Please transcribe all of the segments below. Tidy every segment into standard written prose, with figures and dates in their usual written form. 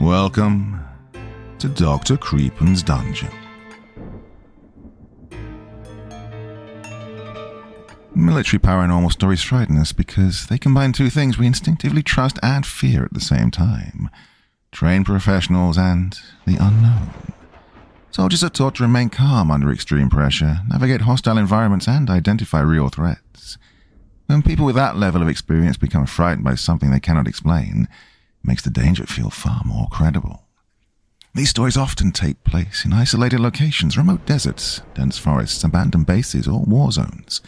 Welcome to Dr. Creepin's Dungeon. Military paranormal stories frighten us because they combine two things we instinctively trust and fear at the same time: trained professionals and the unknown. Soldiers are taught to remain calm under extreme pressure, navigate hostile environments, and identify real threats. When people with that level of experience become frightened by something they cannot explain, it makes the danger feel far more credible. These stories often take place in isolated locations, remote deserts, dense forests, abandoned bases, or war zones,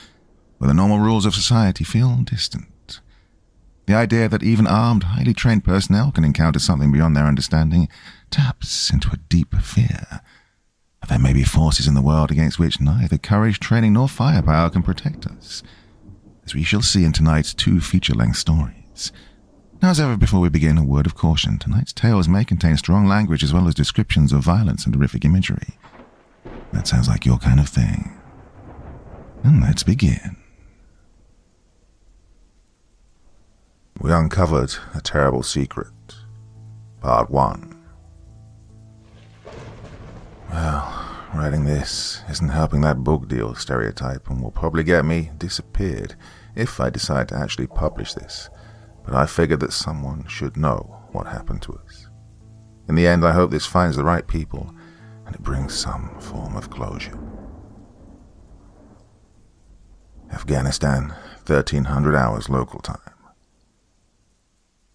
where the normal rules of society feel distant. The idea that even armed, highly trained personnel can encounter something beyond their understanding taps into a deep fear. There may be forces in the world against which neither courage, training, nor firepower can protect us, as we shall see in tonight's two feature-length stories. Now, as ever before we begin, a word of caution. Tonight's tales may contain strong language as well as descriptions of violence and horrific imagery. That sounds like your kind of thing. And let's begin. We uncovered a terrible secret. Part 1. Well, writing this isn't helping that book deal stereotype and will probably get me disappeared if I decide to actually publish this. But I figured that someone should know what happened to us. In the end, I hope this finds the right people and it brings some form of closure. Afghanistan, 1300 hours local time.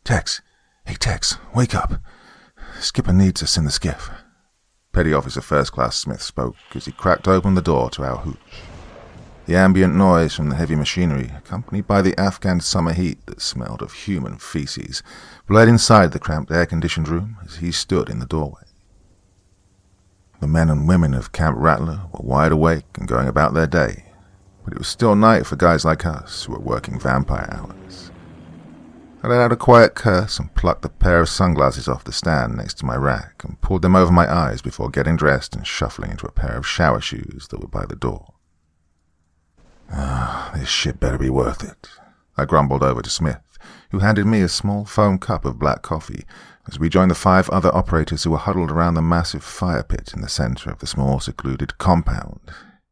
Tex. Hey, Tex, wake up. Skipper needs us in the skiff. Petty Officer First Class Smith spoke as he cracked open the door to our hooch. The ambient noise from the heavy machinery, accompanied by the Afghan summer heat that smelled of human feces, bled inside the cramped air-conditioned room as he stood in the doorway. The men and women of Camp Rattler were wide awake and going about their day, but it was still night for guys like us who were working vampire hours. I let out a quiet curse and plucked a pair of sunglasses off the stand next to my rack and pulled them over my eyes before getting dressed and shuffling into a pair of shower shoes that were by the door. This shit better be worth it, I grumbled over to Smith, who handed me a small foam cup of black coffee as we joined the 5 other operators who were huddled around the massive fire pit in the center of the small secluded compound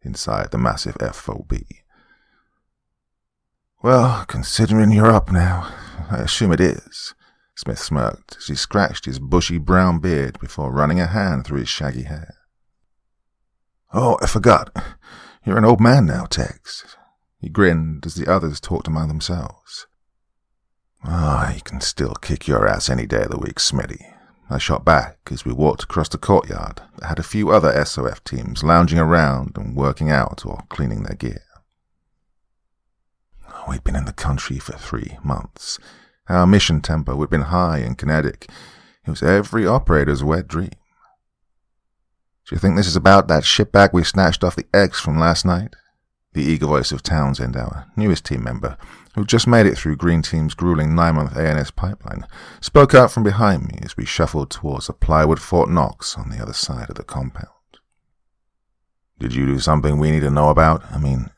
inside the massive FOB. Well, considering you're up now, I assume it is, Smith smirked as he scratched his bushy brown beard before running a hand through his shaggy hair. Oh, I forgot. You're an old man now, Tex. He grinned as the others talked among themselves. You can still kick your ass any day of the week, Smitty. I shot back as we walked across the courtyard that had a few other SOF teams lounging around and working out or cleaning their gear. We'd been in the country for 3 months. Our mission tempo had been high and kinetic. It was every operator's wet dream. Do you think this is about that shitbag we snatched off the X from last night? The eager voice of Townsend, our newest team member, who just made it through Green Team's grueling 9-month ANS pipeline, spoke out from behind me as we shuffled towards a plywood Fort Knox on the other side of the compound. Did you do something we need to know about? I mean,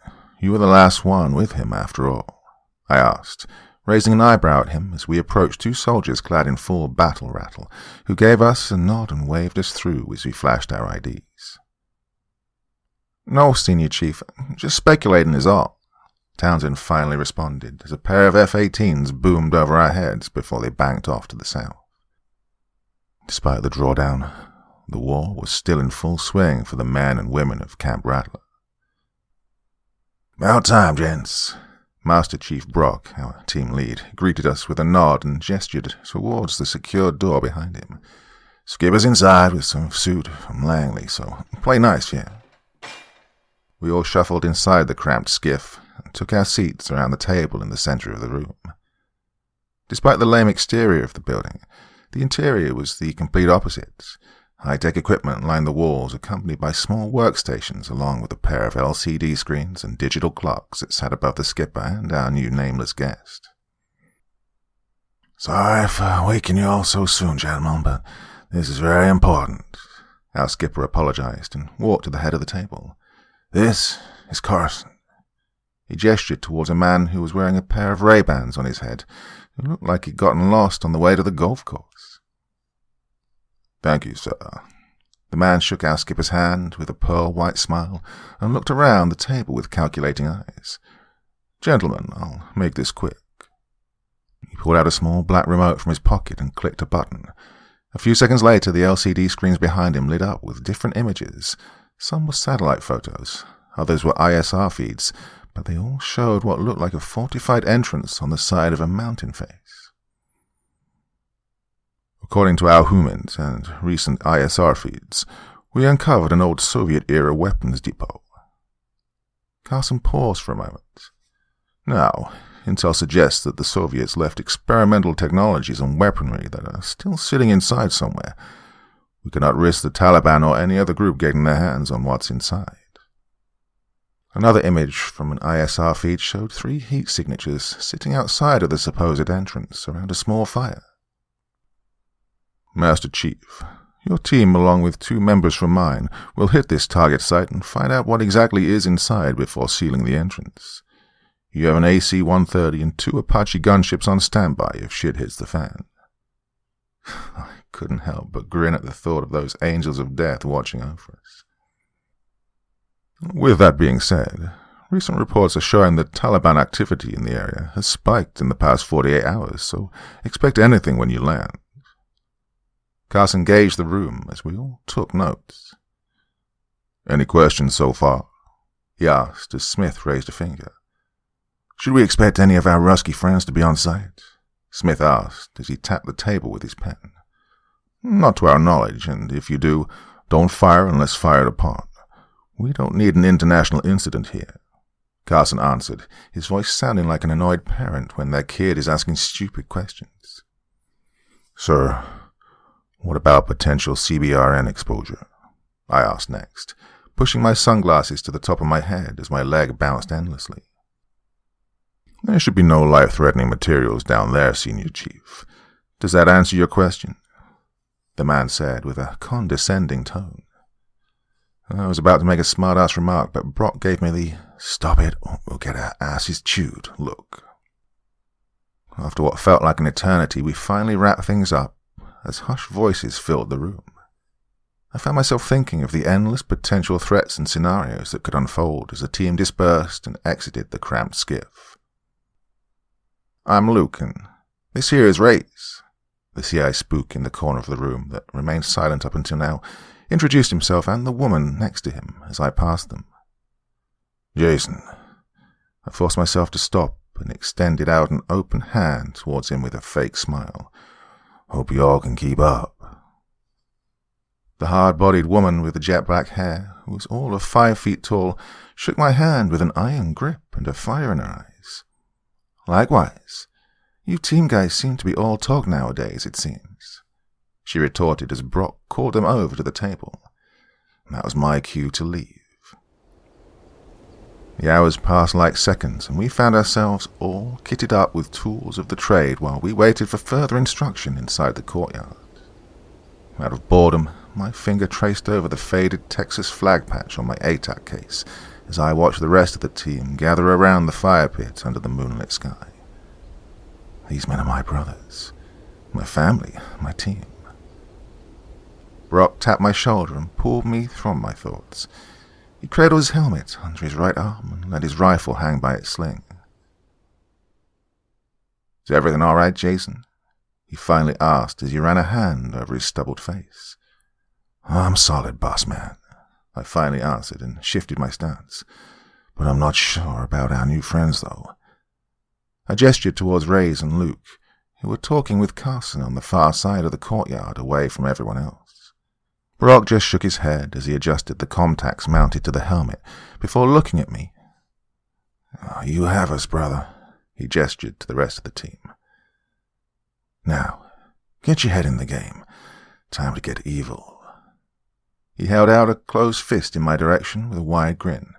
you were the last one with him after all, I asked, raising an eyebrow at him as we approached 2 soldiers clad in full battle rattle, who gave us a nod and waved us through as we flashed our IDs. No, Senior Chief, just speculating is all, Townsend finally responded as a pair of F-18s boomed over our heads before they banked off to the south. Despite the drawdown, the war was still in full swing for the men and women of Camp Rattler. About time, gents. Master Chief Brock, our team lead, greeted us with a nod and gestured towards the secured door behind him. Skipper's inside with some suit from Langley, so play nice, yeah. We all shuffled inside the cramped skiff and took our seats around the table in the center of the room. Despite the lame exterior of the building, the interior was the complete opposite. High-tech equipment lined the walls, accompanied by small workstations along with a pair of LCD screens and digital clocks that sat above the skipper and our new nameless guest. Sorry for waking you all so soon, gentlemen, but this is very important, our skipper apologized and walked to the head of the table. This is Carson. He gestured towards a man who was wearing a pair of Ray-Bans on his head, who looked like he'd gotten lost on the way to the golf course. "Thank you, sir." The man shook our skipper's hand with a pearl-white smile and looked around the table with calculating eyes. "Gentlemen, I'll make this quick." He pulled out a small black remote from his pocket and clicked a button. A few seconds later, the LCD screens behind him lit up with different images. Some were satellite photos, others were ISR feeds, but they all showed what looked like a fortified entrance on the side of a mountain face. According to our humans and recent ISR feeds, we uncovered an old Soviet-era weapons depot. Carson paused for a moment. Now, intel suggests that the Soviets left experimental technologies and weaponry that are still sitting inside somewhere. We cannot risk the Taliban or any other group getting their hands on what's inside. Another image from an ISR feed showed 3 heat signatures sitting outside of the supposed entrance around a small fire. "Master Chief, your team, along with 2 members from mine, will hit this target site and find out what exactly is inside before sealing the entrance. You have an AC-130 and 2 Apache gunships on standby if shit hits the fan." I couldn't help but grin at the thought of those angels of death watching over us. With that being said, recent reports are showing that Taliban activity in the area has spiked in the past 48 hours, so expect anything when you land. Carson gauged the room as we all took notes. "Any questions so far?" he asked as Smith raised a finger. "Should we expect any of our Rusky friends to be on site?" Smith asked as he tapped the table with his pen. "Not to our knowledge, and if you do, don't fire unless fired upon. We don't need an international incident here," Carson answered, his voice sounding like an annoyed parent when their kid is asking stupid questions. "Sir, what about potential CBRN exposure?" I asked next, pushing my sunglasses to the top of my head as my leg bounced endlessly. "There should be no life-threatening materials down there, Senior Chief. Does that answer your question?" the man said with a condescending tone. I was about to make a smart-ass remark, but Brock gave me the "stop it or we'll get our asses chewed" look. After what felt like an eternity, we finally wrapped things up as hushed voices filled the room. I found myself thinking of the endless potential threats and scenarios that could unfold as the team dispersed and exited the cramped skiff. "I'm Luke, and this here is Reyes." The CI spook in the corner of the room that remained silent up until now introduced himself and the woman next to him as I passed them. "Jason." I forced myself to stop and extended out an open hand towards him with a fake smile. "Hope you all can keep up." The hard-bodied woman with the jet-black hair, who was all of 5 feet tall, shook my hand with an iron grip and a fire in her eyes. "Likewise. You team guys seem to be all talk nowadays, it seems," she retorted as Brock called them over to the table. That was my cue to leave. The hours passed like seconds, and we found ourselves all kitted up with tools of the trade while we waited for further instruction inside the courtyard. Out of boredom, my finger traced over the faded Texas flag patch on my ATAC case as I watched the rest of the team gather around the fire pit under the moonlit sky. These men are my brothers, my family, my team. Brock tapped my shoulder and pulled me from my thoughts. He cradled his helmet under his right arm and let his rifle hang by its sling. "Is everything all right, Jason?" he finally asked as he ran a hand over his stubbled face. "I'm solid, boss man," I finally answered and shifted my stance. "But I'm not sure about our new friends, though." I gestured towards Reyes and Luke, who were talking with Carson on the far side of the courtyard away from everyone else. Brock just shook his head as he adjusted the contacts mounted to the helmet before looking at me. "You have us, brother," he gestured to the rest of the team. "Now, get your head in the game. Time to get evil." He held out a closed fist in my direction with a wide grin.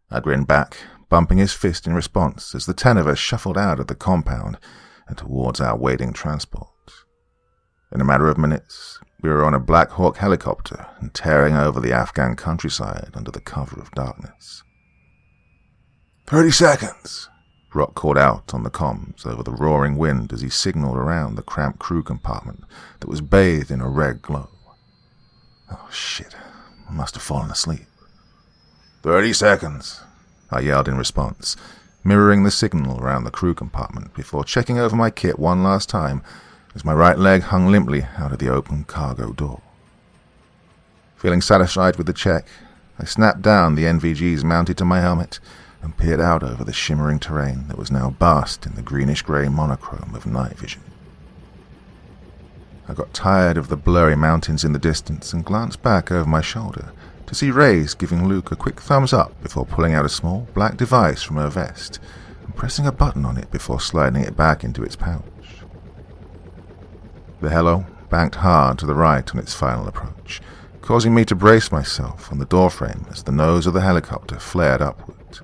I grinned back, bumping his fist in response as the 10 of us shuffled out of the compound and towards our waiting transport. In a matter of minutes, we were on a Black Hawk helicopter and tearing over the Afghan countryside under the cover of darkness. 30 seconds, Brock called out on the comms over the roaring wind as he signaled around the cramped crew compartment that was bathed in a red glow. Oh, shit. I must have fallen asleep. 30 seconds, I yelled in response, mirroring the signal around the crew compartment before checking over my kit one last time as my right leg hung limply out of the open cargo door. Feeling satisfied with the check, I snapped down the NVGs mounted to my helmet and peered out over the shimmering terrain that was now bathed in the greenish-grey monochrome of night vision. I got tired of the blurry mountains in the distance and glanced back over my shoulder to see Reyes giving Luke a quick thumbs up before pulling out a small black device from her vest and pressing a button on it before sliding it back into its pouch. The Hello banked hard to the right on its final approach, causing me to brace myself on the doorframe as the nose of the helicopter flared upward.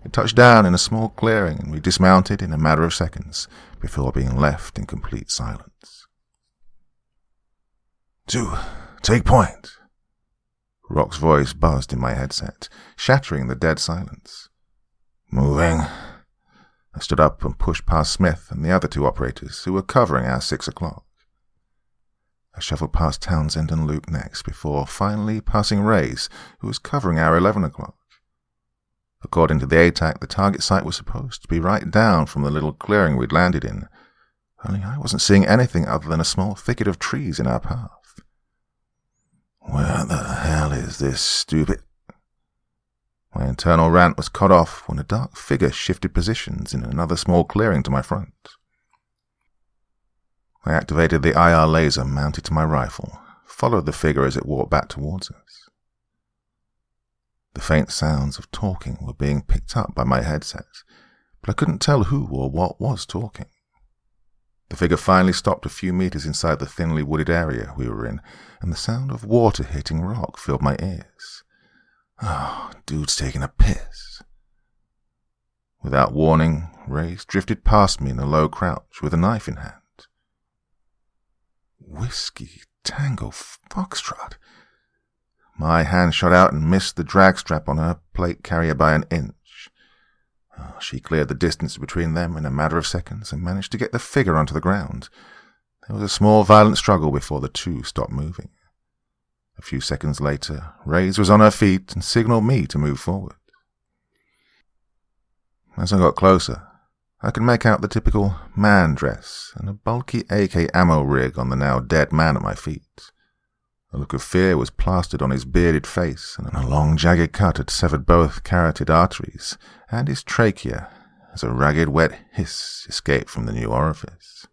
It touched down in a small clearing and we dismounted in a matter of seconds before being left in complete silence. 2, take point. Rock's voice buzzed in my headset, shattering the dead silence. Moving. I stood up and pushed past Smith and the other 2 operators who were covering our 6 o'clock. I shuffled past Townsend and Luke next before finally passing Reyes, who was covering our 11 o'clock. According to the ATAC, the target site was supposed to be right down from the little clearing we'd landed in, only I wasn't seeing anything other than a small thicket of trees in our path. Where the hell is this stupid... My internal rant was cut off when a dark figure shifted positions in another small clearing to my front. I activated the IR laser mounted to my rifle, followed the figure as it walked back towards us. The faint sounds of talking were being picked up by my headset, but I couldn't tell who or what was talking. The figure finally stopped a few meters inside the thinly wooded area we were in, and the sound of water hitting rock filled my ears. Oh, dude's taking a piss. Without warning, Reyes drifted past me in a low crouch with a knife in hand. Whiskey Tango Foxtrot. My hand shot out and missed the drag strap on her plate carrier by an inch. Oh, she cleared the distance between them in a matter of seconds and managed to get the figure onto the ground. There was a small violent struggle before the 2 stopped moving. A few seconds later, Reyes was on her feet and signaled me to move forward. As I got closer, I could make out the typical man dress and a bulky AK ammo rig on the now dead man at my feet. A look of fear was plastered on his bearded face, and a long jagged cut had severed both carotid arteries and his trachea as a ragged wet hiss escaped from the new orifice.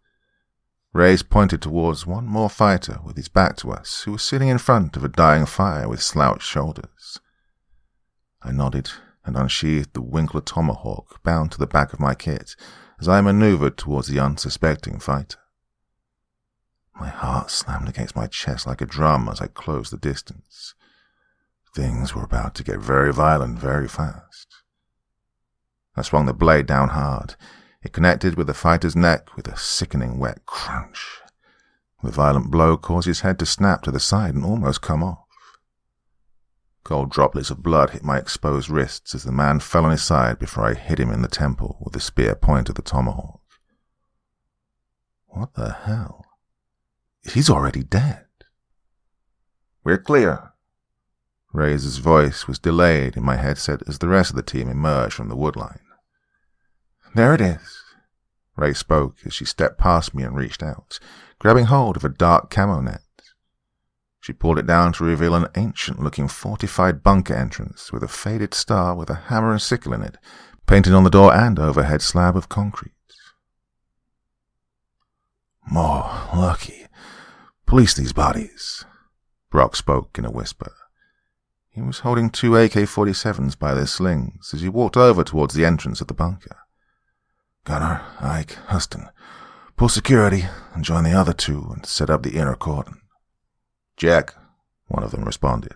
Reyes pointed towards one more fighter with his back to us, who was sitting in front of a dying fire with slouched shoulders. I nodded and unsheathed the Winkler tomahawk bound to the back of my kit as I maneuvered towards the unsuspecting fighter. My heart slammed against my chest like a drum as I closed the distance. Things were about to get very violent very fast. I swung the blade down hard. It connected with the fighter's neck with a sickening wet crunch. The violent blow caused his head to snap to the side and almost come off. Cold droplets of blood hit my exposed wrists as the man fell on his side before I hit him in the temple with the spear point of the tomahawk. What the hell? He's already dead. We're clear. Reyes' voice was delayed in my headset as the rest of the team emerged from the woodline. There it is. Rey spoke as she stepped past me and reached out, grabbing hold of a dark camo net. She pulled it down to reveal an ancient-looking fortified bunker entrance with a faded star with a hammer and sickle in it, painted on the door and overhead slab of concrete. More lucky. Police these bodies, Brock spoke in a whisper. He was holding 2 AK-47s by their slings as he walked over towards the entrance of the bunker. Gunner, Ike, Huston, pull security and join the other 2 and set up the inner cordon. Jack, one of them responded.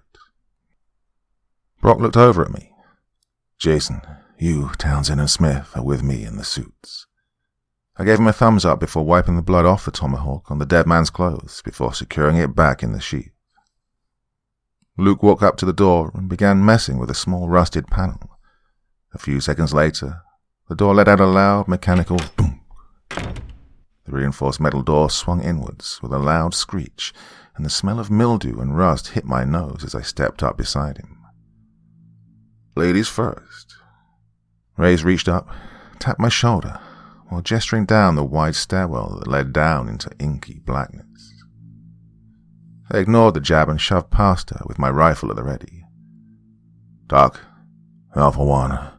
Brock looked over at me. Jason, you, Townsend, and Smith are with me in the suits. I gave him a thumbs up before wiping the blood off the tomahawk on the dead man's clothes before securing it back in the sheath. Luke walked up to the door and began messing with a small rusted panel. A few seconds later, the door let out a loud mechanical boom. The The reinforced metal door swung inwards with a loud screech, and the smell of mildew and rust hit my nose as I stepped up beside him. Ladies first. Reyes reached up, tapped my shoulder, while gesturing down the wide stairwell that led down into inky blackness. I ignored the jab and shoved past her with my rifle at the ready. Doc, Alpha 1,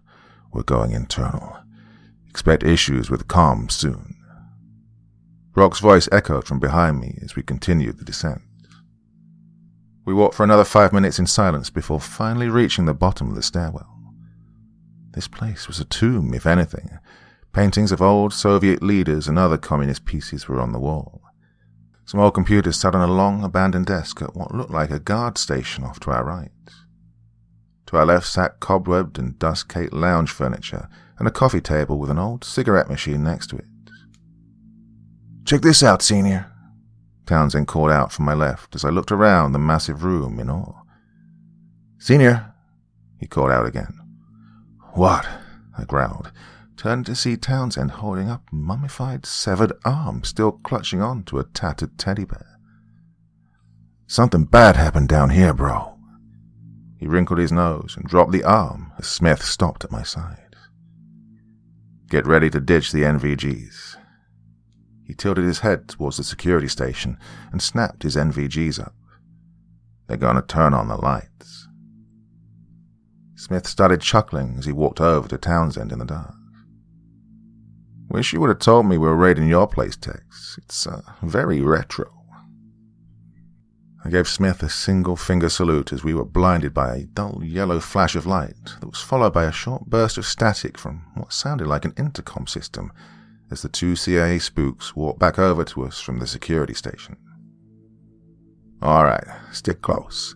we're going internal. Expect issues with comms soon. Brock's voice echoed from behind me as we continued the descent. We walked for another 5 minutes in silence before finally reaching the bottom of the stairwell. This place was a tomb, if anything. Paintings of old Soviet leaders and other communist pieces were on the wall. Some old computers sat on a long, abandoned desk at what looked like a guard station off to our right. To our left sat cobwebbed and dust-caked lounge furniture and a coffee table with an old cigarette machine next to it. "Check this out, Senior," Townsend called out from my left as I looked around the massive room in awe. "Senior," he called out again. "What?" I growled, turned to see Townsend holding up a mummified, severed arm still clutching on to a tattered teddy bear. "Something bad happened down here, bro." He wrinkled his nose and dropped the arm as Smith stopped at my side. "Get ready to ditch the NVGs." He tilted his head towards the security station and snapped his NVGs up. "They're going to turn on the lights." Smith started chuckling as he walked over to Townsend in the dark. "Wish you would have told me we were raiding your place, Tex. It's very retro." I gave Smith a single-finger salute as we were blinded by a dull yellow flash of light that was followed by a short burst of static from what sounded like an intercom system as the two CIA spooks walked back over to us from the security station. "All right, stick close.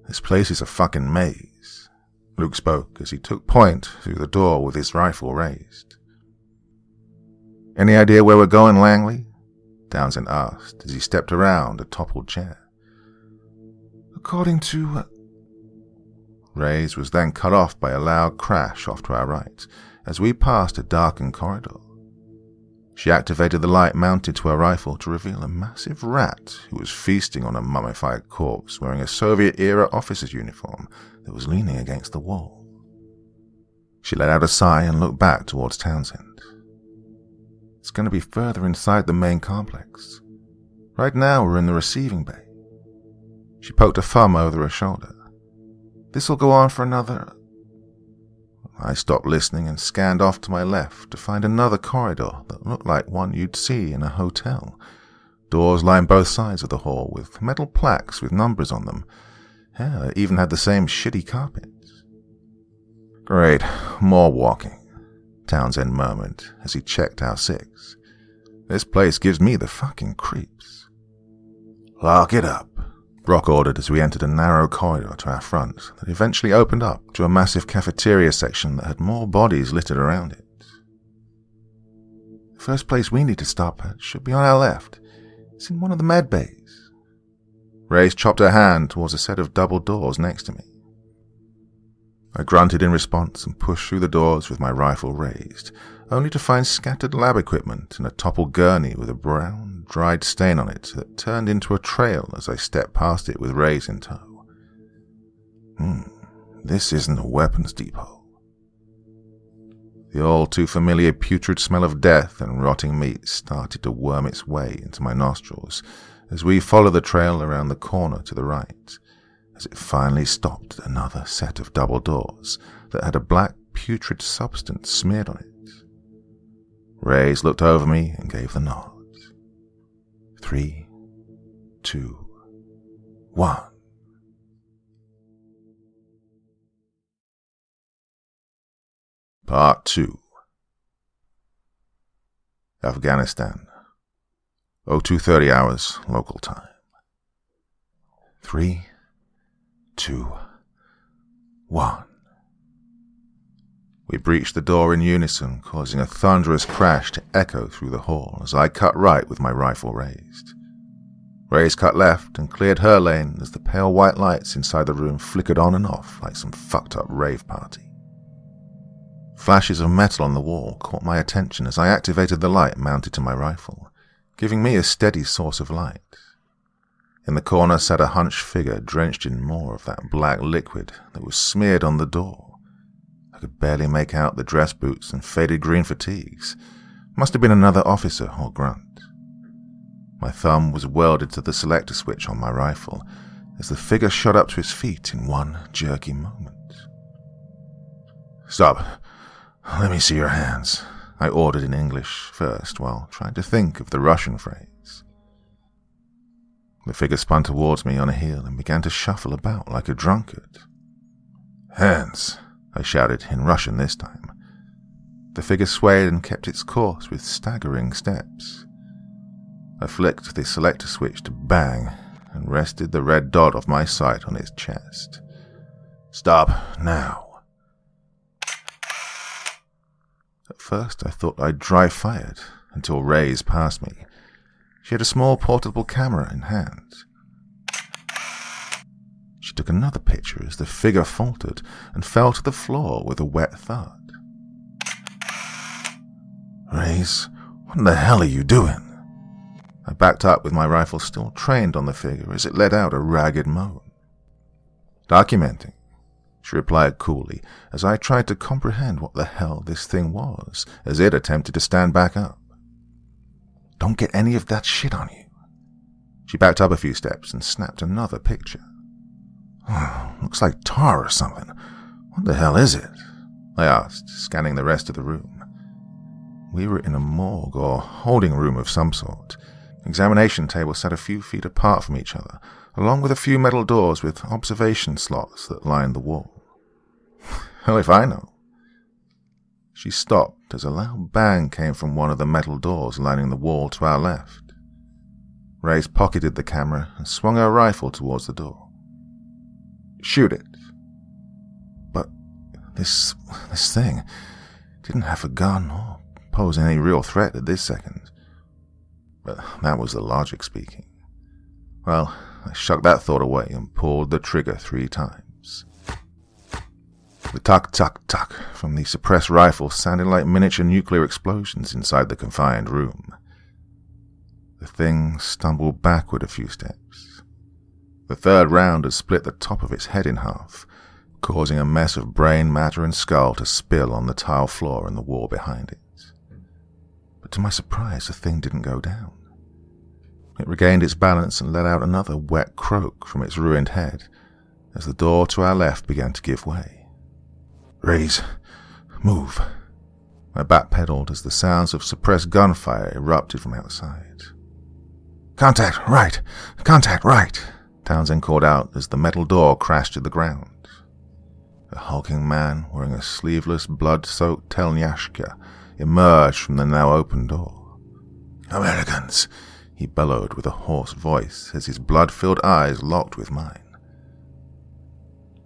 This place is a fucking maze," Luke spoke as he took point through the door with his rifle raised. "Any idea where we're going, Langley?" Townsend asked as he stepped around a toppled chair. "According to..." Reyes was then cut off by a loud crash off to our right as we passed a darkened corridor. She activated the light mounted to her rifle to reveal a massive rat who was feasting on a mummified corpse wearing a Soviet-era officer's uniform that was leaning against the wall. She let out a sigh and looked back towards Townsend. "It's going to be further inside the main complex. Right now we're in the receiving bay." She poked a thumb over her shoulder. "This'll go on for another..." I stopped listening and scanned off to my left to find another corridor that looked like one you'd see in a hotel. Doors lined both sides of the hall with metal plaques with numbers on them. Hell, it even had the same shitty carpets. "Great, more walking," Townsend murmured as he checked our six. "This place gives me the fucking creeps." "Lock it up," Brock ordered as we entered a narrow corridor to our front that eventually opened up to a massive cafeteria section that had more bodies littered around it. "The first place we need to stop at should be on our left. It's in one of the med bays." Reyes chopped her hand towards a set of double doors next to me. I grunted in response and pushed through the doors with my rifle raised, only to find scattered lab equipment and a toppled gurney with a brown, dried stain on it that turned into a trail as I stepped past it with Reyes in tow. This isn't a weapons depot. The all-too-familiar putrid smell of death and rotting meat started to worm its way into my nostrils as we followed the trail around the corner to the right, as it finally stopped at another set of double doors that had a black putrid substance smeared on it. Reyes looked over me and gave the nod. 3, 2, 1. Part 2. Afghanistan. 02:30 hours local time. 3, 2, 1. We breached the door in unison, causing a thunderous crash to echo through the hall as I cut right with my rifle raised. Reyes cut left and cleared her lane as the pale white lights inside the room flickered on and off like some fucked-up rave party. Flashes of metal on the wall caught my attention as I activated the light mounted to my rifle, giving me a steady source of light. In the corner sat a hunched figure drenched in more of that black liquid that was smeared on the door. I could barely make out the dress boots and faded green fatigues. Must have been another officer or grunt. My thumb was welded to the selector switch on my rifle as the figure shot up to his feet in one jerky moment. "Stop. Let me see your hands," I ordered in English first while trying to think of the Russian phrase. The figure spun towards me on a heel and began to shuffle about like a drunkard. "Hands," I shouted in Russian this time. The figure swayed and kept its course with staggering steps. I flicked the selector switch to bang and rested the red dot of my sight on its chest. "Stop now." At first I thought I'd dry fired until Ray's passed me. She had a small portable camera in hand. She took another picture as the figure faltered and fell to the floor with a wet thud. "Rays, what the hell are you doing?" I backed up with my rifle still trained on the figure as it let out a ragged moan. "Documenting," she replied coolly as I tried to comprehend what the hell this thing was as it attempted to stand back up. "Don't get any of that shit on you." She backed up a few steps and snapped another picture. "Looks like tar or something. What the hell is it?" I asked, scanning the rest of the room. We were in a morgue or holding room of some sort. Examination tables sat a few feet apart from each other, along with a few metal doors with observation slots that lined the wall. Hell if I know. She stopped as a loud bang came from one of the metal doors lining the wall to our left. Ray's pocketed the camera and swung her rifle towards the door. "Shoot it." But this thing didn't have a gun or pose any real threat at this second. But that was the logic speaking. Well, I shucked that thought away and pulled the trigger 3 times. The tuck-tuck-tuck from the suppressed rifle sounded like miniature nuclear explosions inside the confined room. The thing stumbled backward a few steps. The third round had split the top of its head in half, causing a mess of brain matter and skull to spill on the tile floor and the wall behind it. But to my surprise, the thing didn't go down. It regained its balance and let out another wet croak from its ruined head as the door to our left began to give way. "Rays, move." I backpedaled as the sounds of suppressed gunfire erupted from outside. Contact right! Contact right!" Townsend called out as the metal door crashed to the ground. A hulking man wearing a sleeveless, blood-soaked telnyashka emerged from the now open door. "Americans!" he bellowed with a hoarse voice as his blood-filled eyes locked with mine.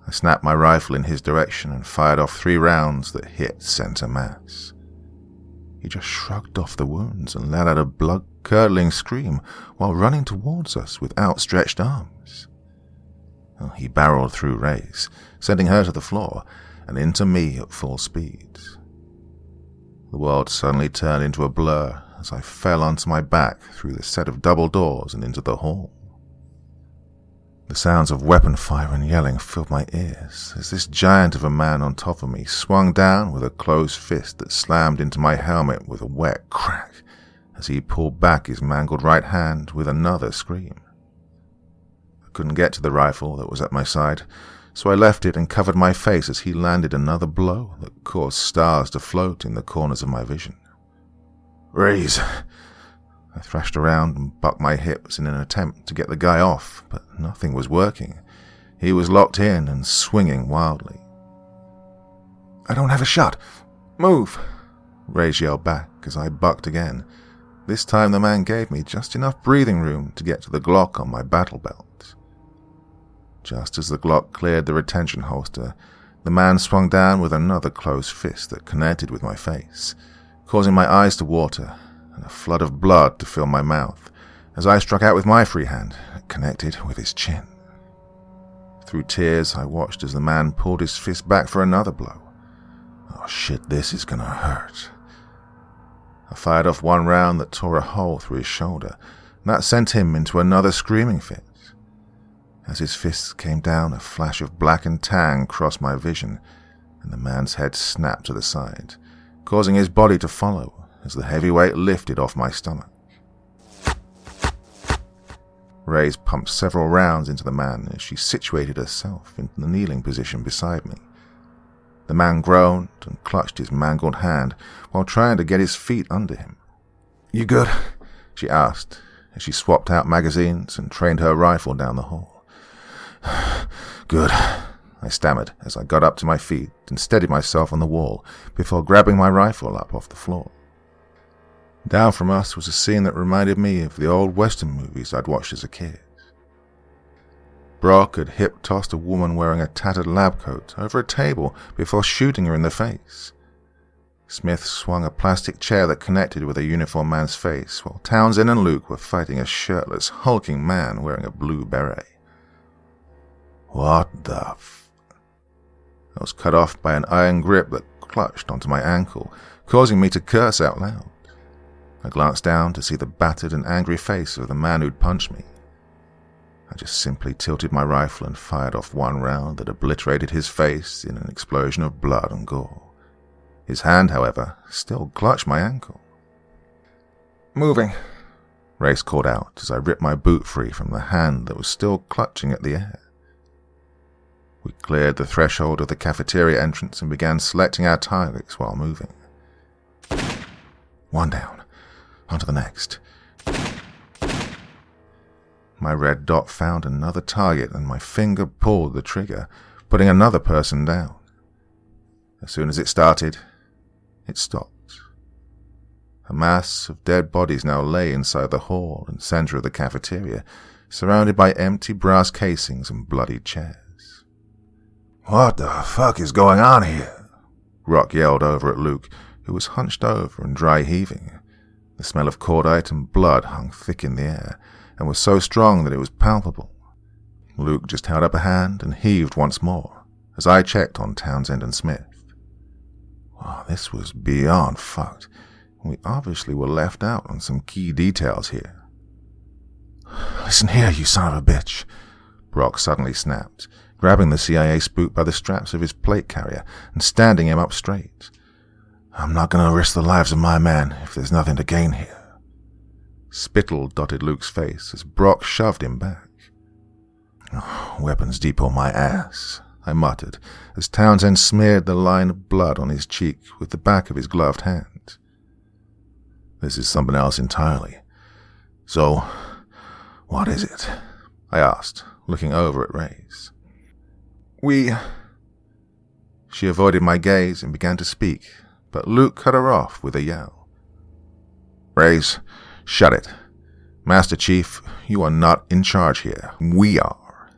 I snapped my rifle in his direction and fired off 3 rounds that hit center mass. He just shrugged off the wounds and let out a blood-curdling scream while running towards us with outstretched arms. He barreled through Ray's, sending her to the floor and into me at full speed. The world suddenly turned into a blur as I fell onto my back through the set of double doors and into the hall. The sounds of weapon fire and yelling filled my ears as this giant of a man on top of me swung down with a closed fist that slammed into my helmet with a wet crack as he pulled back his mangled right hand with another scream. I couldn't get to the rifle that was at my side, so I left it and covered my face as he landed another blow that caused stars to float in the corners of my vision. "Rays!" I thrashed around and bucked my hips in an attempt to get the guy off, but nothing was working. He was locked in and swinging wildly. "I don't have a shot! Move!" Ray's yelled back as I bucked again. This time the man gave me just enough breathing room to get to the Glock on my battle belt. Just as the Glock cleared the retention holster, the man swung down with another closed fist that connected with my face, causing my eyes to water and a flood of blood to fill my mouth as I struck out with my free hand, connected with his chin. Through tears, I watched as the man pulled his fist back for another blow. Oh shit, this is gonna hurt. I fired off one round that tore a hole through his shoulder, and that sent him into another screaming fit. As his fists came down, a flash of black and tan crossed my vision, and the man's head snapped to the side, causing his body to follow as the heavy weight lifted off my stomach. Reyes pumped several rounds into the man as she situated herself in the kneeling position beside me. The man groaned and clutched his mangled hand while trying to get his feet under him. "You good?" she asked as she swapped out magazines and trained her rifle down the hall. "Good," I stammered as I got up to my feet and steadied myself on the wall before grabbing my rifle up off the floor. Down from us was a scene that reminded me of the old Western movies I'd watched as a kid. Brock had hip-tossed a woman wearing a tattered lab coat over a table before shooting her in the face. Smith swung a plastic chair that connected with a uniformed man's face, while Townsend and Luke were fighting a shirtless, hulking man wearing a blue beret. What the I was cut off by an iron grip that clutched onto my ankle, causing me to curse out loud. I glanced down to see the battered and angry face of the man who'd punched me. I just simply tilted my rifle and fired off one round that obliterated his face in an explosion of blood and gore. His hand, however, still clutched my ankle. "Moving," Race called out as I ripped my boot free from the hand that was still clutching at the air. We cleared the threshold of the cafeteria entrance and began selecting our targets while moving. One down. On to the next. My red dot found another target and my finger pulled the trigger, putting another person down. As soon as it started, it stopped. A mass of dead bodies now lay inside the hall and center of the cafeteria, surrounded by empty brass casings and bloodied chairs. "What the fuck is going on here?" Rock yelled over at Luke, who was hunched over and dry heaving. The smell of cordite and blood hung thick in the air, and was so strong that it was palpable. Luke just held up a hand and heaved once more, as I checked on Townsend and Smith. Wow, this was beyond fucked. We obviously were left out on some key details here. "Listen here, you son of a bitch," Brock suddenly snapped, grabbing the CIA spook by the straps of his plate carrier and standing him up straight. "I'm not going to risk the lives of my men if there's nothing to gain here." Spittle dotted Luke's face as Brock shoved him back. "Oh, weapons depot my ass," I muttered as Townsend smeared the line of blood on his cheek with the back of his gloved hand. "This is something else entirely. So, what is it?" I asked, looking over at Reyes. She avoided my gaze and began to speak, but Luke cut her off with a yell. "Reyes, shut it. Master Chief, you are not in charge here. We are."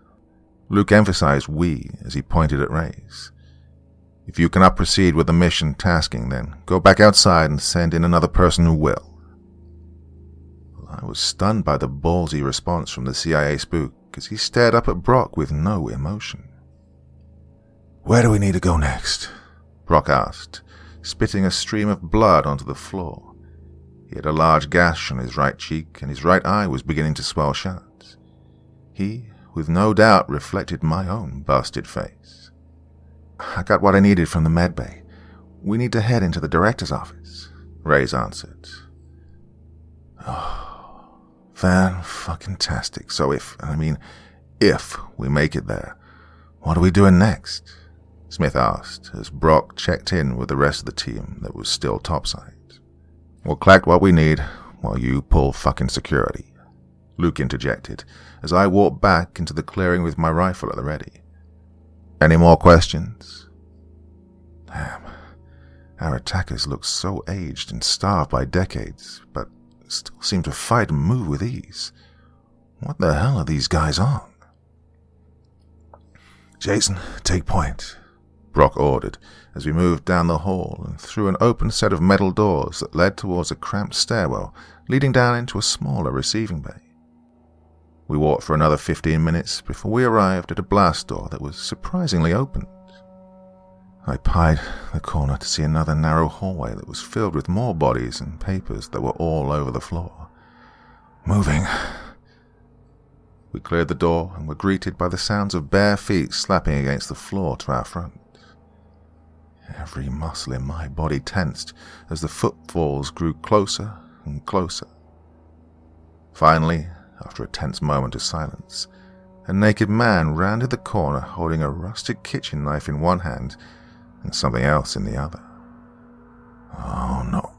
Luke emphasized "we" as he pointed at Reyes. "If you cannot proceed with the mission tasking, then go back outside and send in another person who will." I was stunned by the ballsy response from the CIA spook as he stared up at Brock with no emotion. "Where do we need to go next?" Brock asked, spitting a stream of blood onto the floor. He had a large gash on his right cheek, and his right eye was beginning to swell shut. He, with no doubt, reflected my own busted face. "I got what I needed from the medbay. We need to head into the director's office," Reyes answered. "Oh, fan-fucking-tastic. So if we make it there, what are we doing next?" Smith asked as Brock checked in with the rest of the team that was still topside. "We'll collect what we need while you pull fucking security," Luke interjected as I walked back into the clearing with my rifle at the ready. "Any more questions?" Damn, our attackers looked so aged and starved by decades, but still seemed to fight and move with ease. What the hell are these guys on? "Jason, take point," Brock ordered as we moved down the hall and through an open set of metal doors that led towards a cramped stairwell leading down into a smaller receiving bay. We walked for another 15 minutes before we arrived at a blast door that was surprisingly open. I pied the corner to see another narrow hallway that was filled with more bodies and papers that were all over the floor. Moving. We cleared the door and were greeted by the sounds of bare feet slapping against the floor to our front. Every muscle in my body tensed as the footfalls grew closer and closer. Finally, after a tense moment of silence, a naked man rounded the corner holding a rusted kitchen knife in one hand and something else in the other. Oh no.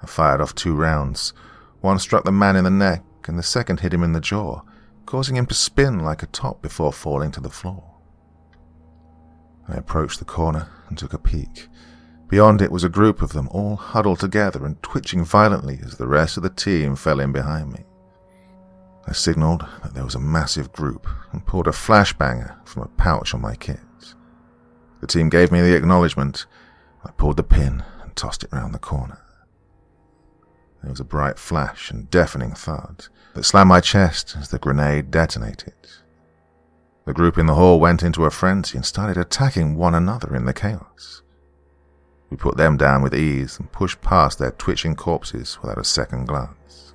I fired off 2 rounds. One struck the man in the neck and the second hit him in the jaw, causing him to spin like a top before falling to the floor. I approached the corner and took a peek. Beyond it was a group of them, all huddled together and twitching violently as the rest of the team fell in behind me. I signaled that there was a massive group and pulled a flashbanger from a pouch on my kit. The team gave me the acknowledgement. I pulled the pin and tossed it round the corner. There was a bright flash and deafening thud that slammed my chest as the grenade detonated. The group in the hall went into a frenzy and started attacking one another in the chaos. We put them down with ease and pushed past their twitching corpses without a second glance.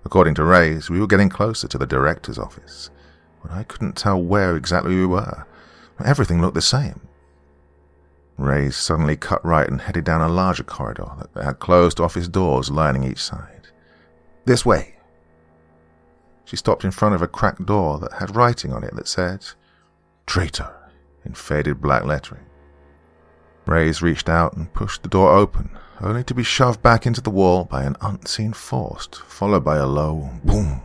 According to Reyes, we were getting closer to the director's office, but I couldn't tell where exactly we were. Everything looked the same. Reyes suddenly cut right and headed down a larger corridor that had closed office doors lining each side. "This way." She stopped in front of a cracked door that had writing on it that said, "Traitor," in faded black lettering. Reyes reached out and pushed the door open, only to be shoved back into the wall by an unseen force, followed by a low boom.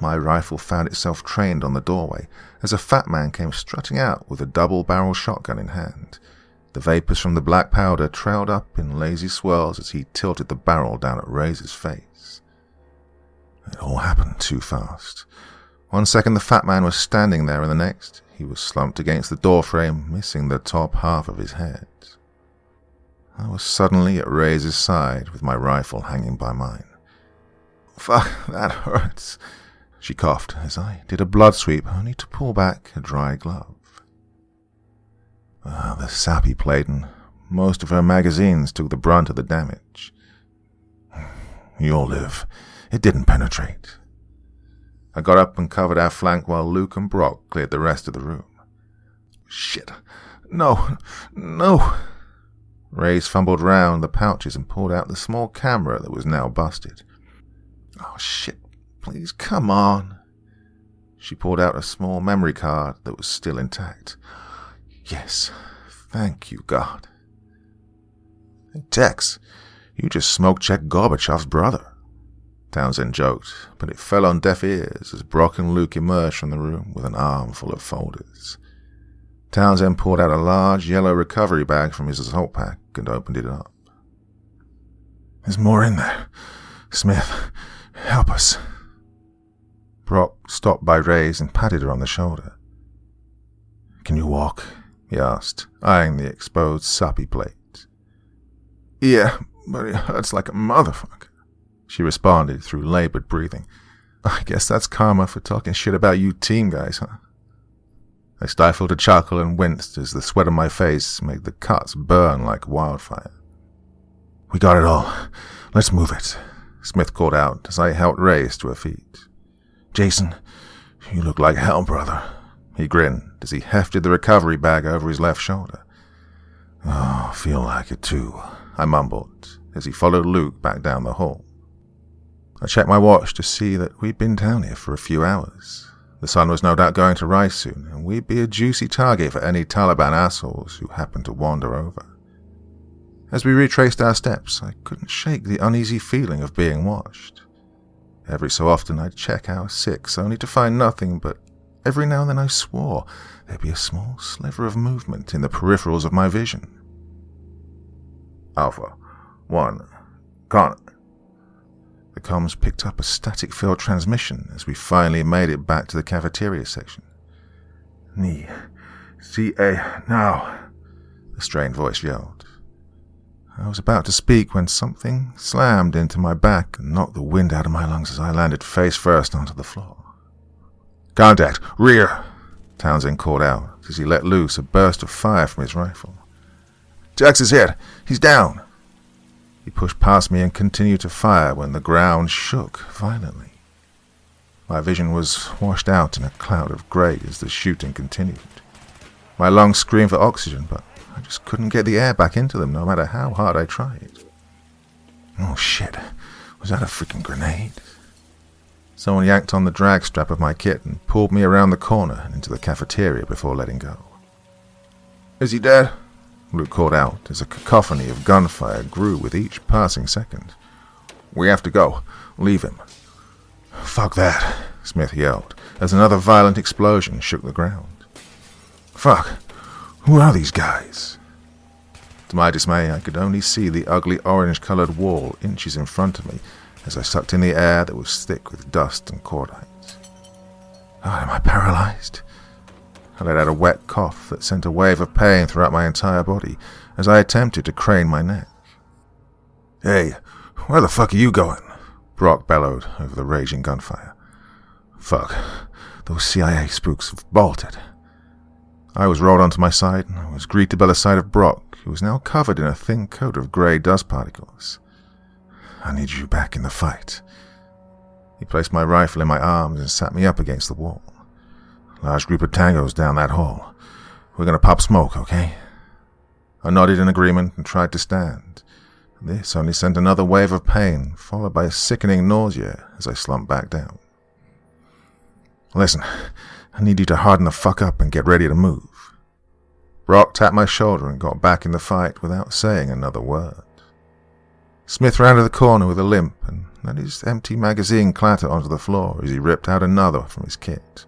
My rifle found itself trained on the doorway as a fat man came strutting out with a double-barrel shotgun in hand. The vapors from the black powder trailed up in lazy swirls as he tilted the barrel down at Reyes' face. It all happened too fast. 1 second the fat man was standing there, and the next he was slumped against the doorframe, missing the top half of his head. I was suddenly at Reyes' side with my rifle hanging by mine. "Fuck, that hurts," she coughed as I did a blood sweep, only to pull back a dry glove. The sappy played, and most of her magazines took the brunt of the damage. "You'll live. It didn't penetrate." I got up and covered our flank while Luke and Brock cleared the rest of the room. "Shit. No. Reyes fumbled round the pouches and pulled out the small camera that was now busted. "Oh, shit. Please, come on." She pulled out a small memory card that was still intact. "Yes. Thank you, God." "Hey, Tex, you just smoke-checked Gorbachev's brother," Townsend joked, but it fell on deaf ears as Brock and Luke emerged from the room with an arm full of folders. Townsend pulled out a large yellow recovery bag from his assault pack and opened it up. "There's more in there. Smith, help us." Brock stopped by Reyes and patted her on the shoulder. "Can you walk?" he asked, eyeing the exposed sappy plate. "Yeah, but it hurts like a motherfucker," she responded through labored breathing. "I guess that's karma for talking shit about you team guys, huh?" I stifled a chuckle and winced as the sweat on my face made the cuts burn like wildfire. "We got it all. Let's move it," Smith called out as I helped Reyes to her feet. "Jason, you look like hell, brother," he grinned as he hefted the recovery bag over his left shoulder. "Oh, feel like it too," I mumbled as he followed Luke back down the hall. I checked my watch to see that we'd been down here for a few hours. The sun was no doubt going to rise soon, and we'd be a juicy target for any Taliban assholes who happened to wander over. As we retraced our steps, I couldn't shake the uneasy feeling of being watched. Every so often I'd check our six, only to find nothing, but every now and then I swore there'd be a small sliver of movement in the peripherals of my vision. "Alpha 1, Connor." The comms picked up a static-filled transmission as we finally made it back to the cafeteria section. "Ni, CA, now," the strained voice yelled. I was about to speak when something slammed into my back and knocked the wind out of my lungs as I landed face first onto the floor. "Contact, rear!" Townsend called out as he let loose a burst of fire from his rifle. "Jax is hit! He's down!" He pushed past me and continued to fire when the ground shook violently. My vision was washed out in a cloud of grey as the shooting continued. My lungs screamed for oxygen, but I just couldn't get the air back into them no matter how hard I tried. Oh shit, was that a freaking grenade? Someone yanked on the drag strap of my kit and pulled me around the corner and into the cafeteria before letting go. "Is he dead?" Luke called out as a cacophony of gunfire grew with each passing second. "We have to go. Leave him." "Fuck that," Smith yelled as another violent explosion shook the ground. "Fuck, who are these guys?" To my dismay, I could only see the ugly orange-colored wall inches in front of me as I sucked in the air that was thick with dust and cordite. God, am I paralyzed? I let out a wet cough that sent a wave of pain throughout my entire body as I attempted to crane my neck. "Hey, where the fuck are you going?" Brock bellowed over the raging gunfire. "Fuck, those CIA spooks have bolted." I was rolled onto my side and I was greeted by the sight of Brock, who was now covered in a thin coat of grey dust particles. "I need you back in the fight." He placed my rifle in my arms and sat me up against the wall. "Large group of tangos down that hall. We're gonna pop smoke, okay?" I nodded in agreement and tried to stand. This only sent another wave of pain, followed by a sickening nausea as I slumped back down. "Listen, I need you to harden the fuck up and get ready to move." Brock tapped my shoulder and got back in the fight without saying another word. Smith rounded the corner with a limp and let his empty magazine clatter onto the floor as he ripped out another from his kit.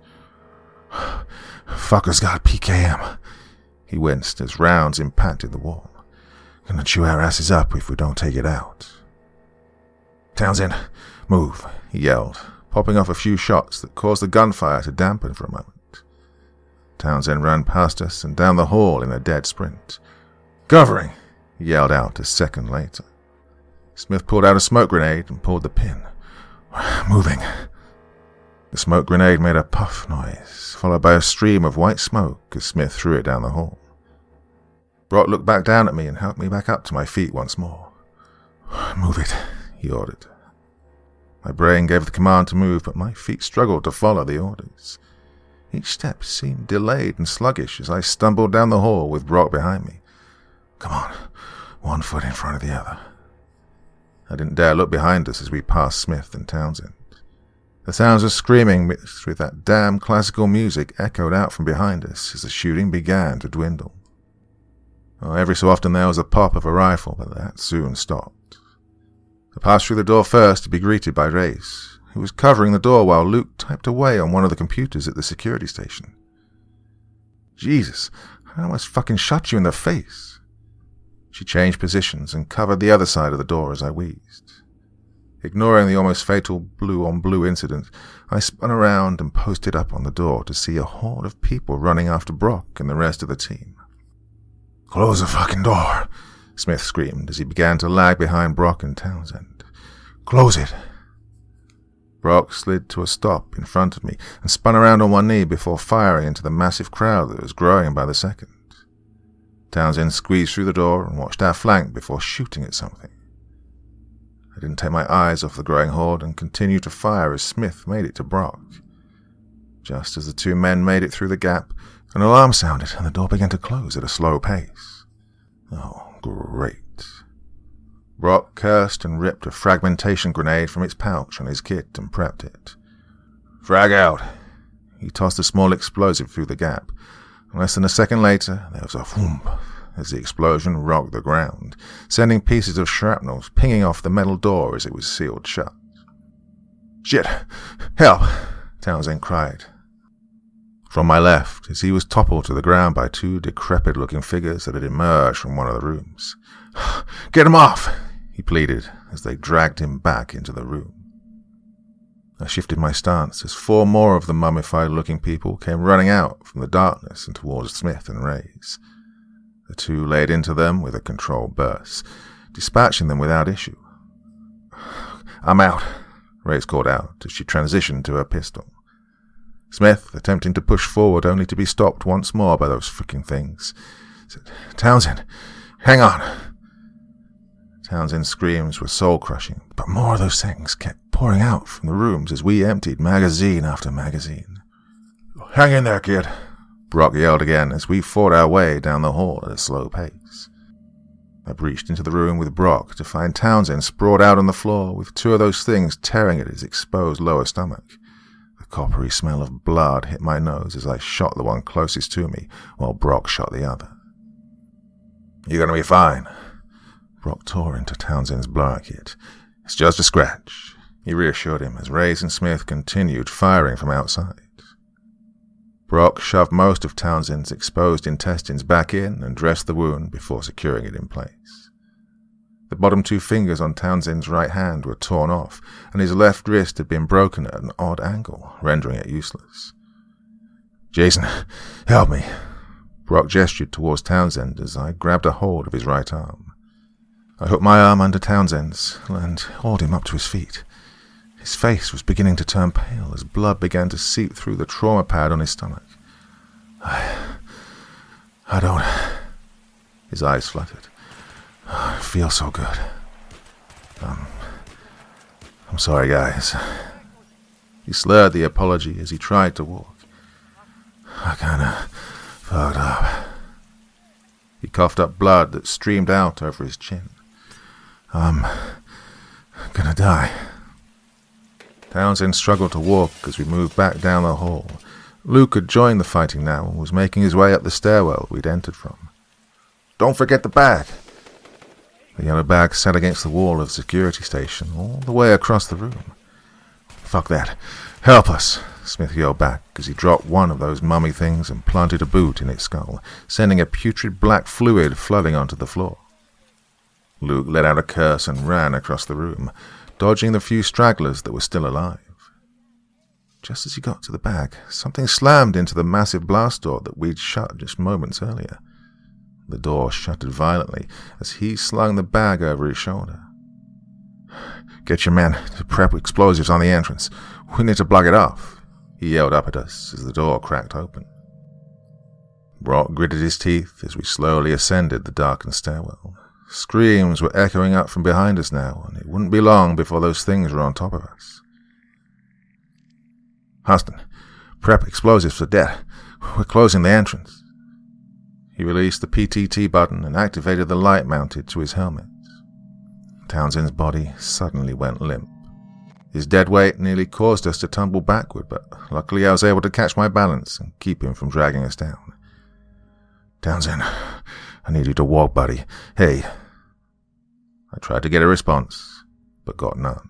"Fucker's got PKM." He winced as rounds impacted the wall. "Gonna chew our asses up if we don't take it out." "Townsend, move," he yelled, popping off a few shots that caused the gunfire to dampen for a moment. Townsend ran past us and down the hall in a dead sprint. "Covering," he yelled out a second later. Smith pulled out a smoke grenade and pulled the pin. "Moving." The smoke grenade made a puff noise, followed by a stream of white smoke as Smith threw it down the hall. Brock looked back down at me and helped me back up to my feet once more. "Move it," he ordered. My brain gave the command to move, but my feet struggled to follow the orders. Each step seemed delayed and sluggish as I stumbled down the hall with Brock behind me. "Come on, one foot in front of the other." I didn't dare look behind us as we passed Smith and Townsend. The sounds of screaming mixed with that damn classical music echoed out from behind us as the shooting began to dwindle. Every so often there was a pop of a rifle, but that soon stopped. I passed through the door first to be greeted by Race, who was covering the door while Luke typed away on one of the computers at the security station. "Jesus, I almost fucking shot you in the face." She changed positions and covered the other side of the door as I wheezed. Ignoring the almost fatal blue-on-blue incident, I spun around and posted up on the door to see a horde of people running after Brock and the rest of the team. "Close the fucking door," Smith screamed as he began to lag behind Brock and Townsend. "Close it." Brock slid to a stop in front of me and spun around on one knee before firing into the massive crowd that was growing by the second. Townsend squeezed through the door and watched our flank before shooting at something. I didn't take my eyes off the growing horde and continued to fire as Smith made it to Brock. Just as the two men made it through the gap, an alarm sounded and the door began to close at a slow pace. Oh, great. Brock cursed and ripped a fragmentation grenade from its pouch on his kit and prepped it. "Frag out." He tossed a small explosive through the gap. Less than a second later, there was a whoomp as the explosion rocked the ground, sending pieces of shrapnel pinging off the metal door as it was sealed shut. "Shit! Help!" Townsend cried. From my left, as he was toppled to the ground by two decrepit-looking figures that had emerged from one of the rooms. "Get him off!" he pleaded as they dragged him back into the room. I shifted my stance as four more of the mummified-looking people came running out from the darkness and towards Smith and Reyes. The two laid into them with a controlled burst, dispatching them without issue. "I'm out," Reyes called out as she transitioned to her pistol. Smith, attempting to push forward, only to be stopped once more by those frickin' things, said, "Townsend, hang on." Townsend's screams were soul-crushing, but more of those things kept pouring out from the rooms as we emptied magazine after magazine. "Hang in there, kid," Brock yelled again as we fought our way down the hall at a slow pace. I breached into the room with Brock to find Townsend sprawled out on the floor with two of those things tearing at his exposed lower stomach. The coppery smell of blood hit my nose as I shot the one closest to me while Brock shot the other. "You're gonna be fine." Brock tore into Townsend's blowout kit. "It's just a scratch," he reassured him as Reyes and Smith continued firing from outside. Brock shoved most of Townsend's exposed intestines back in and dressed the wound before securing it in place. The bottom two fingers on Townsend's right hand were torn off, and his left wrist had been broken at an odd angle, rendering it useless. "Jason, help me." Brock gestured towards Townsend as I grabbed a hold of his right arm. I hooked my arm under Townsend's and hauled him up to his feet. His face was beginning to turn pale as blood began to seep through the trauma pad on his stomach. I don't... His eyes fluttered. "I feel so good. I'm sorry, guys." He slurred the apology as he tried to walk. "I kinda fucked up." He coughed up blood that streamed out over his chin. "I'm gonna die." Townsend struggled to walk as we moved back down the hall. Luke had joined the fighting now and was making his way up the stairwell we'd entered from. "Don't forget the bag." The yellow bag sat against the wall of the security station all the way across the room. "Fuck that. Help us," Smith yelled back as he dropped one of those mummy things and planted a boot in its skull, sending a putrid black fluid flooding onto the floor. Luke let out a curse and ran across the room, dodging the few stragglers that were still alive. Just as he got to the bag, something slammed into the massive blast door that we'd shut just moments earlier. The door shuttered violently as he slung the bag over his shoulder. "Get your men to prep explosives on the entrance. We need to block it off," he yelled up at us as the door cracked open. Brock gritted his teeth as we slowly ascended the darkened stairwell. Screams were echoing up from behind us now, and it wouldn't be long before those things were on top of us. "Huston, prep explosives for death. We're closing the entrance." He released the PTT button and activated the light mounted to his helmet. Townsend's body suddenly went limp. His dead weight nearly caused us to tumble backward, but luckily I was able to catch my balance and keep him from dragging us down. "Townsend, I need you to walk, buddy. Hey." I tried to get a response, but got none.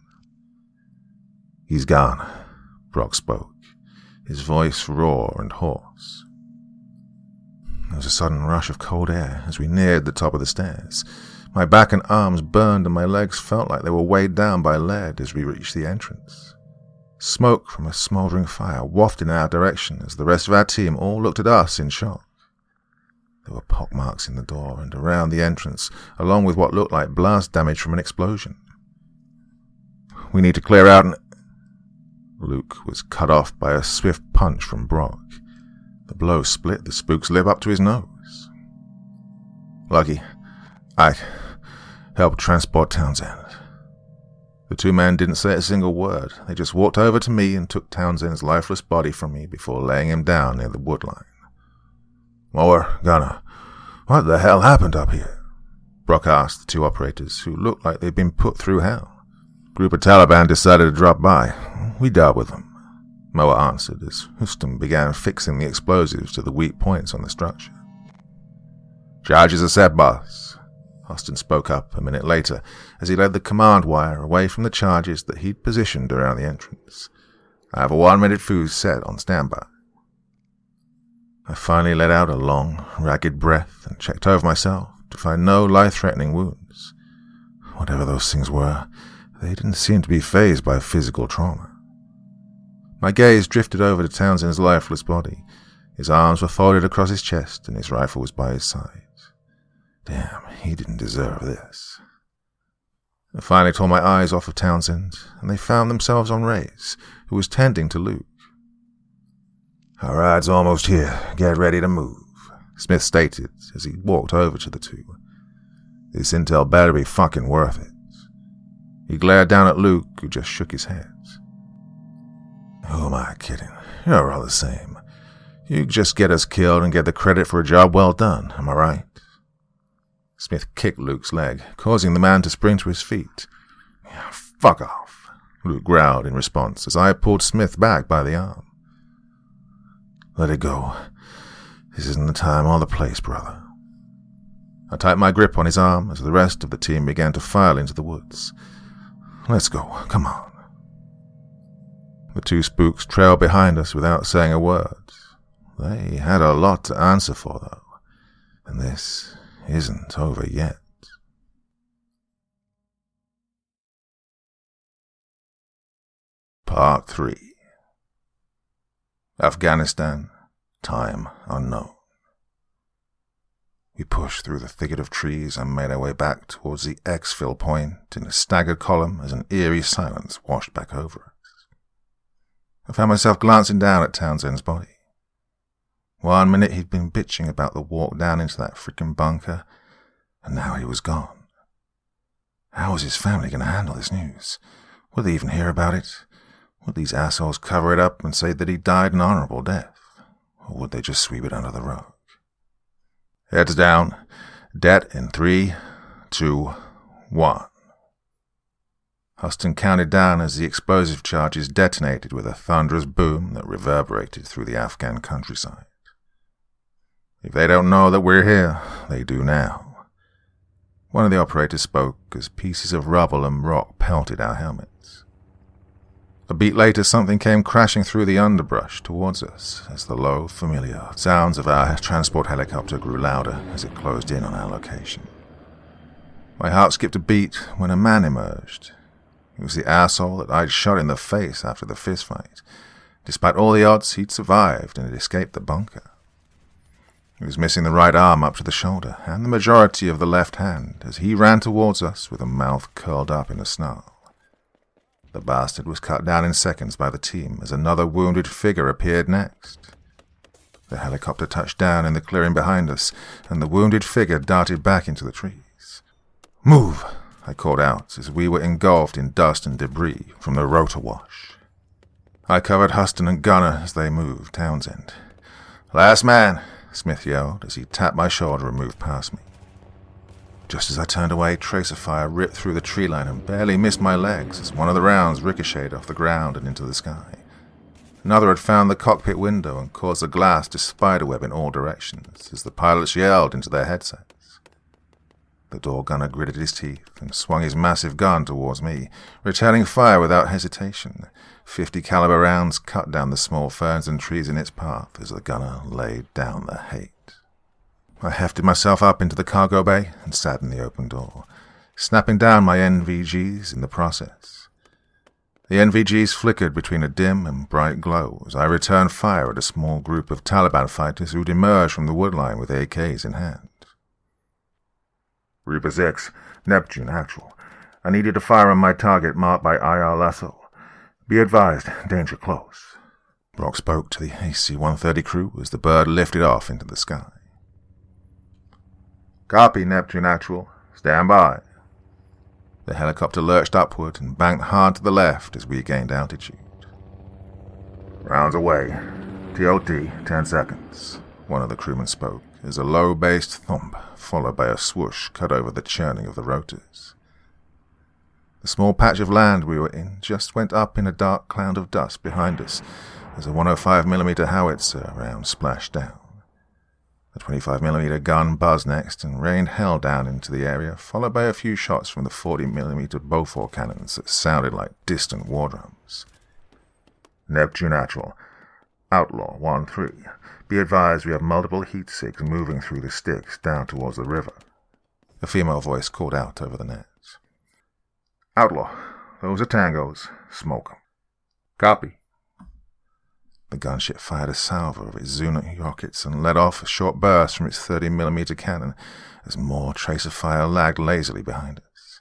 "He's gone," Brock spoke, his voice raw and hoarse. There was a sudden rush of cold air as we neared the top of the stairs. My back and arms burned and my legs felt like they were weighed down by lead as we reached the entrance. Smoke from a smouldering fire wafted in our direction as the rest of our team all looked at us in shock. There were pockmarks in the door and around the entrance, along with what looked like blast damage from an explosion. "We need to clear out and..." Luke was cut off by a swift punch from Brock. The blow split the spook's lip up to his nose. Lucky, I helped transport Townsend. The two men didn't say a single word. They just walked over to me and took Townsend's lifeless body from me before laying him down near the wood line. "Mower, Gunner, what the hell happened up here?" Brock asked the two operators, who looked like they'd been put through hell. "Group of Taliban decided to drop by. We dealt with them," Mower answered as Huston began fixing the explosives to the weak points on the structure. "Charges are set, boss." Huston spoke up a minute later as he led the command wire away from the charges that he'd positioned around the entrance. "I have a 1-minute fuse set on standby." I finally let out a long, ragged breath and checked over myself to find no life-threatening wounds. Whatever those things were, they didn't seem to be fazed by physical trauma. My gaze drifted over to Townsend's lifeless body. His arms were folded across his chest and his rifle was by his side. Damn, he didn't deserve this. I finally tore my eyes off of Townsend, and they found themselves on Reyes, who was tending to Luke. Our ride's almost here. Get ready to move, Smith stated as he walked over to the two. This intel better be fucking worth it. He glared down at Luke, who just shook his head. Who am I kidding? You're all the same. You just get us killed and get the credit for a job well done, am I right? Smith kicked Luke's leg, causing the man to spring to his feet. Fuck off, Luke growled in response as I pulled Smith back by the arm. Let it go. This isn't the time or the place, brother. I tightened my grip on his arm as the rest of the team began to file into the woods. Let's go, come on. The two spooks trailed behind us without saying a word. They had a lot to answer for, though, and this isn't over yet. Part 3. Afghanistan, time unknown. We pushed through the thicket of trees and made our way back towards the exfil point in a staggered column as an eerie silence washed back over us. I found myself glancing down at Townsend's body. 1 minute he'd been bitching about the walk down into that frickin' bunker, and now he was gone. How was his family going to handle this news? Would they even hear about it? Would these assholes cover it up and say that he died an honorable death? Or would they just sweep it under the rug? Heads down. Det in 3, 2, 1. Huston counted down as the explosive charges detonated with a thunderous boom that reverberated through the Afghan countryside. If they don't know that we're here, they do now. One of the operators spoke as pieces of rubble and rock pelted our helmets. A beat later, something came crashing through the underbrush towards us as the low, familiar sounds of our transport helicopter grew louder as it closed in on our location. My heart skipped a beat when a man emerged. He was the asshole that I'd shot in the face after the fistfight. Despite all the odds, he'd survived and had escaped the bunker. He was missing the right arm up to the shoulder and the majority of the left hand as he ran towards us with a mouth curled up in a snarl. The bastard was cut down in seconds by the team as another wounded figure appeared next. The helicopter touched down in the clearing behind us, and the wounded figure darted back into the trees. Move! I called out as we were engulfed in dust and debris from the rotor wash. I covered Huston and Gunner as they moved Townsend. Last man, Smith yelled as he tapped my shoulder and moved past me. Just as I turned away, tracer fire ripped through the tree line and barely missed my legs as one of the rounds ricocheted off the ground and into the sky. Another had found the cockpit window and caused the glass to spiderweb in all directions as the pilots yelled into their headsets. The door gunner gritted his teeth and swung his massive gun towards me, returning fire without hesitation. 50 caliber rounds cut down the small ferns and trees in its path as the gunner laid down the hate. I hefted myself up into the cargo bay and sat in the open door, snapping down my NVGs in the process. The NVGs flickered between a dim and bright glow as I returned fire at a small group of Taliban fighters who'd emerged from the woodline with AKs in hand. Reaper 6, Neptune actual. I needed to fire on my target marked by IR lasso. Be advised, danger close. Brock spoke to the AC-130 crew as the bird lifted off into the sky. Copy, Neptune actual. Stand by. The helicopter lurched upward and banked hard to the left as we gained altitude. Rounds away. TOT, 10 seconds. One of the crewmen spoke as a low-based thump, followed by a swoosh, cut over the churning of the rotors. The small patch of land we were in just went up in a dark cloud of dust behind us as a 105mm howitzer round splashed down. The 25mm gun buzzed next and rained hell down into the area, followed by a few shots from the 40mm Beaufort cannons that sounded like distant war drums. Neptune actual. Outlaw 1-3. Be advised we have multiple heat sigs moving through the sticks down towards the river. A female voice called out over the net. Outlaw, those are tangos. Smoke 'em. Copy. The gunship fired a salvo of its Zuna rockets and let off a short burst from its 30mm cannon as more tracer fire lagged lazily behind us.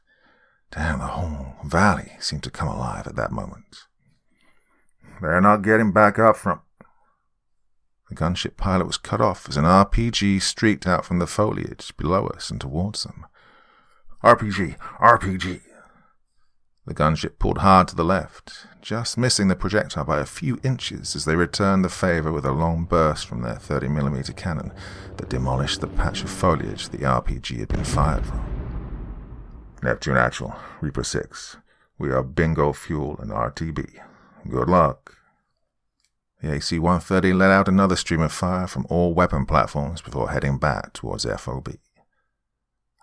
Damn, the whole valley seemed to come alive at that moment. They're not getting back up from... The gunship pilot was cut off as an RPG streaked out from the foliage below us and towards them. RPG! RPG! The gunship pulled hard to the left, just missing the projectile by a few inches as they returned the favor with a long burst from their 30mm cannon that demolished the patch of foliage the RPG had been fired from. Neptune Actual, Reaper 6. We are bingo fuel and RTB. Good luck. The AC-130 let out another stream of fire from all weapon platforms before heading back towards FOB.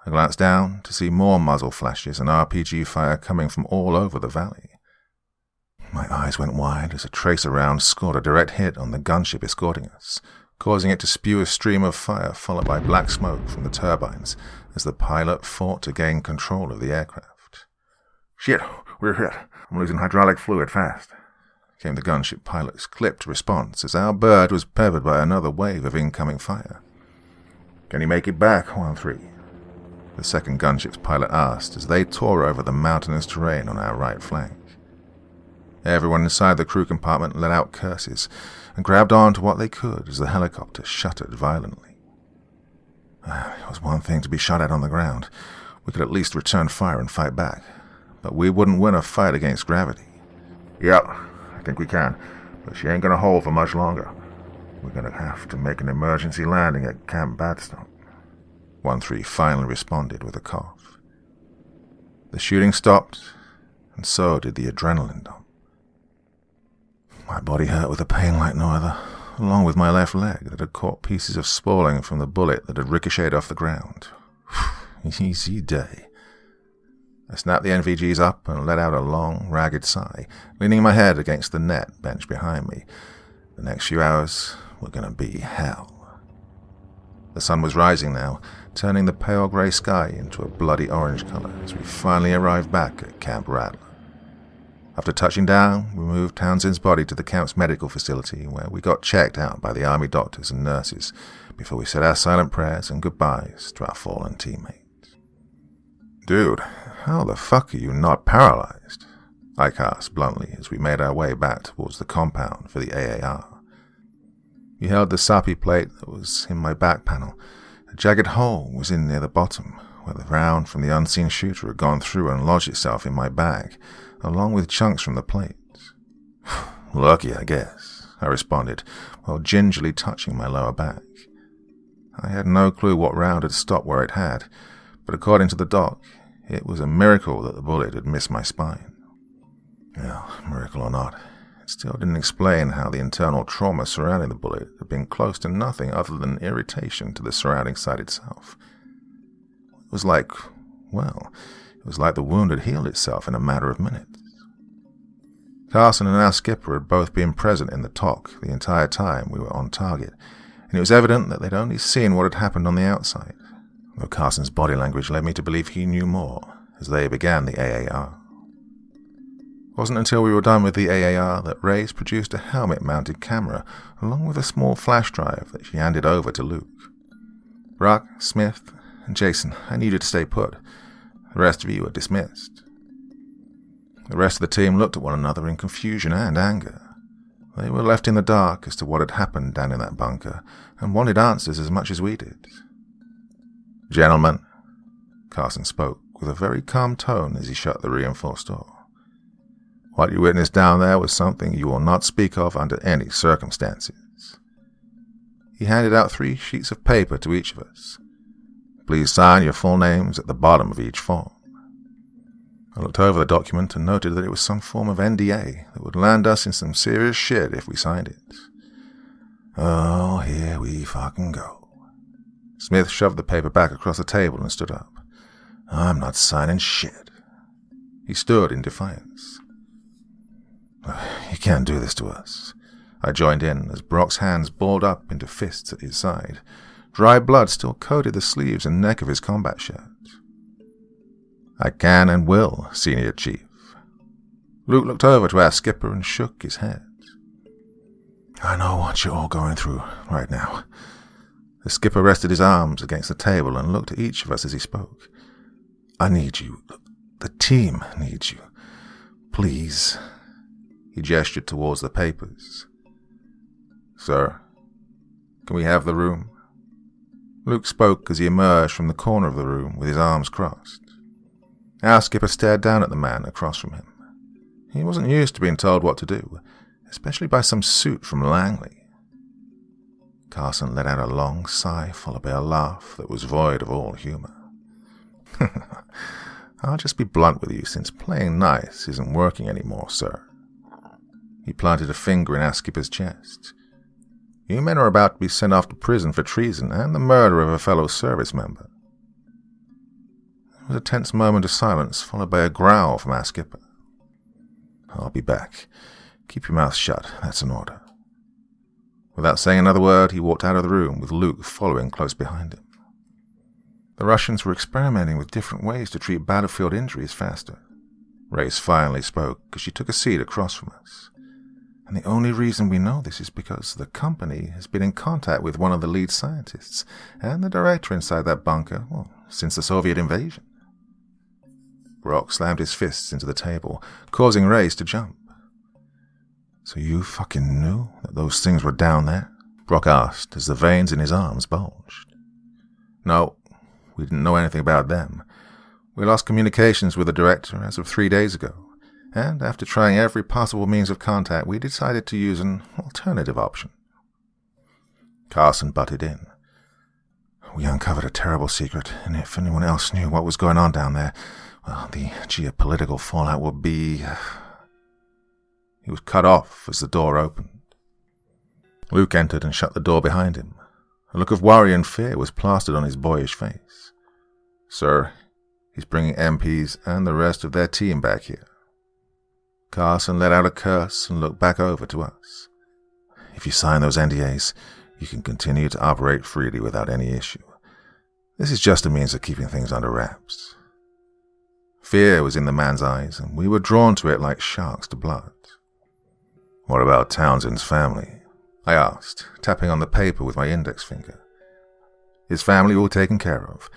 I glanced down to see more muzzle flashes and RPG fire coming from all over the valley. My eyes went wide as a tracer round scored a direct hit on the gunship escorting us, causing it to spew a stream of fire followed by black smoke from the turbines as the pilot fought to gain control of the aircraft. Shit, we're hit. I'm losing hydraulic fluid fast, came the gunship pilot's clipped response as our bird was peppered by another wave of incoming fire. Can you make it back, 1-3? The second gunship's pilot asked as they tore over the mountainous terrain on our right flank. Everyone inside the crew compartment let out curses and grabbed on to what they could as the helicopter shuttered violently. It was one thing to be shot at on the ground. We could at least return fire and fight back, but we wouldn't win a fight against gravity. Yep, I think we can, but she ain't gonna hold for much longer. We're gonna have to make an emergency landing at Camp Badstone. 1-3 finally responded with a cough. The shooting stopped, and so did the adrenaline dump. My body hurt with a pain like no other, along with my left leg that had caught pieces of spalling from the bullet that had ricocheted off the ground. Easy day. I snapped the NVGs up and let out a long, ragged sigh, leaning my head against the net bench behind me. The next few hours were going to be hell. The sun was rising now, turning the pale grey sky into a bloody orange colour as we finally arrived back at Camp Rattler. After touching down, we moved Townsend's body to the camp's medical facility where we got checked out by the army doctors and nurses before we said our silent prayers and goodbyes to our fallen teammates. "Dude, how the fuck are you not paralyzed?" I asked bluntly as we made our way back towards the compound for the AAR. He held the SAPI plate that was in my back panel. A jagged hole was in near the bottom, where the round from the unseen shooter had gone through and lodged itself in my bag, along with chunks from the plates. "Lucky, I guess," I responded, while gingerly touching my lower back. I had no clue what round had stopped where it had, but according to the doc, it was a miracle that the bullet had missed my spine. Well, miracle or not, it still didn't explain how the internal trauma surrounding the bullet had been close to nothing other than irritation to the surrounding site itself. It was like the wound had healed itself in a matter of minutes. Carson and our skipper had both been present in the TOC the entire time we were on target, and it was evident that they'd only seen what had happened on the outside, though Carson's body language led me to believe he knew more as they began the AAR. It wasn't until we were done with the AAR that Reyes produced a helmet-mounted camera along with a small flash drive that she handed over to Luke. "Brock, Smith, and Jason, I need you to stay put. The rest of you are dismissed." The rest of the team looked at one another in confusion and anger. They were left in the dark as to what had happened down in that bunker and wanted answers as much as we did. "Gentlemen," Carson spoke with a very calm tone as he shut the reinforced door. "What you witnessed down there was something you will not speak of under any circumstances." He handed out 3 sheets of paper to each of us. "Please sign your full names at the bottom of each form." I looked over the document and noted that it was some form of NDA that would land us in some serious shit if we signed it. Oh, here we fucking go. Smith shoved the paper back across the table and stood up. "I'm not signing shit." He stood in defiance. "You can't do this to us." I joined in as Brock's hands balled up into fists at his side. Dry blood still coated the sleeves and neck of his combat shirt. "I can and will, Senior Chief." Luke looked over to our skipper and shook his head. "I know what you're all going through right now." The skipper rested his arms against the table and looked at each of us as he spoke. "I need you. The team needs you. Please." He gestured towards the papers. "Sir, Can we have the room? Luke spoke as he emerged from the corner of the room with his arms crossed. Our skipper stared down at the man across from him. He wasn't used to being told what to do, especially by some suit from Langley. Carson let out a long sigh followed by a laugh that was void of all humor. I'll just be blunt with you, since playing nice isn't working anymore, sir. He planted a finger in our skipper's chest. You men are about to be sent off to prison for treason and the murder of a fellow service member. There was a tense moment of silence, followed by a growl from our skipper. I'll be back. Keep your mouth shut, that's an order. Without saying another word, he walked out of the room, with Luke following close behind him. The Russians were experimenting with different ways to treat battlefield injuries faster. Race finally spoke as she took a seat across from us. And the only reason we know this is because the company has been in contact with one of the lead scientists and the director inside that bunker, since the Soviet invasion. Brock slammed his fists into the table, causing Race to jump. So you fucking knew that those things were down there? Brock asked as the veins in his arms bulged. No, we didn't know anything about them. We lost communications with the director as of 3 days ago, and after trying every possible means of contact, we decided to use an alternative option. Carson butted in. We uncovered a terrible secret, and if anyone else knew what was going on down there, well, the geopolitical fallout would be... He was cut off as the door opened. Luke entered and shut the door behind him. A look of worry and fear was plastered on his boyish face. Sir, he's bringing MPs and the rest of their team back here. Carson let out a curse and looked back over to us. If you sign those NDAs, you can continue to operate freely without any issue. This is just a means of keeping things under wraps. Fear was in the man's eyes, and we were drawn to it like sharks to blood. What about Townsend's family? I asked, tapping on the paper with my index finger. His family all taken care of.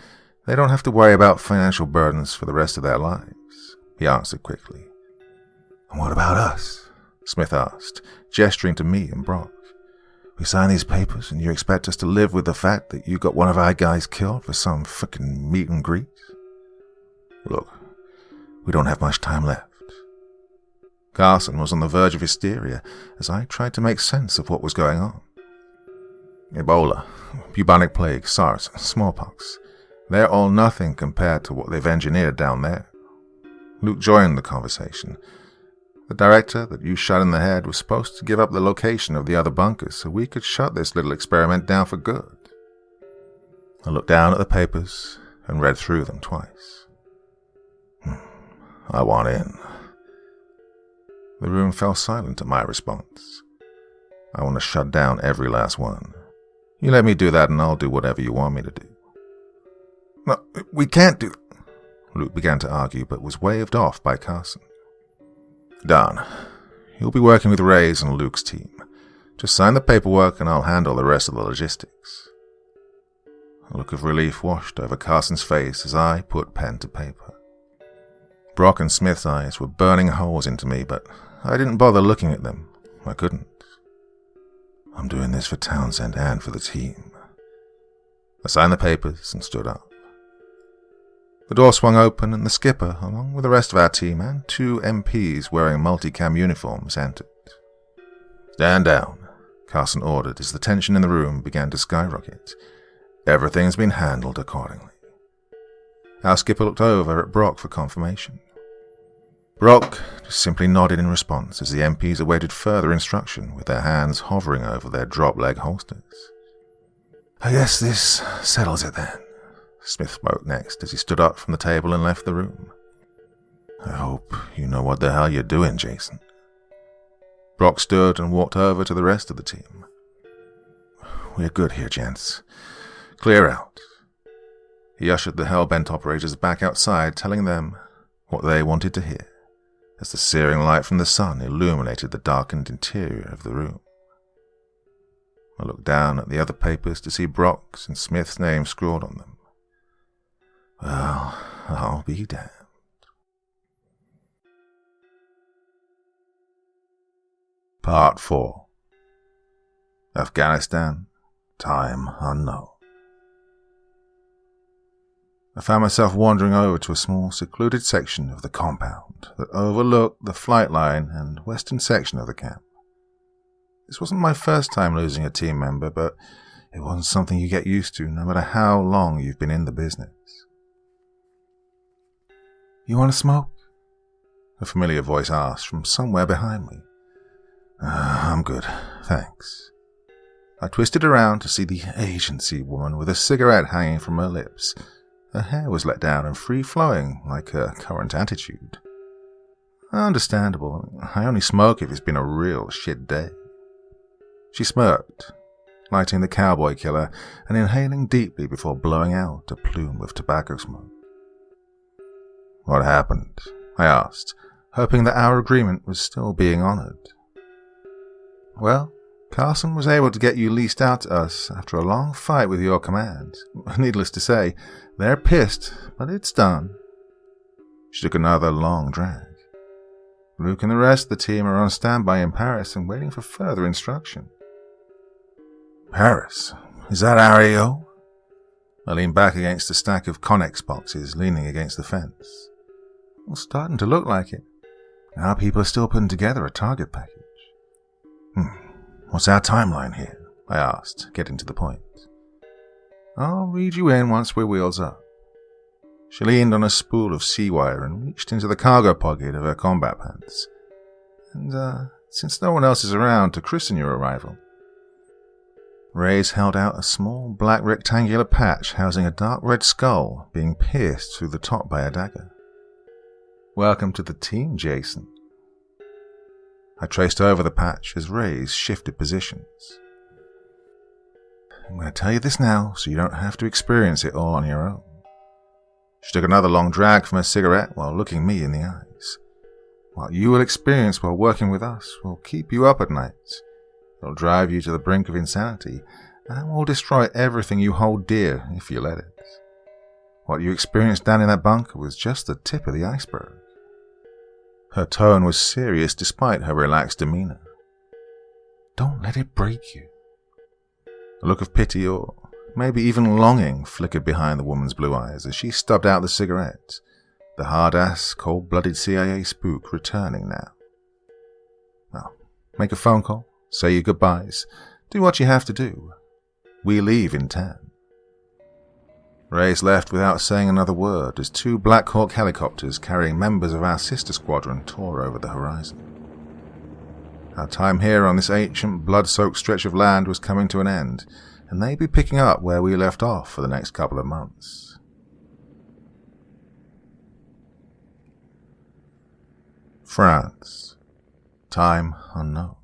They don't have to worry about financial burdens for the rest of their lives, he answered quickly. And what about us? Smith asked, gesturing to me and Brock. We sign these papers and you expect us to live with the fact that you got one of our guys killed for some frickin' meet and greet? Look, we don't have much time left. Carson was on the verge of hysteria as I tried to make sense of what was going on. Ebola, bubonic plague, SARS, smallpox. They're all nothing compared to what they've engineered down there. Luke joined the conversation. The director that you shot in the head was supposed to give up the location of the other bunkers so we could shut this little experiment down for good. I looked down at the papers and read through them twice. I want in. The room fell silent at my response. I want to shut down every last one. You let me do that and I'll do whatever you want me to do. No, we can't do that. Luke began to argue, but was waved off by Carson. Done. You'll be working with Ray's and Luke's team. Just sign the paperwork and I'll handle the rest of the logistics. A look of relief washed over Carson's face as I put pen to paper. Brock and Smith's eyes were burning holes into me, but I didn't bother looking at them. I couldn't. I'm doing this for Townsend and for the team. I signed the papers and stood up. The door swung open and the skipper, along with the rest of our team and 2 MPs wearing multicam uniforms, entered. Stand down, Carson ordered as the tension in the room began to skyrocket. Everything's been handled accordingly. Our skipper looked over at Brock for confirmation. Brock just simply nodded in response as the MPs awaited further instruction with their hands hovering over their drop-leg holsters. I guess this settles it then, Smith spoke next as he stood up from the table and left the room. I hope you know what the hell you're doing, Jason. Brock stood and walked over to the rest of the team. We're good here, gents. Clear out. He ushered the hell-bent operators back outside, telling them what they wanted to hear, as the searing light from the sun illuminated the darkened interior of the room. I looked down at the other papers to see Brock's and Smith's names scrawled on them. Well, I'll be damned. Part 4. Afghanistan, Time unknown. I found myself wandering over to a small, secluded section of the compound that overlooked the flight line and western section of the camp. This wasn't my first time losing a team member, but it wasn't something you get used to no matter how long you've been in the business. "You want to smoke?" a familiar voice asked from somewhere behind me. I'm good, thanks." I twisted around to see the agency woman with a cigarette hanging from her lips. Her hair was let down and free-flowing like her current attitude. Understandable. I only smoke if it's been a real shit day. She smirked, lighting the cowboy killer and inhaling deeply before blowing out a plume of tobacco smoke. "What happened?" I asked, hoping that our agreement was still being honored. "Well, Carson was able to get you leased out to us after a long fight with your command. Needless to say, they're pissed, but it's done." She took another long drag. Luke and the rest of the team are on standby in Paris and waiting for further instruction. "Paris? Is that RAO?" I leaned back against a stack of Connex boxes leaning against the fence. Well, starting to look like it. Our people are still putting together a target package. "What's our timeline here?" I asked, getting to the point. "I'll read you in once we're wheels up." She leaned on a spool of sea wire and reached into the cargo pocket of her combat pants. "And, since no one else is around to christen your arrival..." Reyes held out a small black rectangular patch housing a dark red skull being pierced through the top by a dagger. "Welcome to the team, Jason." I traced over the patch as Reyes shifted positions. "I'm going to tell you this now so you don't have to experience it all on your own." She took another long drag from her cigarette while looking me in the eyes. "What you will experience while working with us will keep you up at night. It'll drive you to the brink of insanity, and will destroy everything you hold dear if you let it. What you experienced down in that bunker was just the tip of the iceberg." Her tone was serious despite her relaxed demeanor. "Don't let it break you." A look of pity or maybe even longing flickered behind the woman's blue eyes as she stubbed out the cigarette, the hard-ass, cold-blooded CIA spook returning now. "Well, make a phone call, say your goodbyes, do what you have to do. We leave in 10. Reyes left without saying another word as 2 Black Hawk helicopters carrying members of our sister squadron tore over the horizon. Our time here on this ancient, blood-soaked stretch of land was coming to an end, and they'd be picking up where we left off for the next couple of months. France. Time unknown.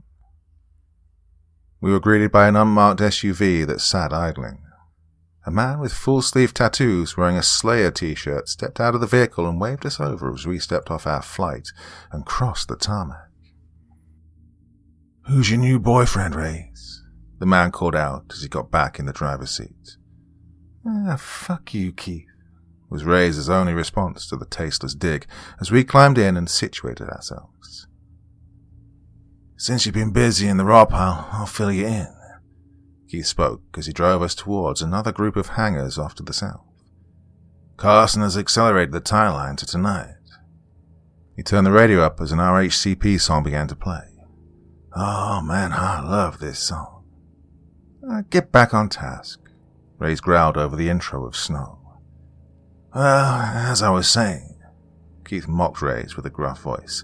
We were greeted by an unmarked SUV that sat idling. A man with full-sleeve tattoos wearing a Slayer t-shirt stepped out of the vehicle and waved us over as we stepped off our flight and crossed the tarmac. "Who's your new boyfriend, Reyes?" the man called out as he got back in the driver's seat. Fuck you, Keith," was Reyes' only response to the tasteless dig as we climbed in and situated ourselves. "Since you've been busy in the raw pile, I'll fill you in," Keith spoke as he drove us towards another group of hangars off to the south. "Carson has accelerated the timeline to tonight." He turned the radio up as an RHCP song began to play. "Oh man, I love this song." "Get back on task," Reyes growled over the intro of Snow. "Well, as I was saying," Keith mocked Reyes with a gruff voice,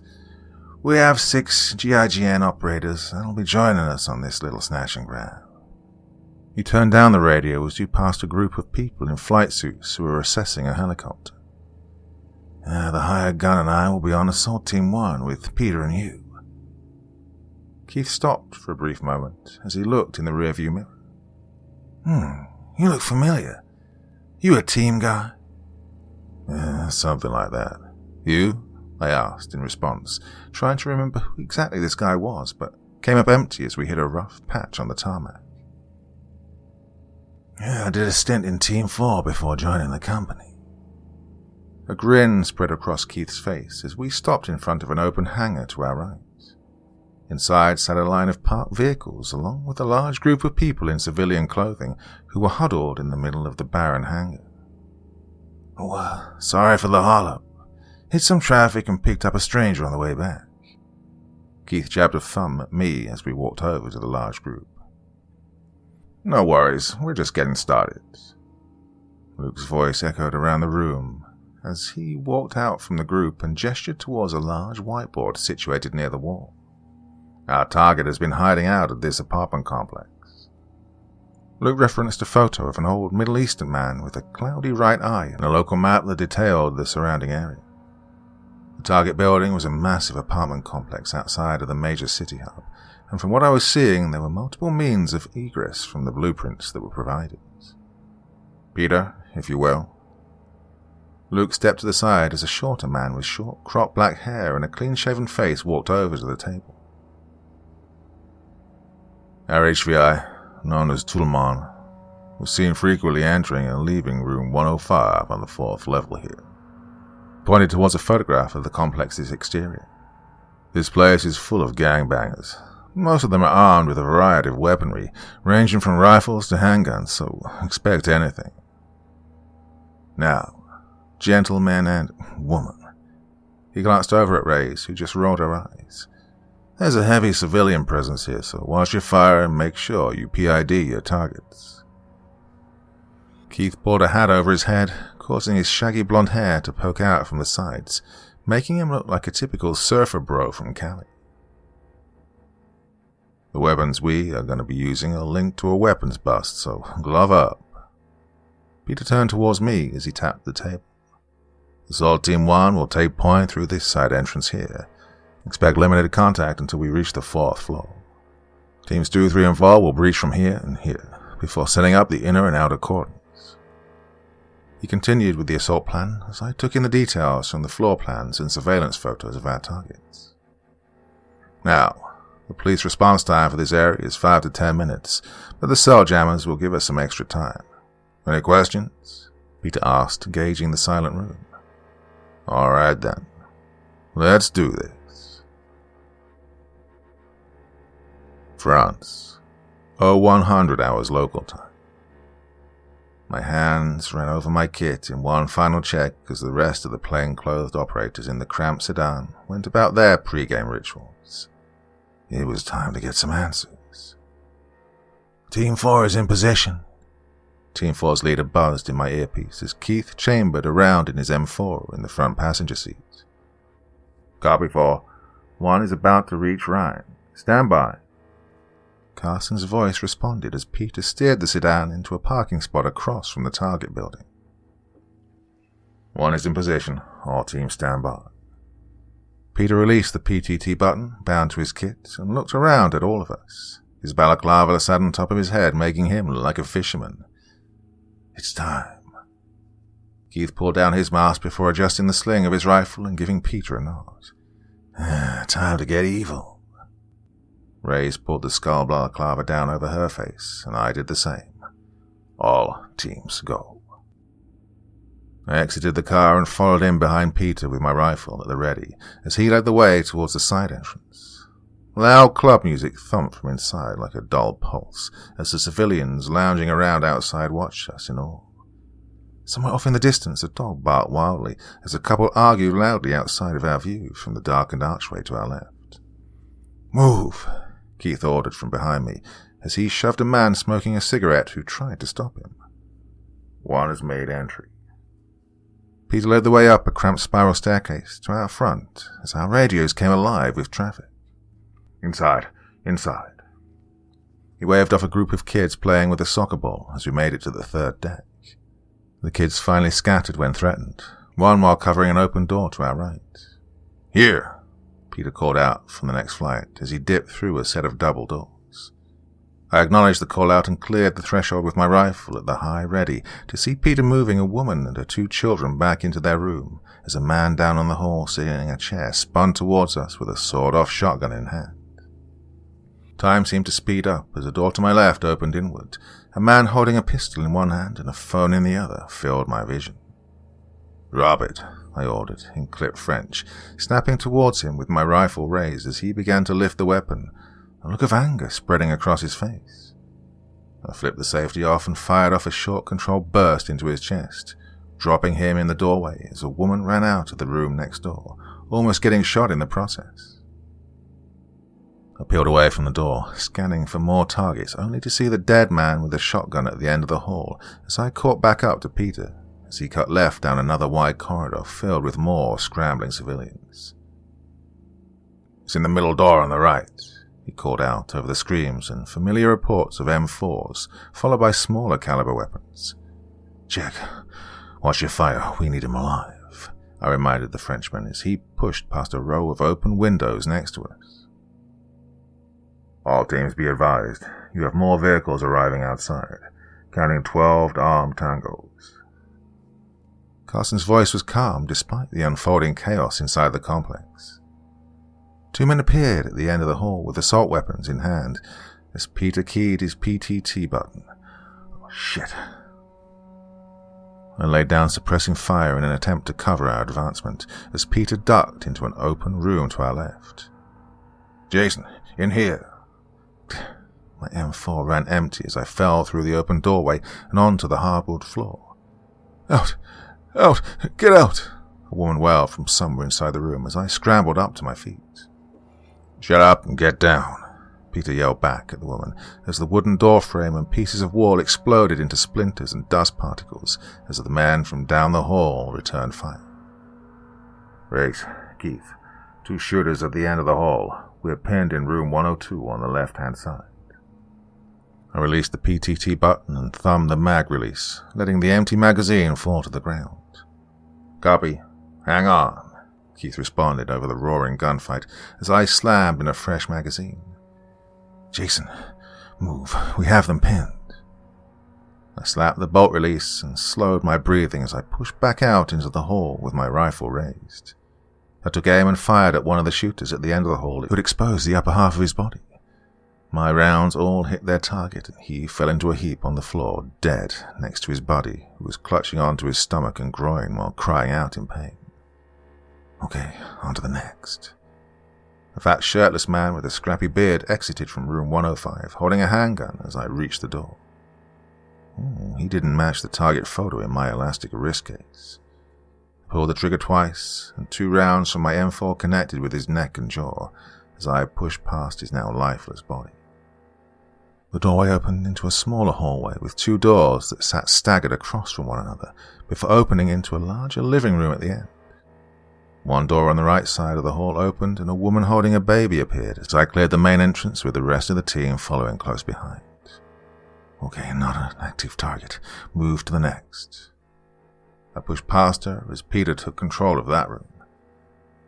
"we have 6 GIGN operators that'll be joining us on this little snatching ground." He turned down the radio as we passed a group of people in flight suits who were assessing a helicopter. "The hired gun and I will be on Assault Team 1 with Peter and you." Keith stopped for a brief moment as he looked in the rearview mirror. You look familiar. You a team guy?" Something like that. "You?" I asked in response, trying to remember who exactly this guy was, but came up empty as we hit a rough patch on the tarmac. "I did a stint in Team 4 before joining the company." A grin spread across Keith's face as we stopped in front of an open hangar to our right. Inside sat a line of parked vehicles, along with a large group of people in civilian clothing who were huddled in the middle of the barren hangar. "Oh, sorry for the hollow. Hit some traffic and picked up a stranger on the way back." Keith jabbed a thumb at me as we walked over to the large group. "No worries, we're just getting started." Luke's voice echoed around the room as he walked out from the group and gestured towards a large whiteboard situated near the wall. "Our target has been hiding out at this apartment complex." Luke referenced a photo of an old Middle Eastern man with a cloudy right eye and a local map that detailed the surrounding area. The target building was a massive apartment complex outside of the major city hub, and from what I was seeing, there were multiple means of egress from the blueprints that were provided. "Peter, if you will." Luke stepped to the side as a shorter man with short, cropped black hair and a clean-shaven face walked over to the table. "Our HVI, known as Tulman, was seen frequently entering and leaving room 105 on the 4th level here." Pointed towards a photograph of the complex's exterior. "This place is full of gangbangers. Most of them are armed with a variety of weaponry, ranging from rifles to handguns, so expect anything. Now, gentleman and woman." He glanced over at Reyes, who just rolled her eyes. "There's a heavy civilian presence here, so watch your fire and make sure you PID your targets." Keith pulled a hat over his head, causing his shaggy blonde hair to poke out from the sides, making him look like a typical surfer bro from Cali. "The weapons we are going to be using are linked to a weapons bust, so glove up." Peter turned towards me as he tapped the table. "Assault Team 1 will take point through this side entrance here. Expect limited contact until we reach the 4th floor. Teams 2, 3, and 4 will breach from here and here, before setting up the inner and outer cordons." He continued with the assault plan as I took in the details from the floor plans and surveillance photos of our targets. "Now, the police response time for this area is 5 to 10 minutes, but the cell jammers will give us some extra time. Any questions?" Peter asked, gauging the silent room. "All right then, let's do this." France, 0100 hours local time. My hands ran over my kit in one final check as the rest of the plain-clothed operators in the cramped sedan went about their pre-game rituals. It was time to get some answers. "Team 4 is in position." Team 4's leader buzzed in my earpiece as Keith chambered around in his M4 in the front passenger seat. "Copy 4. 1 is about to reach Ryan. Stand by." Carson's voice responded as Peter steered the sedan into a parking spot across from the target building. "1 is in position. All teams stand by." Peter released the PTT button, bound to his kit, and looked around at all of us. His balaclava sat on top of his head, making him look like a fisherman. "It's time." Keith pulled down his mask before adjusting the sling of his rifle and giving Peter a nod. "Time to get evil." Reyes pulled the skull balaclava down over her face, and I did the same. "All teams go." I exited the car and followed in behind Peter with my rifle at the ready as he led the way towards the side entrance. Loud club music thumped from inside like a dull pulse as the civilians lounging around outside watched us in awe. Somewhere off in the distance, a dog barked wildly as a couple argued loudly outside of our view from the darkened archway to our left. "Move," Keith ordered from behind me as he shoved a man smoking a cigarette who tried to stop him. "1 has made entry." Peter led the way up a cramped spiral staircase to our front as our radios came alive with traffic. Inside. He waved off a group of kids playing with a soccer ball as we made it to the 3rd deck. The kids finally scattered when threatened, one while covering an open door to our right. "Here," Peter called out from the next flight as he dipped through a set of double doors. I acknowledged the call-out and cleared the threshold with my rifle at the high ready to see Peter moving a woman and her 2 children back into their room as a man down on the hall sitting in a chair spun towards us with a sawed-off shotgun in hand. Time seemed to speed up as a door to my left opened inward. A man holding a pistol in one hand and a phone in the other filled my vision. "Drop it. I ordered, in clipped French, snapping towards him with my rifle raised as he began to lift the weapon, a look of anger spreading across his face. I flipped the safety off and fired off a short controlled burst into his chest, dropping him in the doorway as a woman ran out of the room next door, almost getting shot in the process. I peeled away from the door, scanning for more targets, only to see the dead man with a shotgun at the end of the hall as I caught back up to Peter as he cut left down another wide corridor filled with more scrambling civilians. "It's in the middle door on the right," he called out over the screams and familiar reports of M4s, followed by smaller caliber weapons. "Check. Watch your fire. We need him alive," I reminded the Frenchman as he pushed past a row of open windows next to us. "All teams be advised. You have more vehicles arriving outside, counting 12 armed tangos." Carson's voice was calm despite the unfolding chaos inside the complex. 2 men appeared at the end of the hall with assault weapons in hand as Peter keyed his PTT button. "Oh, shit." I laid down suppressing fire in an attempt to cover our advancement as Peter ducked into an open room to our left. "Jason, in here." My M4 ran empty as I fell through the open doorway and onto the hardwood floor. "Out! Out! Get out!" a woman wailed from somewhere inside the room as I scrambled up to my feet. "Shut up and get down," Peter yelled back at the woman as the wooden doorframe and pieces of wall exploded into splinters and dust particles as the man from down the hall returned fire. "Race, Keith, 2 shooters at the end of the hall. We're pinned in room 102 on the left-hand side." I released the PTT button and thumbed the mag release, letting the empty magazine fall to the ground. "Copy. Hang on," Keith responded over the roaring gunfight as I slammed in a fresh magazine. "Jason, move. We have them pinned." I slapped the bolt release and slowed my breathing as I pushed back out into the hall with my rifle raised. I took aim and fired at one of the shooters at the end of the hall. It would expose the upper half of his body. My rounds all hit their target, and he fell into a heap on the floor, dead, next to his buddy, who was clutching onto his stomach and groin while crying out in pain. Okay, on to the next. A fat, shirtless man with a scrappy beard exited from room 105, holding a handgun as I reached the door. He didn't match the target photo in my elastic wrist case. I pulled the trigger twice, and 2 rounds from my M4 connected with his neck and jaw as I pushed past his now lifeless body. The doorway opened into a smaller hallway with 2 doors that sat staggered across from one another before opening into a larger living room at the end. One door on the right side of the hall opened and a woman holding a baby appeared as I cleared the main entrance with the rest of the team following close behind. Okay, not an active target. Move to the next. I pushed past her as Peter took control of that room.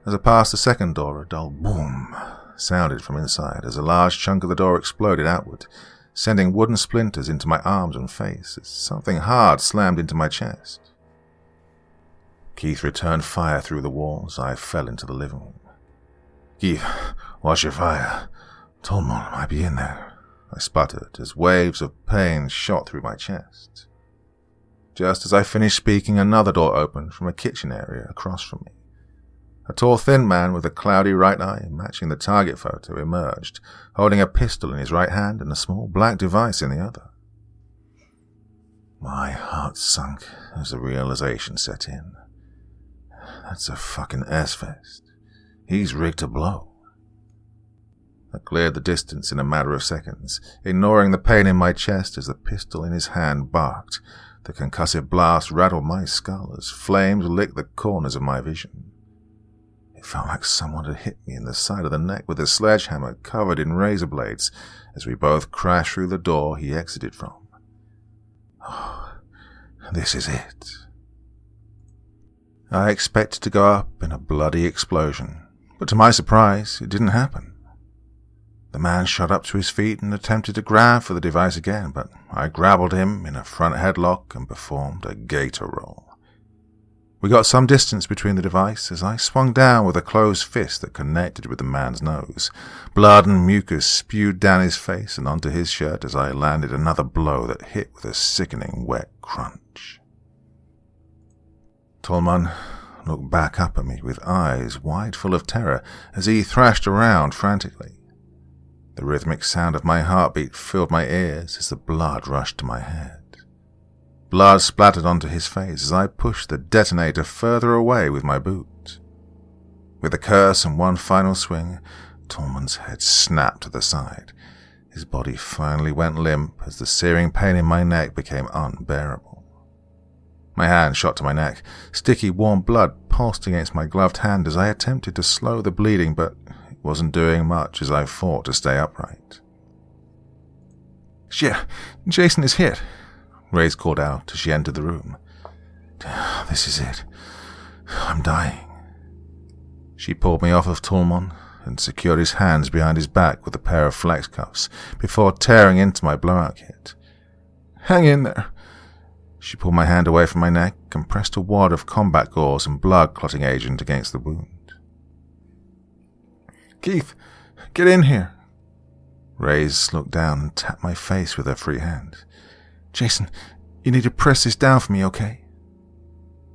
As I passed the second door, a dull boom sounded from inside as a large chunk of the door exploded outward, sending wooden splinters into my arms and face as something hard slammed into my chest. Keith returned fire through the walls. I fell into the living room. "Keith, watch your fire. Tolmon might be in there," I sputtered as waves of pain shot through my chest. Just as I finished speaking, another door opened from a kitchen area across from me. A tall, thin man with a cloudy right eye, matching the target photo, emerged, holding a pistol in his right hand and a small black device in the other. My heart sunk as the realization set in. That's a fucking S-Fest. He's rigged to blow. I cleared the distance in a matter of seconds, ignoring the pain in my chest as the pistol in his hand barked. The concussive blast rattled my skull as flames licked the corners of my vision. It felt like someone had hit me in the side of the neck with a sledgehammer covered in razor blades as we both crashed through the door he exited from. Oh, this is it. I expected to go up in a bloody explosion, but to my surprise, it didn't happen. The man shot up to his feet and attempted to grab for the device again, but I grappled him in a front headlock and performed a gator roll. We got some distance between the device as I swung down with a closed fist that connected with the man's nose. Blood and mucus spewed down his face and onto his shirt as I landed another blow that hit with a sickening wet crunch. "Tolman, looked back up at me with eyes wide full of terror as he thrashed around frantically. The rhythmic sound of my heartbeat filled my ears as the blood rushed to my head. Blood splattered onto his face as I pushed the detonator further away with my boot. With a curse and one final swing, Tolman's head snapped to the side. His body finally went limp as the searing pain in my neck became unbearable. My hand shot to my neck. Sticky, warm blood pulsed against my gloved hand as I attempted to slow the bleeding, but it wasn't doing much as I fought to stay upright. "Shit, Jason is hit," Ray's called out as she entered the room. "This is it. I'm dying." She pulled me off of Tolman and secured his hands behind his back with a pair of flex cuffs before tearing into my blowout kit. "Hang in there." She pulled my hand away from my neck and pressed a wad of combat gauze and blood-clotting agent against the wound. "Keith, get in here." Ray's looked down and tapped my face with her free hand. "Jason, you need to press this down for me, okay?"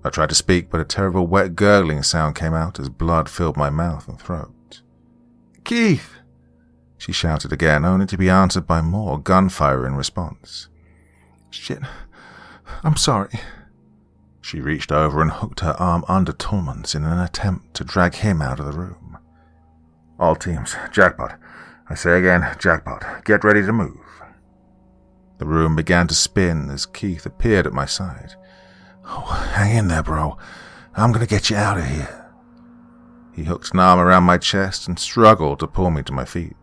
I tried to speak, but a terrible wet gurgling sound came out as blood filled my mouth and throat. "Keith!" she shouted again, only to be answered by more gunfire in response. "Shit, I'm sorry." She reached over and hooked her arm under Tolman's in an attempt to drag him out of the room. "All teams, jackpot. I say again, jackpot. Get ready to move." The room began to spin as Keith appeared at my side. "Oh, hang in there, bro. I'm going to get you out of here." He hooked an arm around my chest and struggled to pull me to my feet.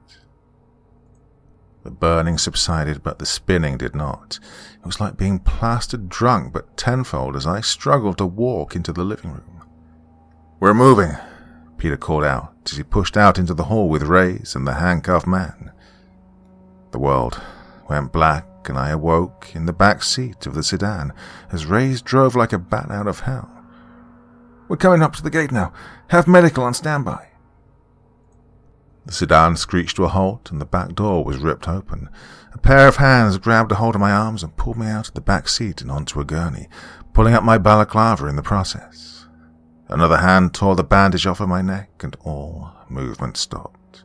The burning subsided, but the spinning did not. It was like being plastered drunk, but tenfold as I struggled to walk into the living room. "We're moving," Peter called out as he pushed out into the hall with Ray's and the handcuffed man. The world went black and I awoke in the back seat of the sedan as Ray's drove like a bat out of hell. "We're coming up to the gate now. Have medical on standby." The sedan screeched to a halt and the back door was ripped open. A pair of hands grabbed a hold of my arms and pulled me out of the back seat and onto a gurney, pulling up my balaclava in the process. Another hand tore the bandage off of my neck and all movement stopped.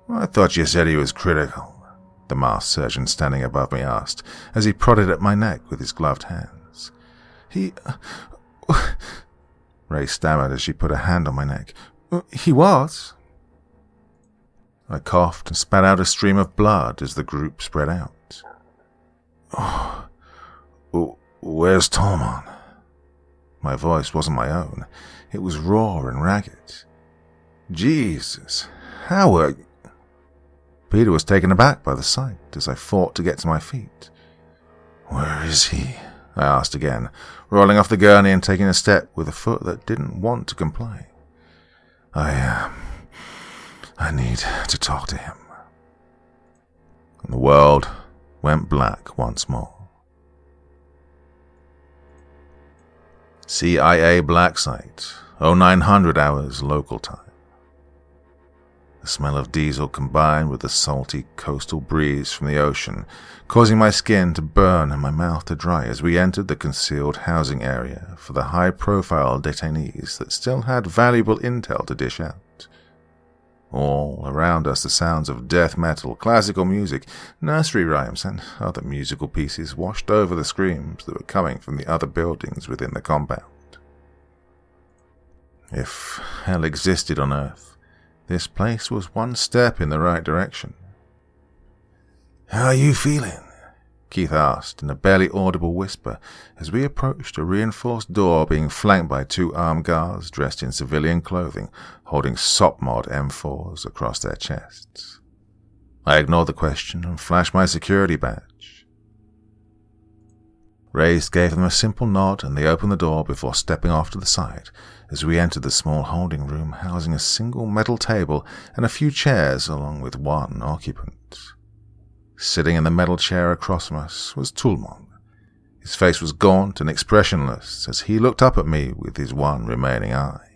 "I thought you said he was critical," the masked surgeon standing above me asked as he prodded at my neck with his gloved hands. Ray stammered as she put a hand on my neck. "He was." I coughed and spat out a stream of blood as the group spread out. "Oh, where's Tolman?" My voice wasn't my own. It was raw and ragged. "Jesus, how were..." Peter was taken aback by the sight as I fought to get to my feet. "Where is he?" I asked again, rolling off the gurney and taking a step with a foot that didn't want to comply. I need to talk to him." And the world went black once more. CIA Black Site, 0900 hours local time. The smell of diesel combined with the salty coastal breeze from the ocean, causing my skin to burn and my mouth to dry as we entered the concealed housing area for the high-profile detainees that still had valuable intel to dish out. All around us the sounds of death metal, classical music, nursery rhymes, and other musical pieces washed over the screams that were coming from the other buildings within the compound. If hell existed on Earth, this place was one step in the right direction. "How are you feeling?" Keith asked in a barely audible whisper as we approached a reinforced door being flanked by two armed guards dressed in civilian clothing, holding SOP-mod M4s across their chests. I ignored the question and flashed my security badge. Reyes gave them a simple nod and they opened the door before stepping off to the side as we entered the small holding room housing a single metal table and a few chairs along with one occupant. Sitting in the metal chair across from us was Tolman. His face was gaunt and expressionless as he looked up at me with his one remaining eye.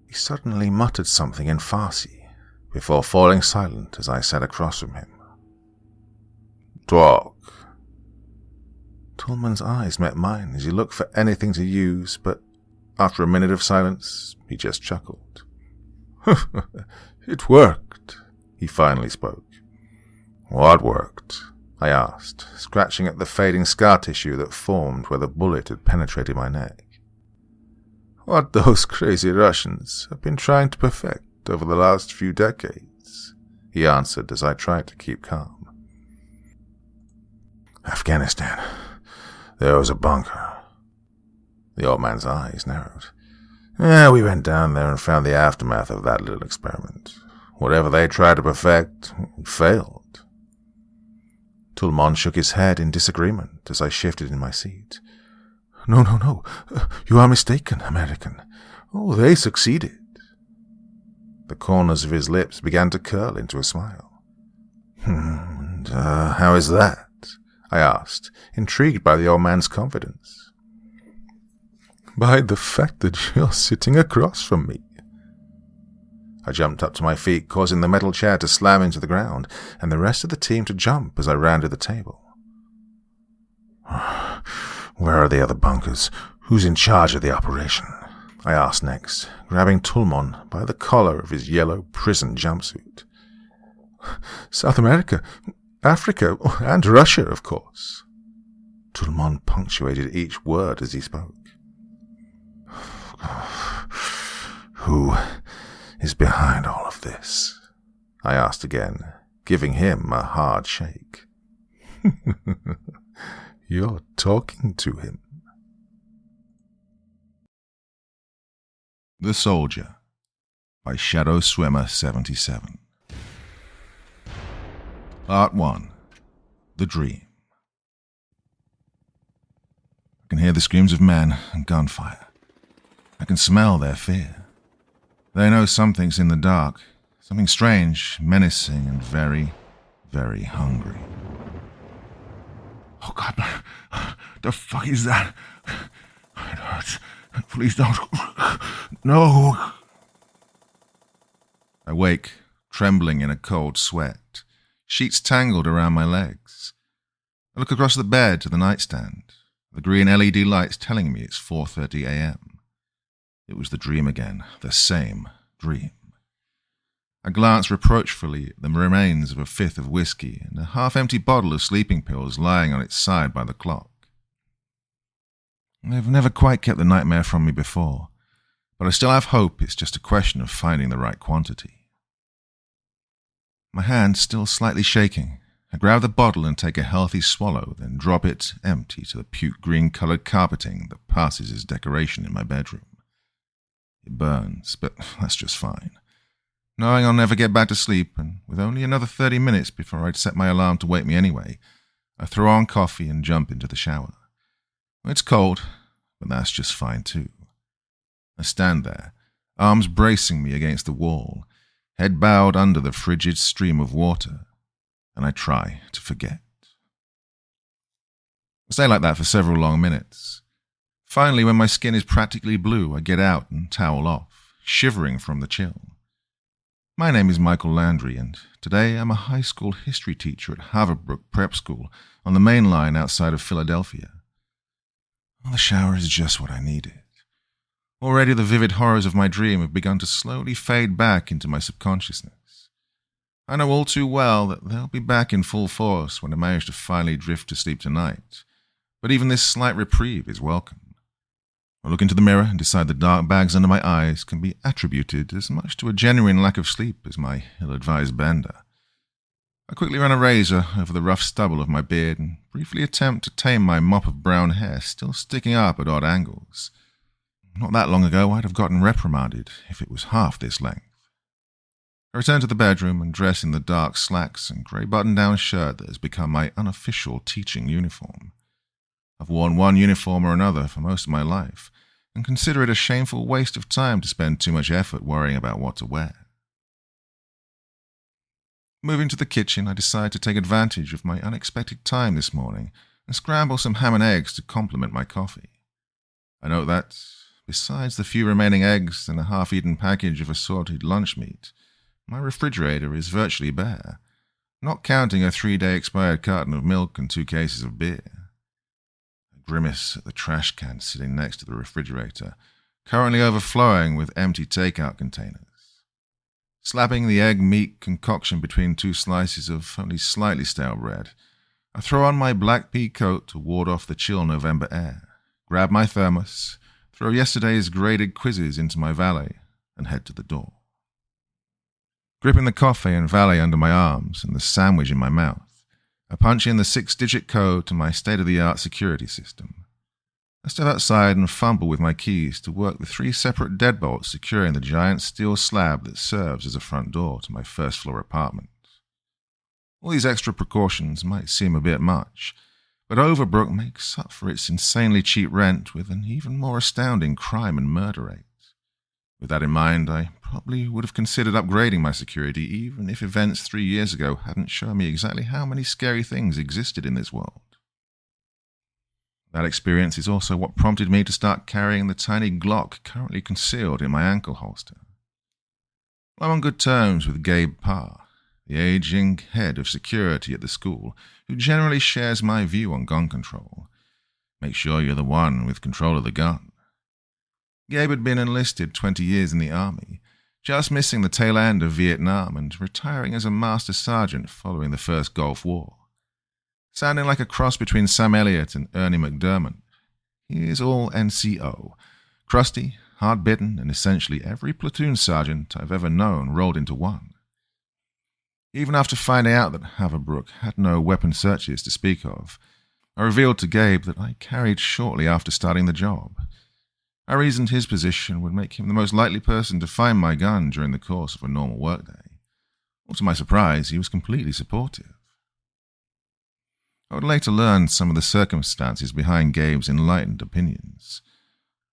He suddenly muttered something in Farsi before falling silent as I sat across from him. "Talk." Tallman's eyes met mine as he looked for anything to use, but after a minute of silence, he just chuckled. It worked, he finally spoke. What worked? I asked, scratching at the fading scar tissue that formed where the bullet had penetrated my neck. What those crazy Russians have been trying to perfect over the last few decades, he answered as I tried to keep calm. Afghanistan. There was a bunker. The old man's eyes narrowed. Yeah, we went down there and found the aftermath of that little experiment. Whatever they tried to perfect, it failed. Tallman shook his head in disagreement as I shifted in my seat. No. You are mistaken, American. Oh, they succeeded. The corners of his lips began to curl into a smile. And how is that? I asked, intrigued by the old man's confidence. By the fact that you're sitting across from me. I jumped up to my feet, causing the metal chair to slam into the ground, and the rest of the team to jump as I rounded the table. Where are the other bunkers? Who's in charge of the operation? I asked next, grabbing Tallman by the collar of his yellow prison jumpsuit. South America, Africa, and Russia, of course. Tallman punctuated each word as he spoke. Who is behind all of this? I asked again, giving him a hard shake. You're talking to him. The Soldier by Shadow Swimmer 77. Part 1. The Dream. I can hear the screams of men and gunfire. I can smell their fear. They know something's in the dark, something strange, menacing, and very, very hungry. Oh God, the fuck is that? It hurts. Please don't. No. I wake, trembling in a cold sweat, sheets tangled around my legs. I look across the bed to the nightstand, the green LED lights telling me it's 4:30 a.m. It was the dream again, the same dream. I glance reproachfully at the remains of a fifth of whiskey and a half-empty bottle of sleeping pills lying on its side by the clock. They've never quite kept the nightmare from me before, but I still have hope it's just a question of finding the right quantity. My hand still slightly shaking, I grab the bottle and take a healthy swallow, then drop it empty to the puke green-colored carpeting that passes as decoration in my bedroom. It burns, but that's just fine. Knowing I'll never get back to sleep, and with only another 30 minutes before I'd set my alarm to wake me anyway, I throw on coffee and jump into the shower. It's cold, but that's just fine too. I stand there, arms bracing me against the wall, head bowed under the frigid stream of water, and I try to forget. I stay like that for several long minutes. Finally, when my skin is practically blue, I get out and towel off, shivering from the chill. My name is Michael Landry, and today I'm a high school history teacher at Haverbrook Prep School on the main line outside of Philadelphia. The shower is just what I needed. Already the vivid horrors of my dream have begun to slowly fade back into my subconsciousness. I know all too well that they'll be back in full force when I manage to finally drift to sleep tonight, but even this slight reprieve is welcome. I look into the mirror and decide the dark bags under my eyes can be attributed as much to a genuine lack of sleep as my ill-advised bender. I quickly run a razor over the rough stubble of my beard and briefly attempt to tame my mop of brown hair still sticking up at odd angles. Not that long ago I'd have gotten reprimanded if it was half this length. I return to the bedroom and dress in the dark slacks and grey button-down shirt that has become my unofficial teaching uniform. I've worn one uniform or another for most of my life, and consider it a shameful waste of time to spend too much effort worrying about what to wear. Moving to the kitchen, I decide to take advantage of my unexpected time this morning and scramble some ham and eggs to complement my coffee. I note that, besides the few remaining eggs and a half-eaten package of assorted lunch meat, my refrigerator is virtually bare, not counting a 3-day expired carton of milk and 2 cases of beer. grimace at the trash can sitting next to the refrigerator, currently overflowing with empty takeout containers. Slapping the egg meat concoction between two slices of only slightly stale bread, I throw on my black pea coat to ward off the chill November air, grab my thermos, throw yesterday's graded quizzes into my valet, and head to the door. Gripping the coffee and valet under my arms and the sandwich in my mouth, I punch in the 6-digit code to my state-of-the-art security system. I step outside and fumble with my keys to work the 3 separate deadbolts securing the giant steel slab that serves as a front door to my first-floor apartment. All these extra precautions might seem a bit much, but Overbrook makes up for its insanely cheap rent with an even more astounding crime and murder rate. With that in mind, I probably would have considered upgrading my security even if events 3 years ago hadn't shown me exactly how many scary things existed in this world. That experience is also what prompted me to start carrying the tiny Glock currently concealed in my ankle holster. I'm on good terms with Gabe Parr, the aging head of security at the school, who generally shares my view on gun control. Make sure you're the one with control of the gun. Gabe had been enlisted 20 years in the Army, just missing the tail end of Vietnam and retiring as a master sergeant following the First Gulf War. Sounding like a cross between Sam Elliott and Ernie McDermott, he is all NCO, crusty, hard-bitten, and essentially every platoon sergeant I've ever known rolled into one. Even after finding out that Haverbrook had no weapon searches to speak of, I revealed to Gabe that I carried shortly after starting the job. I reasoned his position would make him the most likely person to find my gun during the course of a normal workday. Well, to my surprise, he was completely supportive. I would later learn some of the circumstances behind Gabe's enlightened opinions.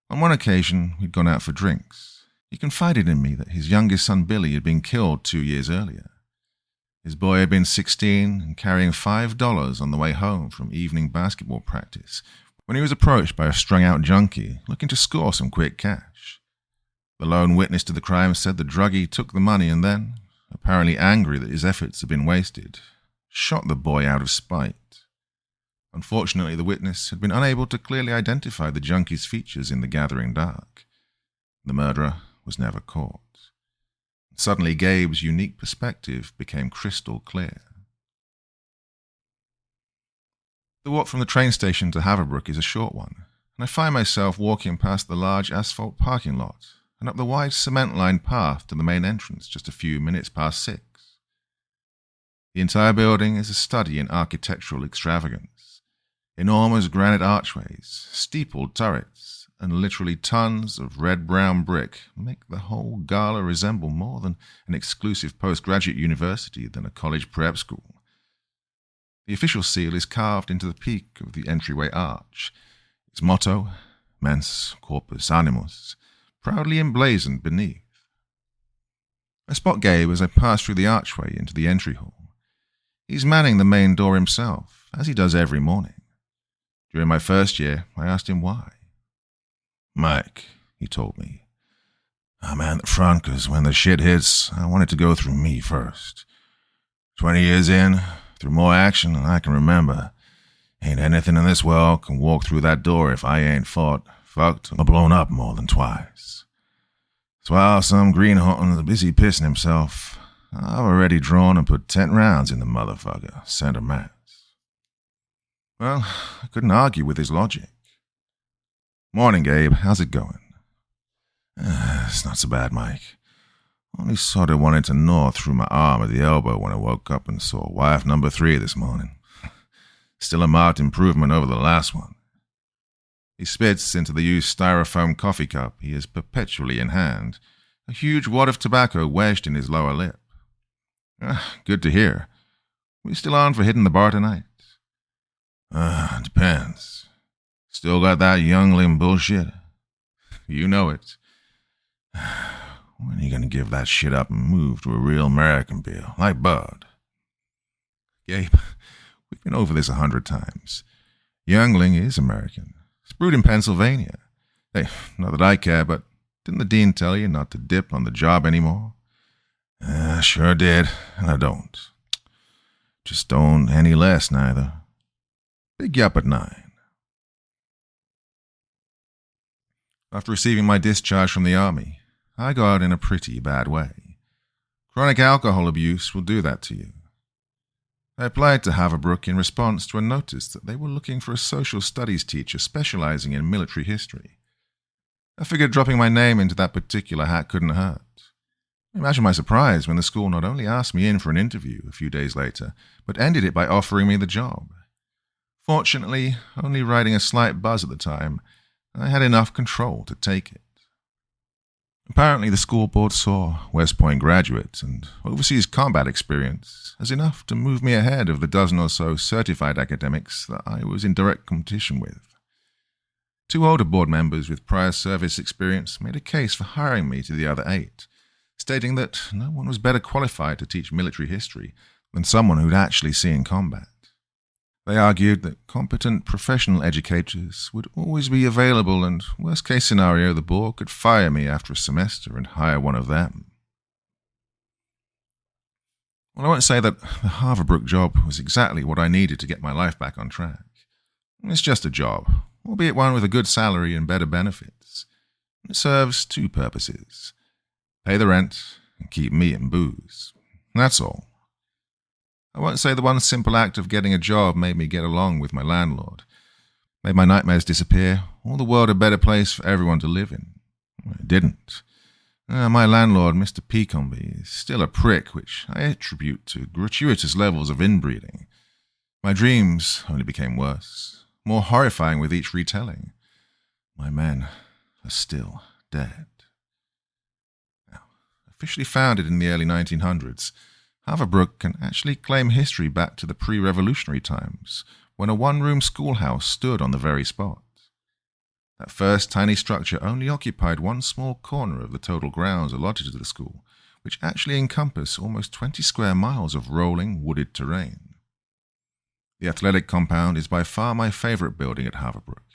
On one occasion, we'd gone out for drinks. He confided in me that his youngest son Billy had been killed 2 years earlier. His boy had been 16 and carrying $5 on the way home from evening basketball practice when he was approached by a strung-out junkie looking to score some quick cash. The lone witness to the crime said the druggie took the money and then, apparently angry that his efforts had been wasted, shot the boy out of spite. Unfortunately, the witness had been unable to clearly identify the junkie's features in the gathering dark. The murderer was never caught. Suddenly, Gabe's unique perspective became crystal clear. The walk from the train station to Haverbrook is a short one, and I find myself walking past the large asphalt parking lot and up the wide cement-lined path to the main entrance just a few minutes past 6. The entire building is a study in architectural extravagance. Enormous granite archways, steepled turrets, and literally tons of red-brown brick make the whole gala resemble more than an exclusive postgraduate university than a college prep school. The official seal is carved into the peak of the entryway arch, its motto, Mens Corpus Animus, proudly emblazoned beneath. I spot Gabe as I pass through the archway into the entry hall. He's manning the main door himself, as he does every morning. During my first year, I asked him why. Mike, he told me, I'm at the front because when the shit hits, I want it to go through me first. 20 years in, through more action than I can remember, ain't anything in this world can walk through that door if I ain't fought, fucked, or blown up more than twice. So while some green hunting's busy pissing himself, I've already drawn and put 10 rounds in the motherfucker, center mass. Well, I couldn't argue with his logic. Morning, Gabe. How's it going? It's not so bad, Mike. Only sort of wanted to gnaw through my arm at the elbow when I woke up and saw wife number 3 this morning. Still a marked improvement over the last one. He spits into the used styrofoam coffee cup he has perpetually in hand, a huge wad of tobacco wedged in his lower lip. Good to hear. We still on for hitting the bar tonight? Depends. Still got that youngling bullshit? You know it. When are you gonna give that shit up and move to a real American beer, like Bud? Gabe, we've been over this 100 times. Youngling is American. It's brewed in Pennsylvania. Hey, not that I care, but didn't the dean tell you not to dip on the job anymore? Sure did, and I don't. Just don't any less, neither. Big yup at 9. After receiving my discharge from the army, I got out in a pretty bad way. Chronic alcohol abuse will do that to you. I applied to Haverbrook in response to a notice that they were looking for a social studies teacher specializing in military history. I figured dropping my name into that particular hat couldn't hurt. Imagine my surprise when the school not only asked me in for an interview a few days later, but ended it by offering me the job. Fortunately, only riding a slight buzz at the time, I had enough control to take it. Apparently, the school board saw West Point graduate and overseas combat experience as enough to move me ahead of the dozen or so certified academics that I was in direct competition with. 2 older board members with prior service experience made a case for hiring me to the other 8, stating that no one was better qualified to teach military history than someone who'd actually seen combat. They argued that competent professional educators would always be available and, worst case scenario, the board could fire me after a semester and hire one of them. Well, I won't say that the Haverbrook job was exactly what I needed to get my life back on track. It's just a job, albeit one with a good salary and better benefits. It serves 2 purposes: pay the rent and keep me in booze. That's all. I won't say the one simple act of getting a job made me get along with my landlord, made my nightmares disappear, or the world a better place for everyone to live in. It didn't. My landlord, Mr. Peacombe, is still a prick, which I attribute to gratuitous levels of inbreeding. My dreams only became worse, more horrifying with each retelling. My men are still dead. Now, officially founded in the early 1900s, Haverbrook can actually claim history back to the pre-revolutionary times, when a one-room schoolhouse stood on the very spot. That first tiny structure only occupied one small corner of the total grounds allotted to the school, which actually encompass almost 20 square miles of rolling, wooded terrain. The athletic compound is by far my favorite building at Haverbrook,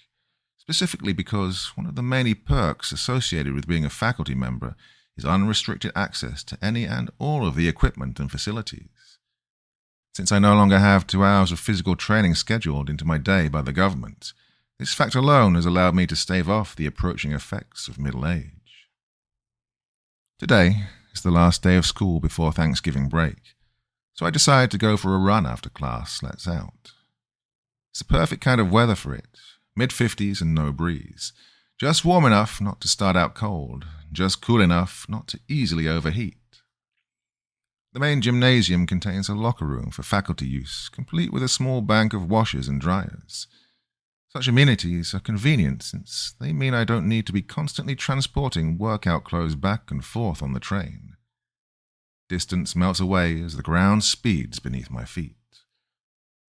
specifically because one of the many perks associated with being a faculty member is unrestricted access to any and all of the equipment and facilities. Since I no longer have 2 hours of physical training scheduled into my day by the government, this fact alone has allowed me to stave off the approaching effects of middle age. Today is the last day of school before Thanksgiving break, so I decide to go for a run after class lets out. It's the perfect kind of weather for it, mid-50s and no breeze. Just warm enough not to start out cold, just cool enough not to easily overheat. The main gymnasium contains a locker room for faculty use, complete with a small bank of washers and dryers. Such amenities are convenient since they mean I don't need to be constantly transporting workout clothes back and forth on the train. Distance melts away as the ground speeds beneath my feet.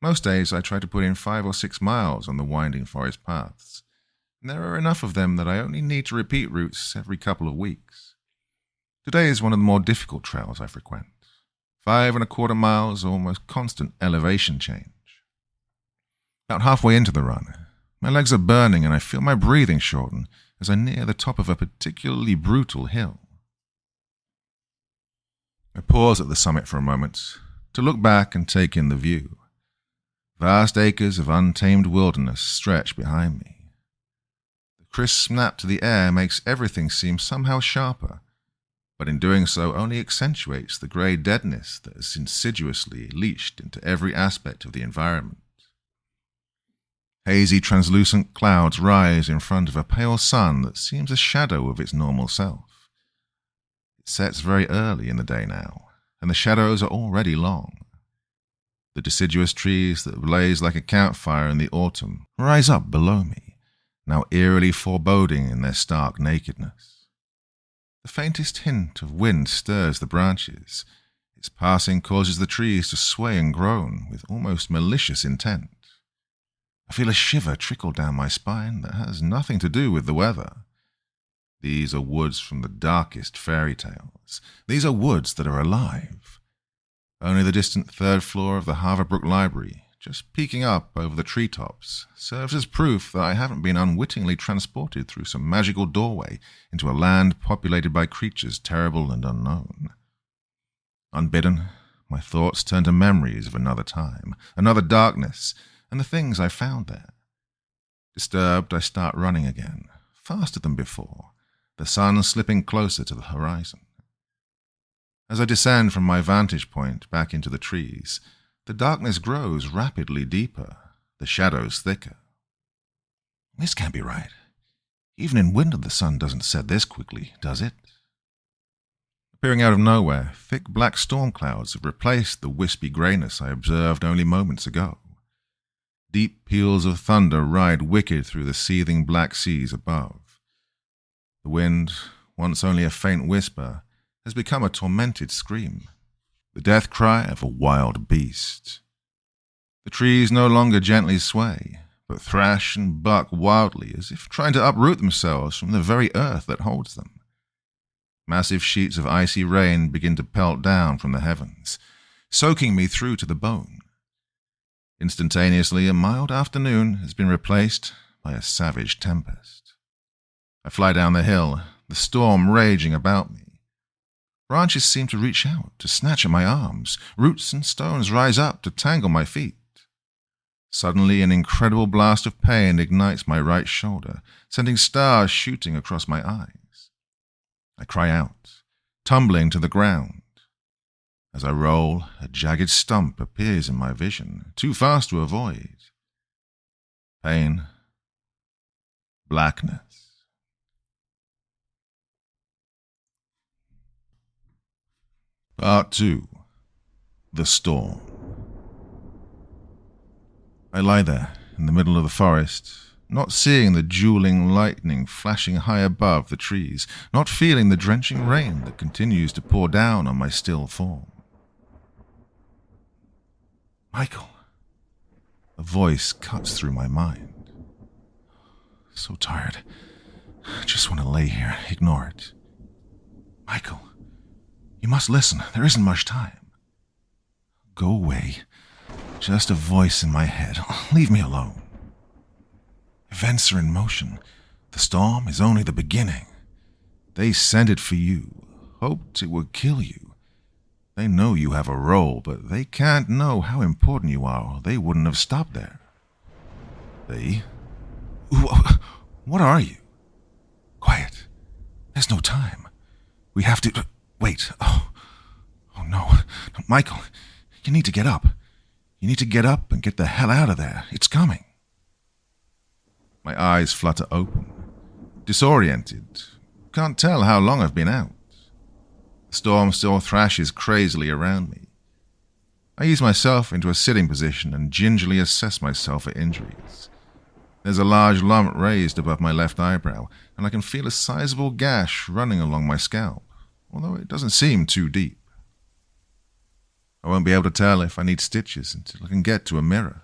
Most days I try to put in 5 or 6 miles on the winding forest paths. There are enough of them that I only need to repeat routes every couple of weeks. Today is one of the more difficult trails I frequent. 5¼ miles, almost constant elevation change. About halfway into the run, my legs are burning and I feel my breathing shorten as I near the top of a particularly brutal hill. I pause at the summit for a moment to look back and take in the view. Vast acres of untamed wilderness stretch behind me. Crisp snap to the air makes everything seem somehow sharper, but in doing so only accentuates the grey deadness that is insidiously leached into every aspect of the environment. Hazy, translucent clouds rise in front of a pale sun that seems a shadow of its normal self. It sets very early in the day now, and the shadows are already long. The deciduous trees that blaze like a campfire in the autumn rise up below me, now eerily foreboding in their stark nakedness. The faintest hint of wind stirs the branches. Its passing causes the trees to sway and groan with almost malicious intent. I feel a shiver trickle down my spine that has nothing to do with the weather. These are woods from the darkest fairy tales. These are woods that are alive. Only the distant 3rd floor of the Haverbrook Library, just peeking up over the treetops, serves as proof that I haven't been unwittingly transported through some magical doorway into a land populated by creatures terrible and unknown. Unbidden, my thoughts turn to memories of another time, another darkness, and the things I found there. Disturbed, I start running again, faster than before, the sun slipping closer to the horizon. As I descend from my vantage point back into the trees, the darkness grows rapidly deeper, the shadows thicker. This can't be right. Even in winter the sun doesn't set this quickly, does it? Appearing out of nowhere, thick black storm clouds have replaced the wispy greyness I observed only moments ago. Deep peals of thunder ride wicked through the seething black seas above. The wind, once only a faint whisper, has become a tormented scream, the death cry of a wild beast. The trees no longer gently sway, but thrash and buck wildly as if trying to uproot themselves from the very earth that holds them. Massive sheets of icy rain begin to pelt down from the heavens, soaking me through to the bone. Instantaneously, a mild afternoon has been replaced by a savage tempest. I fly down the hill, the storm raging about me. Branches seem to reach out, to snatch at my arms. Roots and stones rise up to tangle my feet. Suddenly, an incredible blast of pain ignites my right shoulder, sending stars shooting across my eyes. I cry out, tumbling to the ground. As I roll, a jagged stump appears in my vision, too fast to avoid. Pain. Blackness. Part 2. The Storm. I lie there, in the middle of the forest, not seeing the dueling lightning flashing high above the trees, not feeling the drenching rain that continues to pour down on my still form. Michael. A voice cuts through my mind. So tired. I just want to lay here, ignore it. Michael. You must listen. There isn't much time. Go away. Just a voice in my head. Leave me alone. Events are in motion. The storm is only the beginning. They sent it for you, hoped it would kill you. They know you have a role, but they can't know how important you are, or they wouldn't have stopped there. They? What are you? Quiet. There's no time. We have to... Wait. Oh no. Michael, you need to get up. You need to get up and get the hell out of there. It's coming. My eyes flutter open. Disoriented. Can't tell how long I've been out. The storm still thrashes crazily around me. I ease myself into a sitting position and gingerly assess myself for injuries. There's a large lump raised above my left eyebrow, and I can feel a sizable gash running along my scalp, although it doesn't seem too deep. I won't be able to tell if I need stitches until I can get to a mirror.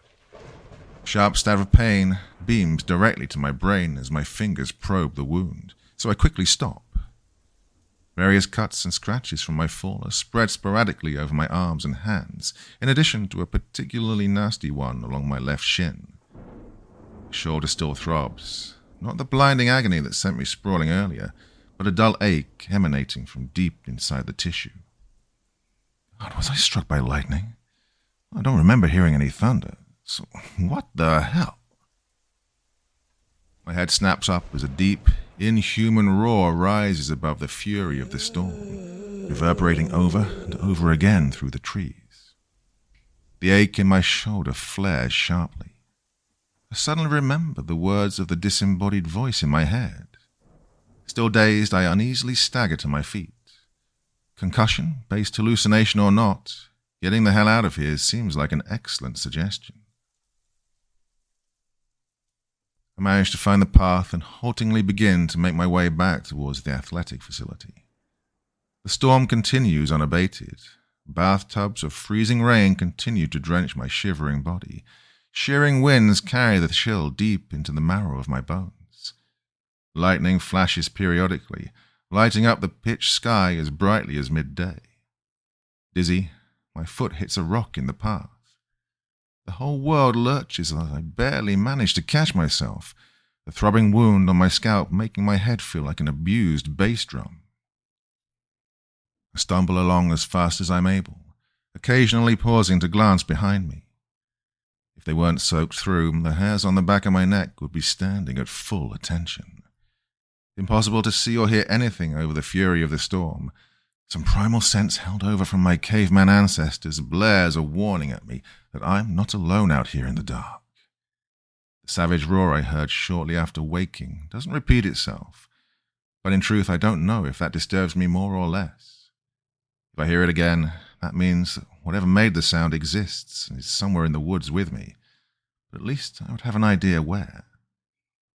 A sharp stab of pain beams directly to my brain as my fingers probe the wound, so I quickly stop. Various cuts and scratches from my fall are spread sporadically over my arms and hands, in addition to a particularly nasty one along my left shin. My shoulder still throbs, not the blinding agony that sent me sprawling earlier, but a dull ache emanating from deep inside the tissue. God, was I struck by lightning? I don't remember hearing any thunder, so what the hell? My head snaps up as a deep, inhuman roar rises above the fury of the storm, reverberating over and over again through the trees. The ache in my shoulder flares sharply. I suddenly remember the words of the disembodied voice in my head. Still dazed, I uneasily stagger to my feet. Concussion, based hallucination or not, getting the hell out of here seems like an excellent suggestion. I manage to find the path and haltingly begin to make my way back towards the athletic facility. The storm continues unabated. Bathtubs of freezing rain continue to drench my shivering body. Shearing winds carry the chill deep into the marrow of my bones. Lightning flashes periodically, lighting up the pitch sky as brightly as midday. Dizzy, my foot hits a rock in the path. The whole world lurches as I barely manage to catch myself, the throbbing wound on my scalp making my head feel like an abused bass drum. I stumble along as fast as I'm able, occasionally pausing to glance behind me. If they weren't soaked through, the hairs on the back of my neck would be standing at full attention. Impossible to see or hear anything over the fury of the storm. Some primal sense held over from my caveman ancestors blares a warning at me that I'm not alone out here in the dark. The savage roar I heard shortly after waking doesn't repeat itself, but in truth I don't know if that disturbs me more or less. If I hear it again, that means that whatever made the sound exists and is somewhere in the woods with me, but at least I would have an idea where.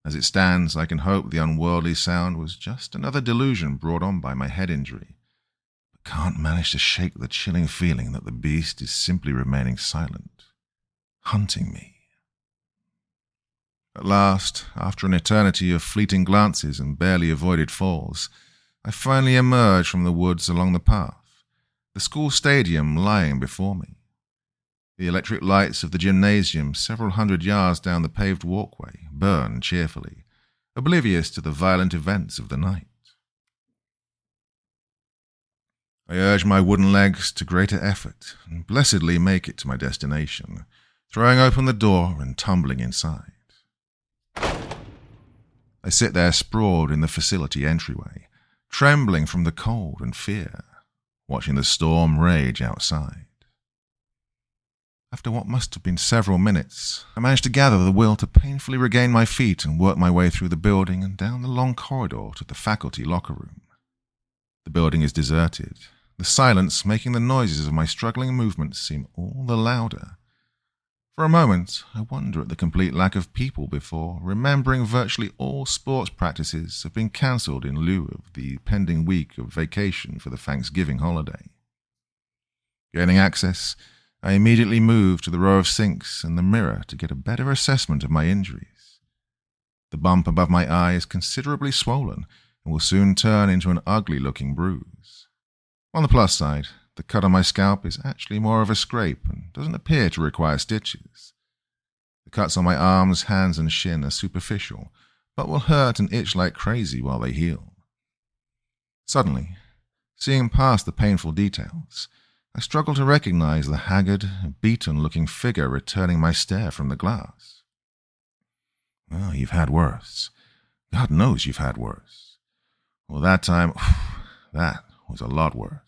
As it stands, I can hope the unworldly sound was just another delusion brought on by my head injury, but can't manage to shake the chilling feeling that the beast is simply remaining silent, hunting me. At last, after an eternity of fleeting glances and barely avoided falls, I finally emerged from the woods along the path, the school stadium lying before me. The electric lights of the gymnasium several hundred yards down the paved walkway burned cheerfully, oblivious to the violent events of the night. I urged my wooden legs to greater effort and blessedly make it to my destination, throwing open the door and tumbling inside. I sit there sprawled in the facility entryway, trembling from the cold and fear, watching the storm rage outside. After what must have been several minutes, I managed to gather the will to painfully regain my feet and work my way through the building and down the long corridor to the faculty locker room. The building is deserted, the silence making the noises of my struggling movements seem all the louder. For a moment, I wonder at the complete lack of people before, remembering virtually all sports practices have been cancelled in lieu of the pending week of vacation for the Thanksgiving holiday. Gaining access, I immediately moved to the row of sinks and the mirror to get a better assessment of my injuries. The bump above my eye is considerably swollen and will soon turn into an ugly-looking bruise. On the plus side, the cut on my scalp is actually more of a scrape and doesn't appear to require stitches. The cuts on my arms, hands, and shin are superficial, but will hurt and itch like crazy while they heal. Suddenly, seeing past the painful details, I struggle to recognize the haggard, beaten-looking figure returning my stare from the glass. Well, you've had worse. God knows you've had worse. Well, that time, that was a lot worse.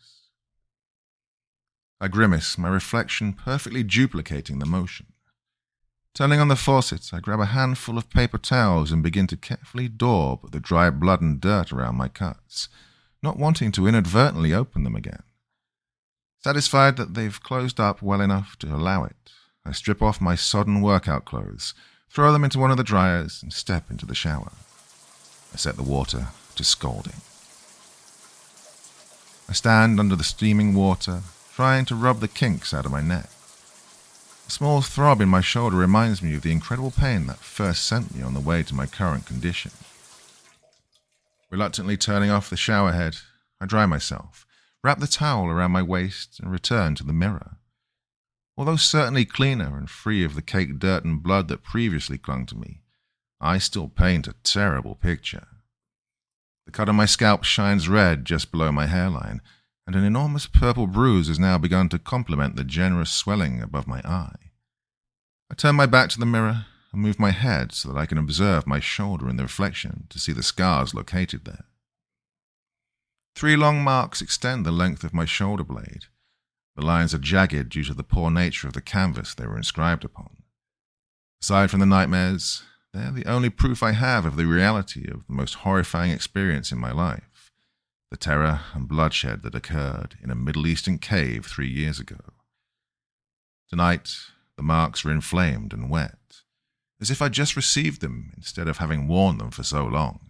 I grimace, my reflection perfectly duplicating the motion. Turning on the faucet, I grab a handful of paper towels and begin to carefully daub the dry blood and dirt around my cuts, not wanting to inadvertently open them again. Satisfied that they've closed up well enough to allow it, I strip off my sodden workout clothes, throw them into one of the dryers, and step into the shower. I set the water to scalding. I stand under the steaming water, trying to rub the kinks out of my neck. A small throb in my shoulder reminds me of the incredible pain that first sent me on the way to my current condition. Reluctantly turning off the shower head, I dry myself, wrap the towel around my waist, and return to the mirror. Although certainly cleaner and free of the caked dirt and blood that previously clung to me, I still paint a terrible picture. The cut on my scalp shines red just below my hairline, and an enormous purple bruise has now begun to complement the generous swelling above my eye. I turn my back to the mirror and move my head so that I can observe my shoulder in the reflection to see the scars located there. 3 long marks extend the length of my shoulder blade. The lines are jagged due to the poor nature of the canvas they were inscribed upon. Aside from the nightmares, they're the only proof I have of the reality of the most horrifying experience in my life. The terror and bloodshed that occurred in a Middle Eastern cave 3 years ago. Tonight, the marks are inflamed and wet, as if I'd just received them instead of having worn them for so long.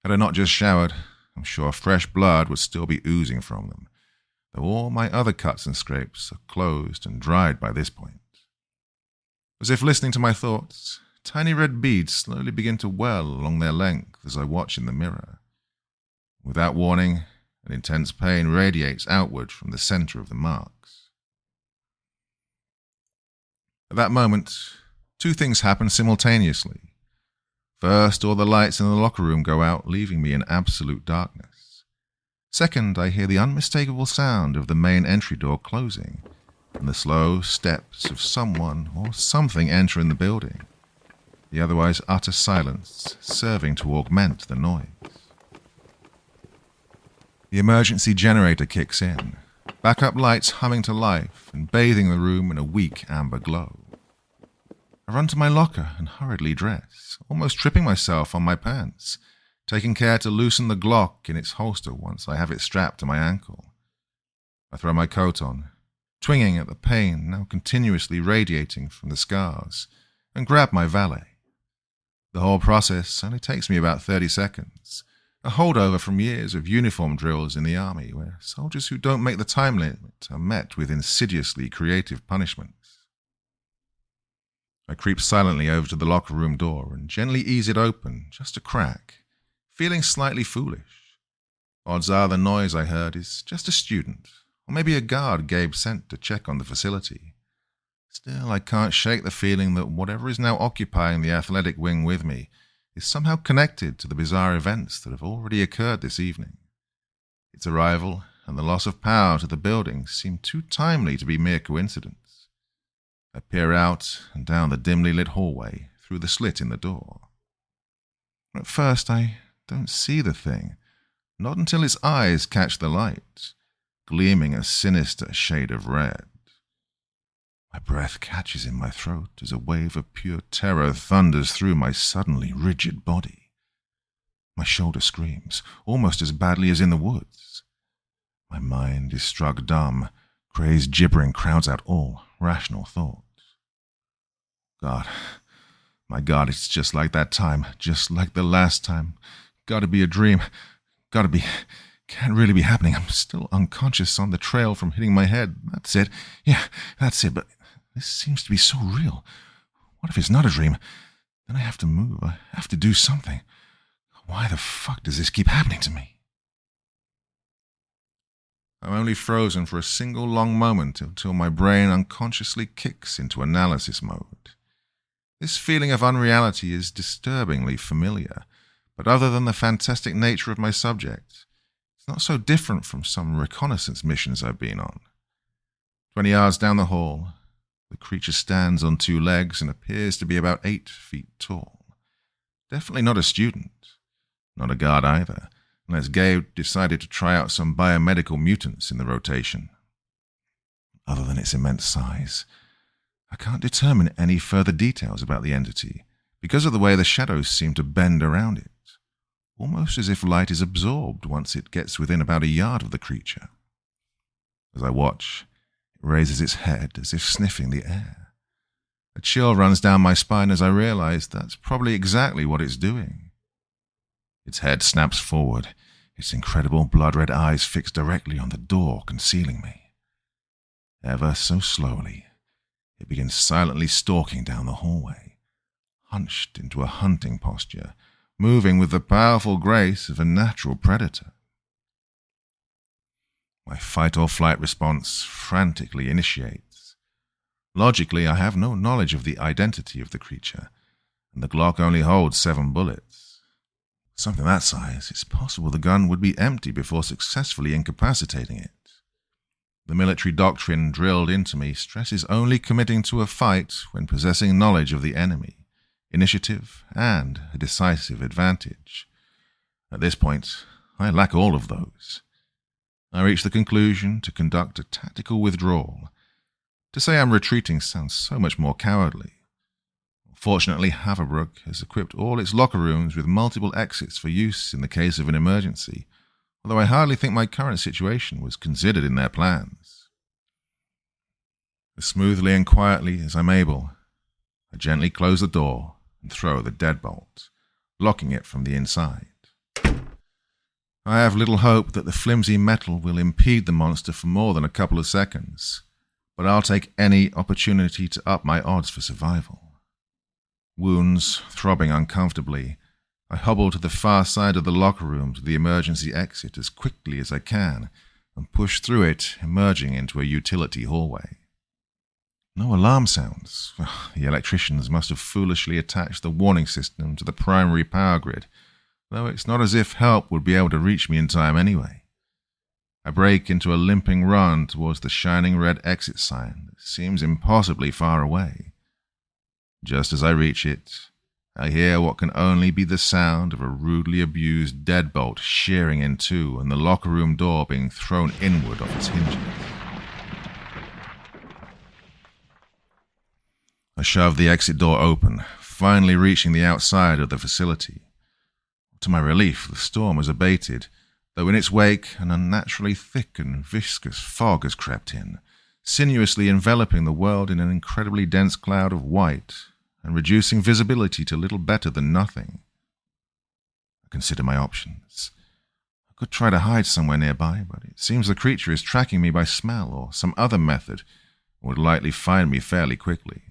Had I not just showered, I'm sure fresh blood would still be oozing from them, though all my other cuts and scrapes are closed and dried by this point. As if listening to my thoughts, tiny red beads slowly begin to well along their length as I watch in the mirror. Without warning, an intense pain radiates outward from the center of the marks. At that moment, 2 things happen simultaneously. First, all the lights in the locker room go out, leaving me in absolute darkness. Second, I hear the unmistakable sound of the main entry door closing, and the slow steps of someone or something entering the building. the otherwise utter silence serving to augment the noise. The emergency generator kicks in, backup lights humming to life and bathing the room in a weak amber glow. I run to my locker and hurriedly dress, almost tripping myself on my pants, taking care to loosen the Glock in its holster once I have it strapped to my ankle. I throw my coat on, twinging at the pain now continuously radiating from the scars, and grab my valet. The whole process only takes me about 30 seconds, a holdover from years of uniform drills in the army where soldiers who don't make the time limit are met with insidiously creative punishments. I creep silently over to the locker room door and gently ease it open, just a crack, feeling slightly foolish. Odds are the noise I heard is just a student, or maybe a guard Gabe sent to check on the facility. Still, I can't shake the feeling that whatever is now occupying the athletic wing with me is somehow connected to the bizarre events that have already occurred this evening. Its arrival and the loss of power to the building seem too timely to be mere coincidence. I peer out and down the dimly lit hallway through the slit in the door. At first, I don't see the thing, not until its eyes catch the light, gleaming a sinister shade of red. My breath catches in my throat as a wave of pure terror thunders through my suddenly rigid body. My shoulder screams, almost as badly as in the woods. My mind is struck dumb, crazed gibbering crowds out all rational thought. God, my God, it's just like that time, just like the last time. Gotta be a dream. Can't really be happening. I'm still unconscious on the trail from hitting my head. That's it. Yeah, that's it. But this seems to be so real. What if it's not a dream? Then I have to move. I have to do something. Why the fuck does this keep happening to me? I'm only frozen for a single long moment until my brain unconsciously kicks into analysis mode. This feeling of unreality is disturbingly familiar, but other than the fantastic nature of my subject, it's not so different from some reconnaissance missions I've been on. 20 yards down the hall, the creature stands on two legs and appears to be about 8 feet tall. Definitely not a student, not a guard either, unless Gabe decided to try out some biomedical mutants in the rotation. Other than its immense size, I can't determine any further details about the entity because of the way the shadows seem to bend around it, almost as if light is absorbed once it gets within about a yard of the creature. As I watch, it raises its head as if sniffing the air. A chill runs down my spine as I realize that's probably exactly what it's doing. Its head snaps forward, its incredible blood-red eyes fixed directly on the door concealing me. Ever so slowly, it begins silently stalking down the hallway, hunched into a hunting posture, moving with the powerful grace of a natural predator. My fight-or-flight response frantically initiates. Logically, I have no knowledge of the identity of the creature, and the Glock only holds 7 bullets. Something that size, it's possible the gun would be empty before successfully incapacitating it. The military doctrine drilled into me stresses only committing to a fight when possessing knowledge of the enemy, initiative, and a decisive advantage. At this point, I lack all of those. I reach the conclusion to conduct a tactical withdrawal. To say I'm retreating sounds so much more cowardly. Fortunately, Haverbrook has equipped all its locker rooms with multiple exits for use in the case of an emergency, although I hardly think my current situation was considered in their plans. As smoothly and quietly as I'm able, I gently close the door and throw the deadbolt, locking it from the inside. I have little hope that the flimsy metal will impede the monster for more than a couple of seconds, but I'll take any opportunity to up my odds for survival. Wounds throbbing uncomfortably, I hobble to the far side of the locker room to the emergency exit as quickly as I can and push through it, emerging into a utility hallway. No alarm sounds. The electricians must have foolishly attached the warning system to the primary power grid, though it's not as if help would be able to reach me in time anyway. I break into a limping run towards the shining red exit sign that seems impossibly far away. Just as I reach it, I hear what can only be the sound of a rudely abused deadbolt shearing in two and the locker room door being thrown inward off its hinges. I shoved the exit door open, finally reaching the outside of the facility. To my relief, the storm has abated, though in its wake an unnaturally thick and viscous fog has crept in, sinuously enveloping the world in an incredibly dense cloud of white and reducing visibility to little better than nothing. I consider my options. I could try to hide somewhere nearby, but it seems the creature is tracking me by smell or some other method and would likely find me fairly quickly.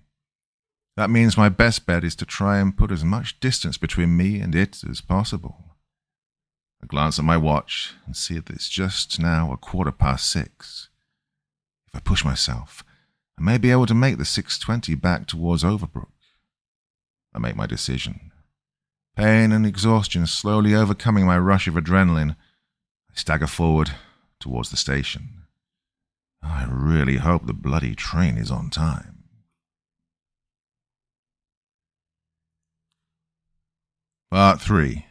That means my best bet is to try and put as much distance between me and it as possible. I glance at my watch and see that it's just now 6:15. If I push myself, I may be able to make the 6:20 back towards Overbrook. I make my decision. Pain and exhaustion slowly overcoming my rush of adrenaline, I stagger forward towards the station. I really hope the bloody train is on time. Part 3.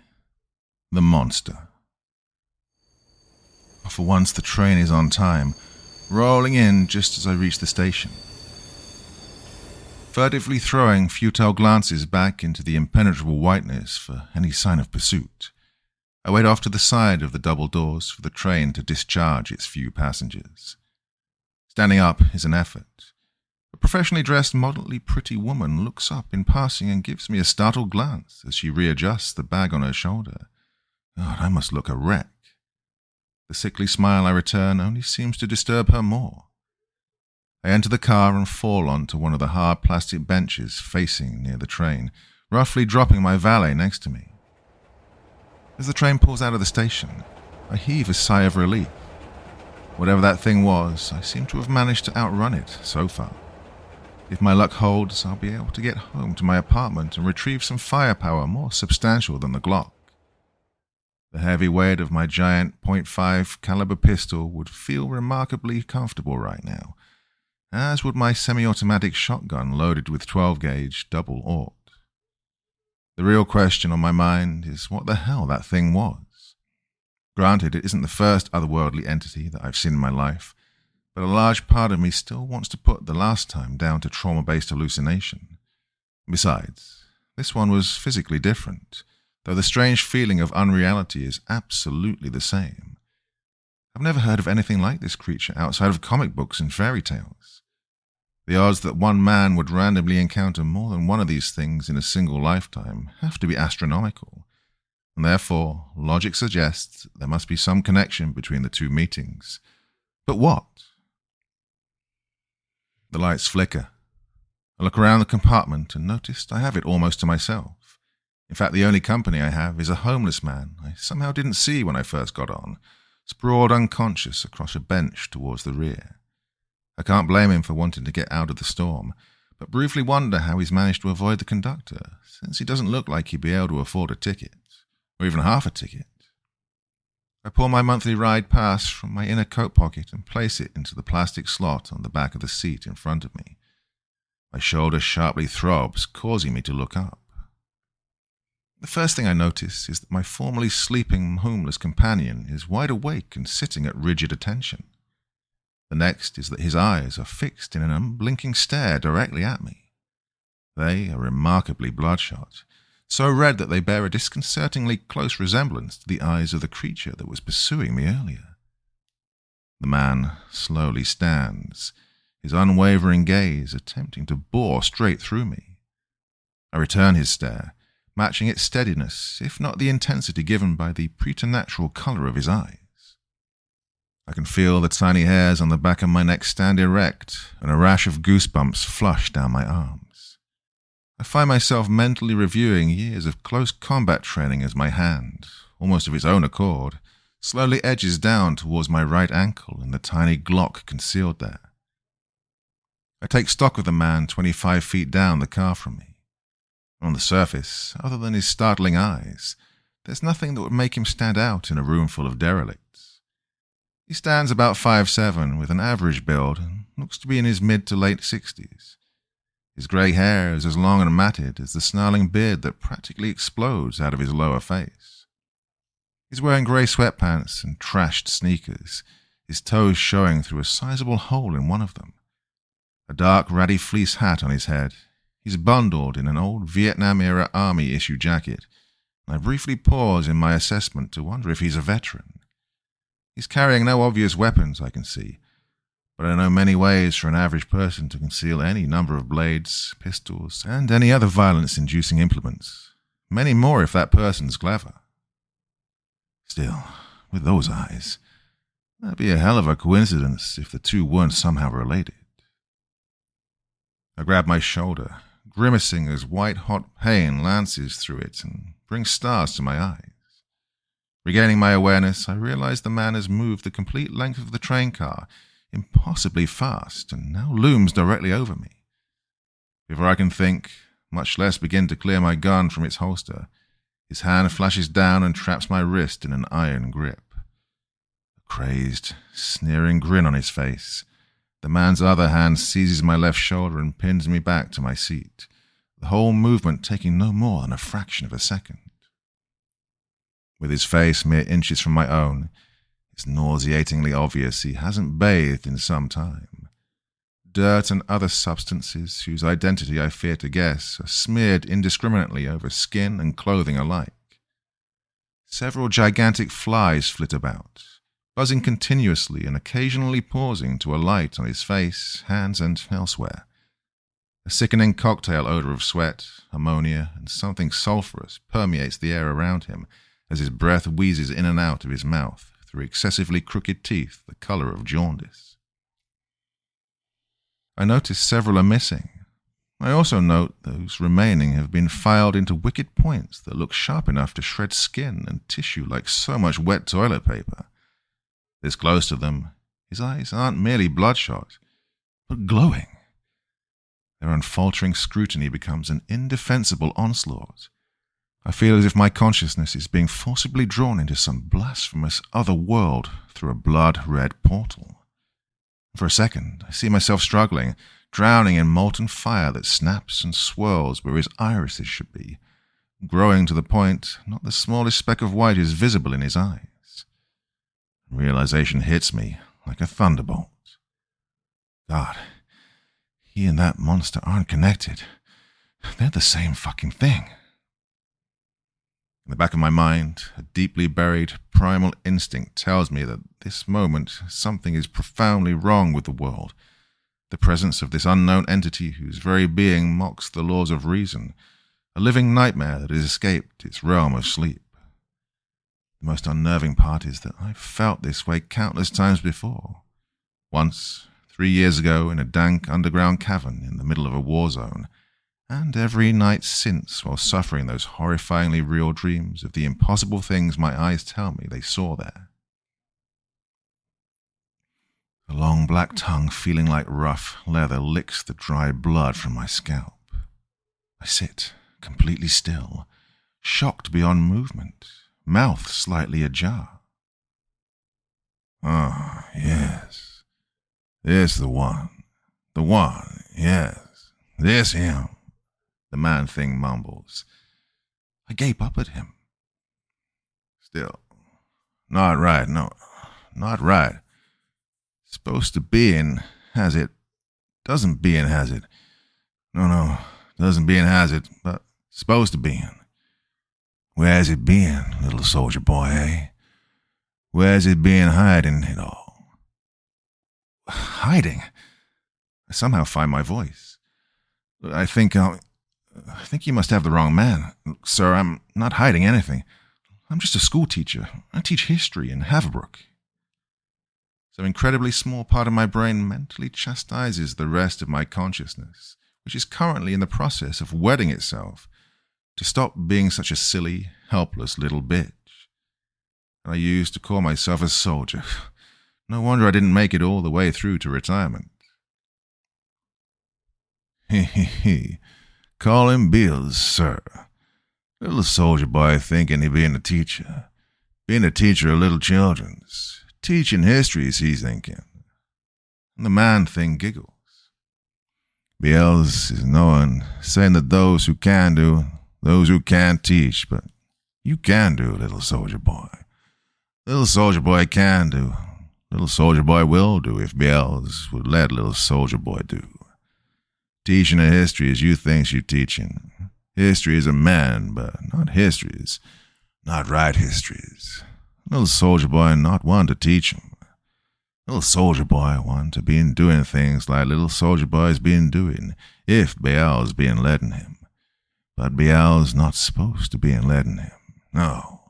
The Monster. For once the train is on time, rolling in just as I reach the station. Furtively throwing futile glances back into the impenetrable whiteness for any sign of pursuit, I wait off to the side of the double doors for the train to discharge its few passengers. Standing up is an effort. A professionally dressed, moderately pretty woman looks up in passing and gives me a startled glance as she readjusts the bag on her shoulder. God, I must look a wreck. The sickly smile I return only seems to disturb her more. I enter the car and fall onto one of the hard plastic benches facing near the train, roughly dropping my valet next to me. As the train pulls out of the station, I heave a sigh of relief. Whatever that thing was, I seem to have managed to outrun it so far. If my luck holds, I'll be able to get home to my apartment and retrieve some firepower more substantial than the Glock. The heavy weight of my giant .5 caliber pistol would feel remarkably comfortable right now, as would my semi-automatic shotgun loaded with 12-gauge double-aught. The real question on my mind is what the hell that thing was. Granted, it isn't the first otherworldly entity that I've seen in my life, but a large part of me still wants to put the last time down to trauma-based hallucination. Besides, this one was physically different, though the strange feeling of unreality is absolutely the same. I've never heard of anything like this creature outside of comic books and fairy tales. The odds that one man would randomly encounter more than one of these things in a single lifetime have to be astronomical, and therefore logic suggests there must be some connection between the two meetings. But what? The lights flicker. I look around the compartment and notice I have it almost to myself. In fact, the only company I have is a homeless man I somehow didn't see when I first got on, sprawled unconscious across a bench towards the rear. I can't blame him for wanting to get out of the storm, but briefly wonder how he's managed to avoid the conductor, since he doesn't look like he'd be able to afford a ticket, or even half a ticket. I pull my monthly ride pass from my inner coat pocket and place it into the plastic slot on the back of the seat in front of me. My shoulder sharply throbs, causing me to look up. The first thing I notice is that my formerly sleeping homeless companion is wide awake and sitting at rigid attention. The next is that his eyes are fixed in an unblinking stare directly at me. They are remarkably bloodshot, so red that they bear a disconcertingly close resemblance to the eyes of the creature that was pursuing me earlier. The man slowly stands, his unwavering gaze attempting to bore straight through me. I return his stare, matching its steadiness, if not the intensity given by the preternatural color of his eyes. I can feel the tiny hairs on the back of my neck stand erect, and a rash of goosebumps flush down my arms. I find myself mentally reviewing years of close combat training as my hand, almost of its own accord, slowly edges down towards my right ankle and the tiny Glock concealed there. I take stock of the man 25 feet down the car from me. On the surface, other than his startling eyes, there's nothing that would make him stand out in a room full of derelicts. He stands about 5'7", with an average build and looks to be in his mid to late 60s. His grey hair is as long and matted as the snarling beard that practically explodes out of his lower face. He's wearing grey sweatpants and trashed sneakers, his toes showing through a sizable hole in one of them. A dark, ratty fleece hat on his head. He's bundled in an old Vietnam-era Army-issue jacket, and I briefly pause in my assessment to wonder if he's a veteran. He's carrying no obvious weapons, I can see, but I know many ways for an average person to conceal any number of blades, pistols, and any other violence-inducing implements. Many more if that person's clever. Still, with those eyes, that'd be a hell of a coincidence if the two weren't somehow related. I grab my shoulder, grimacing as white-hot pain lances through it and brings stars to my eyes. Regaining my awareness, I realize the man has moved the complete length of the train car, impossibly fast, and now looms directly over me. Before I can think, much less begin to clear my gun from its holster, his hand flashes down and traps my wrist in an iron grip. A crazed, sneering grin on his face, the man's other hand seizes my left shoulder and pins me back to my seat, the whole movement taking no more than a fraction of a second. With his face mere inches from my own, it's nauseatingly obvious he hasn't bathed in some time. Dirt and other substances, whose identity I fear to guess, are smeared indiscriminately over skin and clothing alike. Several gigantic flies flit about, buzzing continuously and occasionally pausing to alight on his face, hands, and elsewhere. A sickening cocktail odor of sweat, ammonia, and something sulphurous permeates the air around him as his breath wheezes in and out of his mouth through excessively crooked teeth the color of jaundice. I notice several are missing. I also note those remaining have been filed into wicked points that look sharp enough to shred skin and tissue like so much wet toilet paper. This close to them, his eyes aren't merely bloodshot, but glowing. Their unfaltering scrutiny becomes an indefensible onslaught. I feel as if my consciousness is being forcibly drawn into some blasphemous other world through a blood-red portal. For a second, I see myself struggling, drowning in molten fire that snaps and swirls where his irises should be, growing to the point not the smallest speck of white is visible in his eyes. Realization hits me like a thunderbolt. God, he and that monster aren't connected. They're the same fucking thing. In the back of my mind, a deeply buried primal instinct tells me that this moment something is profoundly wrong with the world. The presence of this unknown entity whose very being mocks the laws of reason, a living nightmare that has escaped its realm of sleep. The most unnerving part is that I've felt this way countless times before. Once, 3 years ago, in a dank underground cavern in the middle of a war zone, and every night since while suffering those horrifyingly real dreams of the impossible things my eyes tell me they saw there. A long black tongue feeling like rough leather licks the dry blood from my scalp. I sit, completely still, shocked beyond movement, mouth slightly ajar. "Ah, yes. This the one. The one, yes. This him," the man-thing mumbles. I gape up at him. "Still, not right, no, not right. Supposed to be and has it. Doesn't be and has it. No, doesn't be and has it, but supposed to be in. Where's it been, little soldier boy, eh? Where's it been hiding it all?" Hiding? I somehow find my voice. I think you must have the wrong man. Sir, I'm not hiding anything. I'm just a school teacher. I teach history in Haverbrook. Some incredibly small part of my brain mentally chastises the rest of my consciousness, which is currently in the process of wedding itself, to stop being such a silly, helpless little bitch. And I used to call myself a soldier. No wonder I didn't make it all the way through to retirement. He. Call him Bills, sir. Little soldier boy thinking he being a teacher. Being a teacher of little children's. Teaching histories, he's thinking. And the man thing giggles. Biel's is known, saying that those who can do, those who can't teach, but you can do, little soldier boy. Little soldier boy can do. Little soldier boy will do if Biel's would let little soldier boy do. Teaching a history as you thinks you teaching. History is a man, but not histories, not right histories. Little soldier boy not one to teach him. Little soldier boy want to be doing things like little soldier boy's been doing, if Biel's being letting him. But Biel's not supposed to be letting him, no.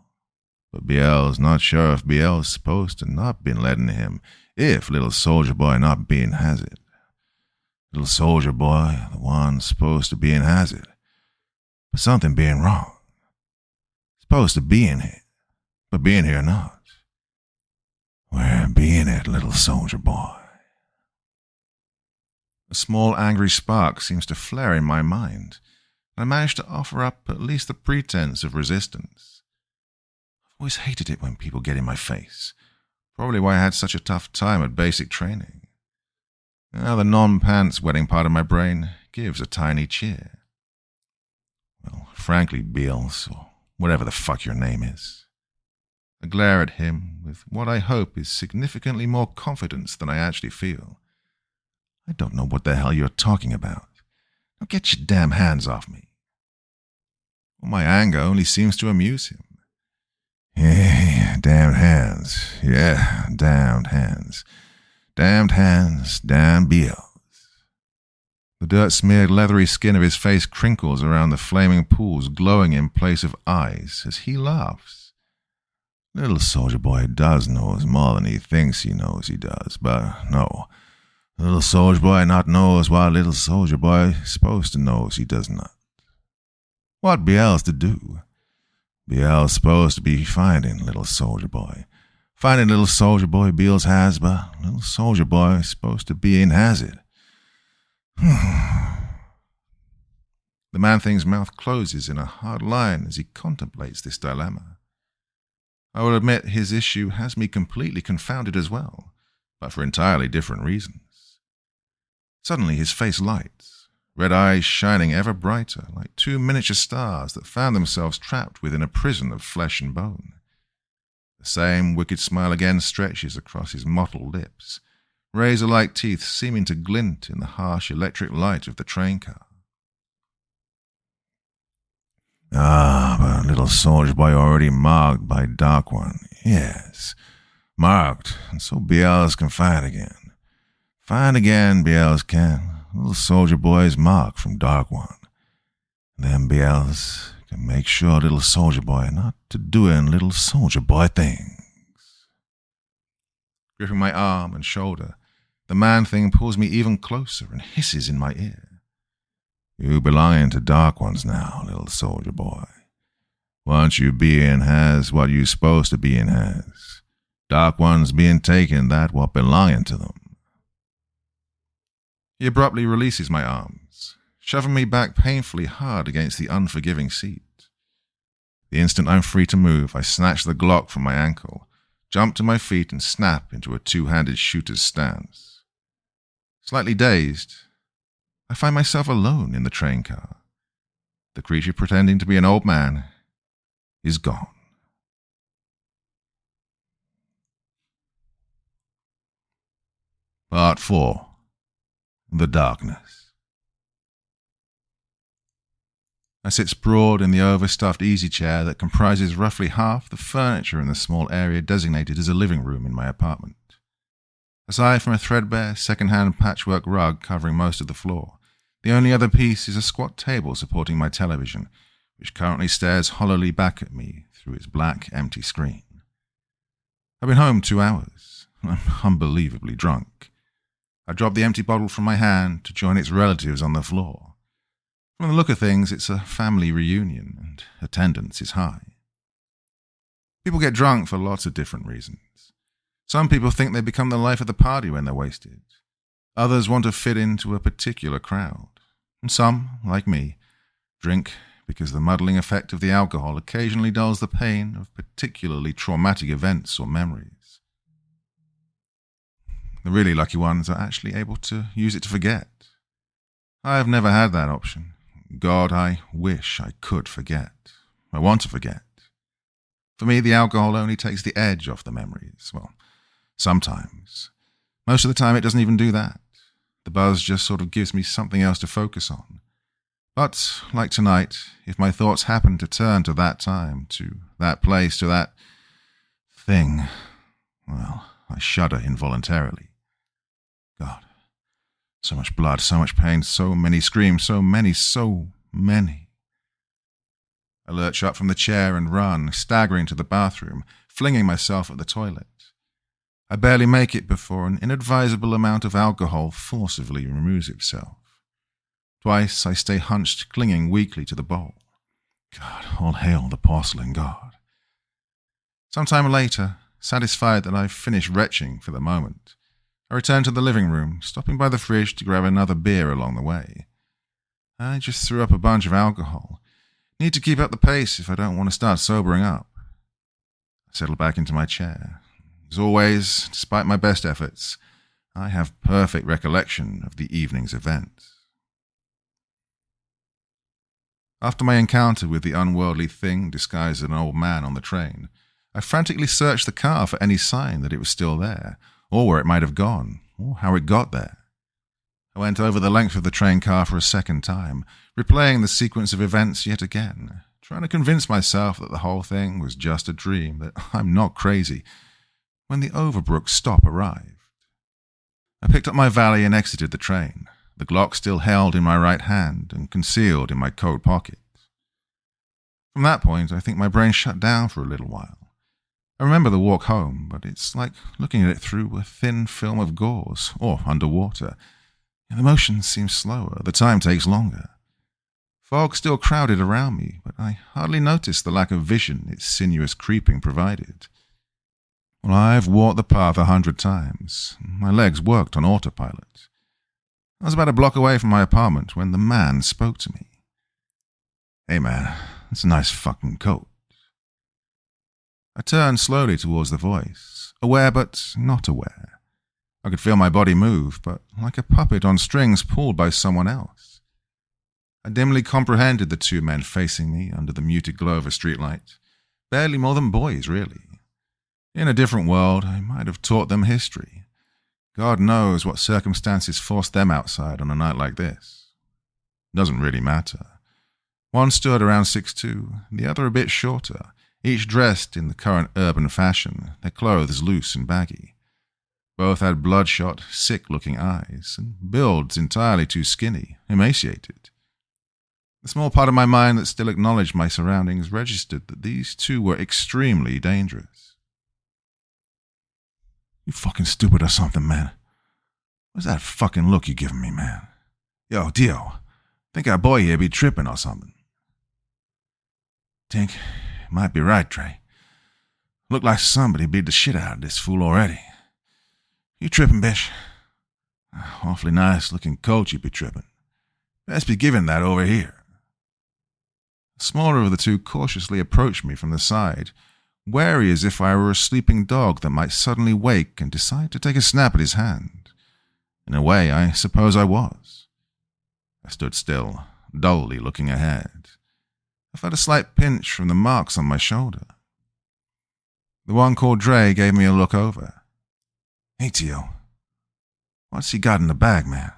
But Biel's not sure if Biel's supposed to not been letting him, if little soldier boy not being has it. Little soldier boy, the one supposed to be in has it, but something being wrong. Supposed to be in here, but being here not. Where being it, little soldier boy? A small angry spark seems to flare in my mind, and I manage to offer up at least the pretense of resistance. I've always hated it when people get in my face, probably why I had such a tough time at basic training. Now the non-pants wetting part of my brain gives a tiny cheer. Well, frankly, Beals, or whatever the fuck your name is. I glare at him with what I hope is significantly more confidence than I actually feel. I don't know what the hell you're talking about. Now get your damn hands off me. Well, my anger only seems to amuse him. Yeah, damned hands. Yeah, damned hands. Damned hands, damn Beals. The dirt-smeared leathery skin of his face crinkles around the flaming pools glowing in place of eyes as he laughs. Little soldier boy does knows more than he thinks he knows he does, but no. Little soldier boy not knows what little soldier boy supposed to knows he does not. What Biel's to do? Biel's supposed to be finding little soldier boy. Finding little soldier boy Beals has, but little soldier boy is supposed to be in has it. The man-thing's mouth closes in a hard line as he contemplates this dilemma. I will admit his issue has me completely confounded as well, but for entirely different reasons. Suddenly his face lights, red eyes shining ever brighter like two miniature stars that found themselves trapped within a prison of flesh and bone. The same wicked smile again stretches across his mottled lips, razor-like teeth seeming to glint in the harsh electric light of the train car. Ah, but little soldier boy already marked by Dark One. Yes, marked, and so Biel's can find again. Find again, Biel's can. Little soldier boy's marked from Dark One. Then Biel's can make sure little soldier boy not to doing little soldier boy things. Gripping my arm and shoulder, the man-thing pulls me even closer and hisses in my ear. You belonging to Dark Ones now, little soldier boy. Once you being has what you supposed to be in has. Dark Ones being taken that what belonging to them. He abruptly releases my arms, shoving me back painfully hard against the unforgiving seat. The instant I'm free to move, I snatch the Glock from my ankle, jump to my feet and snap into a two-handed shooter's stance. Slightly dazed, I find myself alone in the train car. The creature pretending to be an old man is gone. Part 4. The Darkness. I sit sprawled in the overstuffed easy chair that comprises roughly half the furniture in the small area designated as a living room in my apartment. Aside from a threadbare, second-hand patchwork rug covering most of the floor, the only other piece is a squat table supporting my television, which currently stares hollowly back at me through its black, empty screen. I've been home 2 hours, and I'm unbelievably drunk. I drop the empty bottle from my hand to join its relatives on the floor. From the look of things, it's a family reunion, and attendance is high. People get drunk for lots of different reasons. Some people think they become the life of the party when they're wasted. Others want to fit into a particular crowd. And some, like me, drink because the muddling effect of the alcohol occasionally dulls the pain of particularly traumatic events or memories. The really lucky ones are actually able to use it to forget. I have never had that option. God, I wish I could forget. I want to forget. For me, the alcohol only takes the edge off the memories. Well, sometimes. Most of the time, it doesn't even do that. The buzz just sort of gives me something else to focus on. But, like tonight, if my thoughts happen to turn to that time, to that place, to that thing, well, I shudder involuntarily. God, so much blood, so much pain, so many screams, so many. I lurch up from the chair and run, staggering to the bathroom, flinging myself at the toilet. I barely make it before an inadvisable amount of alcohol forcibly removes itself. Twice I stay hunched, clinging weakly to the bowl. God, all hail the porcelain god. Some time later, satisfied that I've finished retching for the moment, I return to the living room, stopping by the fridge to grab another beer along the way. I just threw up a bunch of alcohol. Need to keep up the pace if I don't want to start sobering up. I settle back into my chair. As always, despite my best efforts, I have perfect recollection of the evening's events. After my encounter with the unworldly thing disguised as an old man on the train, I frantically searched the car for any sign that it was still there, or where it might have gone, or how it got there. I went over the length of the train car for a second time, replaying the sequence of events yet again, trying to convince myself that the whole thing was just a dream, that I'm not crazy, when the Overbrook stop arrived. I picked up my valet and exited the train, the Glock still held in my right hand and concealed in my coat pocket. From that point, I think my brain shut down for a little while. I remember the walk home, but it's like looking at it through a thin film of gauze, or underwater. The motion seems slower, the time takes longer. Fog still crowded around me, but I hardly noticed the lack of vision its sinuous creeping provided. Well, I've walked the path 100 times. My legs worked on autopilot. I was about a block away from my apartment when the man spoke to me. "Hey man, that's a nice fucking coat." I turned slowly towards the voice, aware but not aware. I could feel my body move, but like a puppet on strings pulled by someone else. I dimly comprehended the two men facing me under the muted glow of a streetlight. Barely more than boys, really. In a different world, I might have taught them history. God knows what circumstances forced them outside on a night like this. Doesn't really matter. One stood around 6'2", the other a bit shorter, each dressed in the current urban fashion, their clothes loose and baggy. Both had bloodshot, sick-looking eyes, and builds entirely too skinny, emaciated. The small part of my mind that still acknowledged my surroundings registered that these two were extremely dangerous. "You fucking stupid or something, man. What's that fucking look you giving me, man? Yo, Dio, think our boy here be tripping or something." "Tink, you might be right, Trey. Look like somebody beat the shit out of this fool already. You tripping, bitch? Awfully nice-looking coat you be tripping. Best be giving that over here." The smaller of the two cautiously approached me from the side, wary as if I were a sleeping dog that might suddenly wake and decide to take a snap at his hand. In a way, I suppose I was. I stood still, dully looking ahead. I felt a slight pinch from the marks on my shoulder. The one called Dre gave me a look over. "Hey, Tio, what's he got in the bag, man?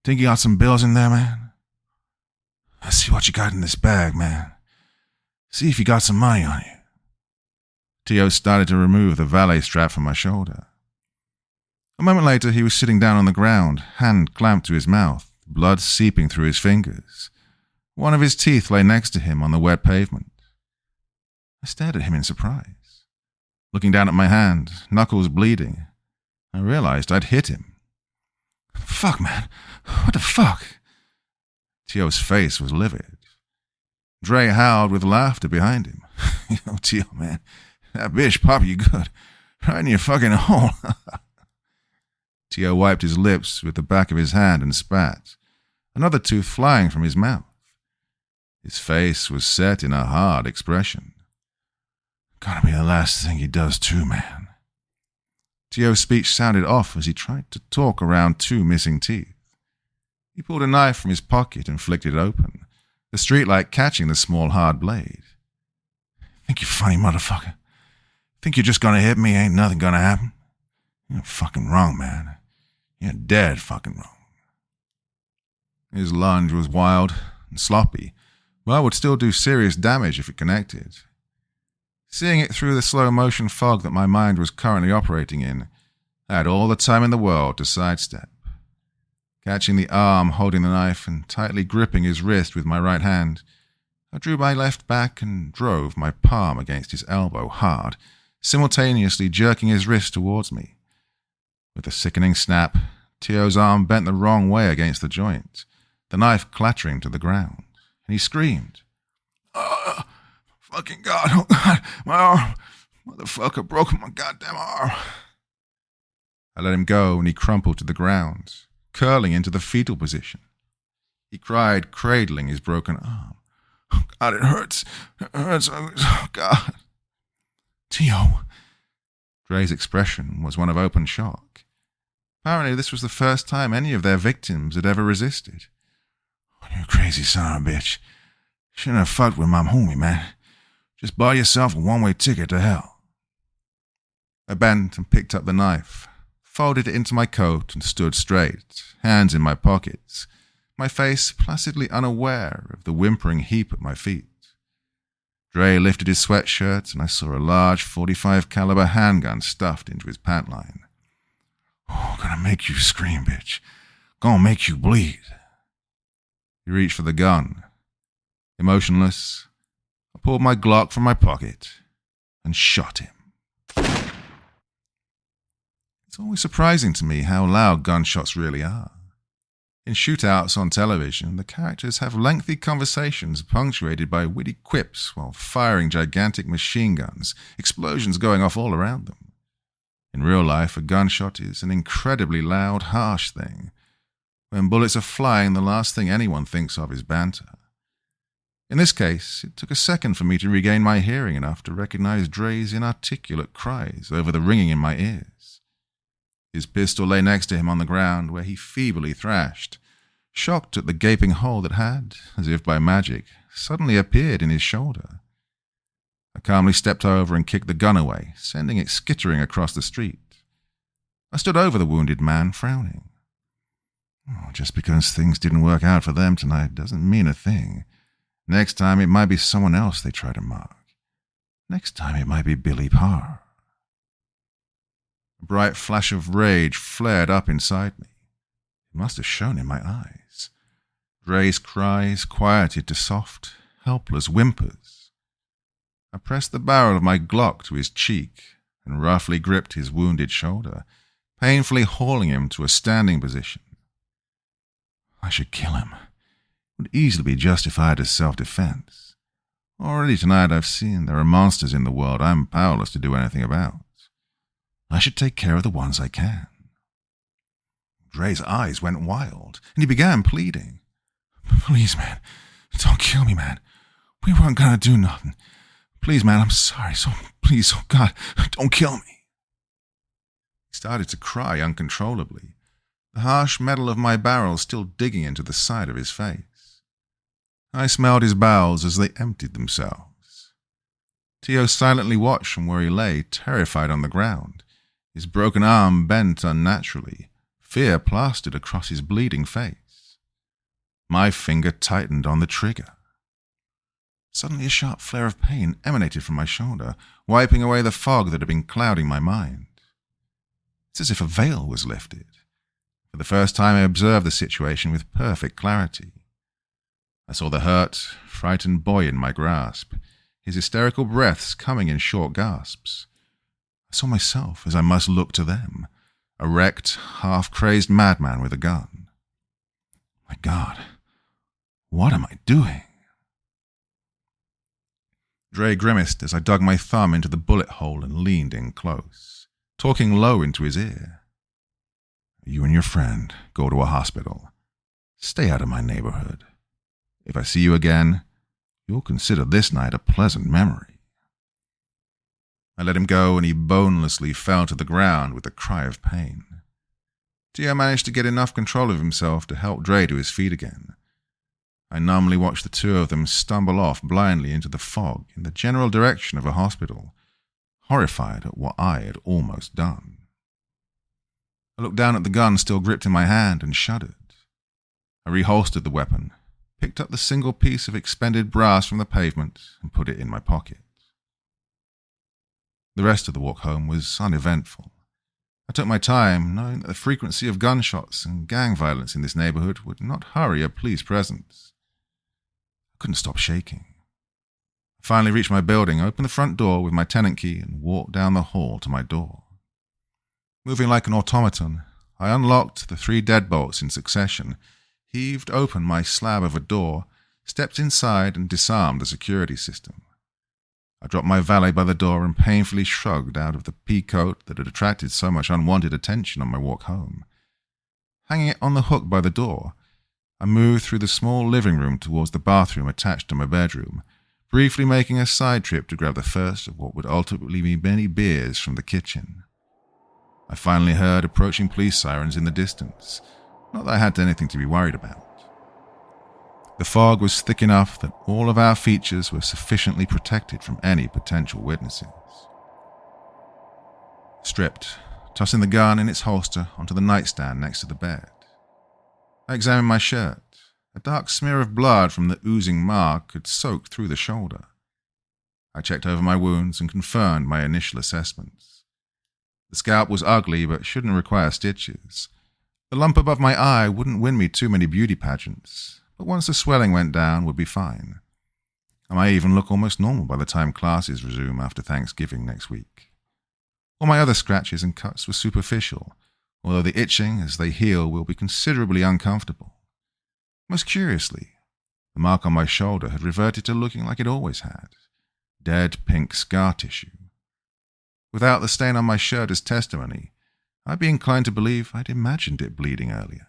Think you got some bills in there, man? Let's see what you got in this bag, man. See if you got some money on you." Tio started to remove the valet strap from my shoulder. A moment later, he was sitting down on the ground, hand clamped to his mouth, blood seeping through his fingers. One of his teeth lay next to him on the wet pavement. I stared at him in surprise. Looking down at my hand, knuckles bleeding, I realized I'd hit him. "Fuck, man. What the fuck?" Tio's face was livid. Dre howled with laughter behind him. "Yo, Tio, man, that bitch popped you good. Right in your fucking hole." Tio wiped his lips with the back of his hand and spat, another tooth flying from his mouth. His face was set in a hard expression. "Gonna be the last thing he does too, man." Tio's speech sounded off as he tried to talk around two missing teeth. He pulled a knife from his pocket and flicked it open, the streetlight catching the small hard blade. "Think you're funny, motherfucker? Think you're just gonna hit me, ain't nothing gonna happen? You're fucking wrong, man. You're dead fucking wrong." His lunge was wild and sloppy, but would still do serious damage if it connected. Seeing it through the slow-motion fog that my mind was currently operating in, I had all the time in the world to sidestep. Catching the arm holding the knife and tightly gripping his wrist with my right hand, I drew my left back and drove my palm against his elbow hard, simultaneously jerking his wrist towards me. With a sickening snap, Tio's arm bent the wrong way against the joint, the knife clattering to the ground, and he screamed. "Oh, fucking God, oh God, my arm! Motherfucker broke my goddamn arm!" I let him go and he crumpled to the ground, curling into the fetal position. He cried, cradling his broken arm. "Oh God, it hurts. It hurts. Oh God." "Tio." Dre's expression was one of open shock. Apparently this was the first time any of their victims had ever resisted. "You crazy son of a bitch. Shouldn't have fucked with my homie, man. Just buy yourself a one-way ticket to hell." I bent and picked up the knife, folded it into my coat and stood straight, hands in my pockets, my face placidly unaware of the whimpering heap at my feet. Dre lifted his sweatshirt and I saw a large .45 caliber handgun stuffed into his pant line. "Oh, gonna make you scream, bitch. Gonna make you bleed." He reached for the gun. Emotionless, I pulled my Glock from my pocket and shot him. It's always surprising to me how loud gunshots really are. In shootouts on television, the characters have lengthy conversations punctuated by witty quips while firing gigantic machine guns, explosions going off all around them. In real life, a gunshot is an incredibly loud, harsh thing. When bullets are flying, the last thing anyone thinks of is banter. In this case, it took a second for me to regain my hearing enough to recognize Dre's inarticulate cries over the ringing in my ears. His pistol lay next to him on the ground, where he feebly thrashed, shocked at the gaping hole that had, as if by magic, suddenly appeared in his shoulder. I calmly stepped over and kicked the gun away, sending it skittering across the street. I stood over the wounded man, frowning. Just because things didn't work out for them tonight doesn't mean a thing. Next time it might be someone else they try to mark. Next time it might be Billy Parr. A bright flash of rage flared up inside me. It must have shone in my eyes. Dre's cries quieted to soft, helpless whimpers. I pressed the barrel of my Glock to his cheek and roughly gripped his wounded shoulder, painfully hauling him to a standing position. I should kill him. It would easily be justified as self-defense. Already tonight I've seen there are monsters in the world I'm powerless to do anything about. I should take care of the ones I can. Dre's eyes went wild, and he began pleading. "Please, man, don't kill me, man. We weren't gonna do nothing. Please, man, I'm sorry, so please, oh God, don't kill me." He started to cry uncontrollably, the harsh metal of my barrel still digging into the side of his face. I smelled his bowels as they emptied themselves. Tio silently watched from where he lay, terrified on the ground, his broken arm bent unnaturally, fear plastered across his bleeding face. My finger tightened on the trigger. Suddenly a sharp flare of pain emanated from my shoulder, wiping away the fog that had been clouding my mind. It's as if a veil was lifted. For the first time I observed the situation with perfect clarity. I saw the hurt, frightened boy in my grasp, his hysterical breaths coming in short gasps. I saw myself as I must look to them, a wrecked, half-crazed madman with a gun. My God, what am I doing? Dre grimaced as I dug my thumb into the bullet hole and leaned in close, talking low into his ear. "You and your friend go to a hospital. Stay out of my neighborhood. If I see you again, you'll consider this night a pleasant memory." I let him go, and he bonelessly fell to the ground with a cry of pain. Tio managed to get enough control of himself to help Dre to his feet again. I numbly watched the two of them stumble off blindly into the fog in the general direction of a hospital, horrified at what I had almost done. I looked down at the gun still gripped in my hand and shuddered. I reholstered the weapon, picked up the single piece of expended brass from the pavement, and put it in my pocket. The rest of the walk home was uneventful. I took my time, knowing that the frequency of gunshots and gang violence in this neighborhood would not hurry a police presence. I couldn't stop shaking. I finally reached my building, opened the front door with my tenant key, and walked down the hall to my door. Moving like an automaton, I unlocked the 3 deadbolts in succession, heaved open my slab of a door, stepped inside, and disarmed the security system. I dropped my valet by the door and painfully shrugged out of the pea coat that had attracted so much unwanted attention on my walk home. Hanging it on the hook by the door, I moved through the small living room towards the bathroom attached to my bedroom, briefly making a side trip to grab the first of what would ultimately be many beers from the kitchen. I finally heard approaching police sirens in the distance, not that I had anything to be worried about. The fog was thick enough that all of our features were sufficiently protected from any potential witnesses. Stripped, tossing the gun in its holster onto the nightstand next to the bed. I examined my shirt. A dark smear of blood from the oozing mark had soaked through the shoulder. I checked over my wounds and confirmed my initial assessments. The scalp was ugly but shouldn't require stitches. The lump above my eye wouldn't win me too many beauty pageants, but once the swelling went down, would be fine. I might even look almost normal by the time classes resume after Thanksgiving next week. All my other scratches and cuts were superficial, although the itching as they heal will be considerably uncomfortable. Most curiously, the mark on my shoulder had reverted to looking like it always had, dead pink scar tissue. Without the stain on my shirt as testimony, I'd be inclined to believe I'd imagined it bleeding earlier.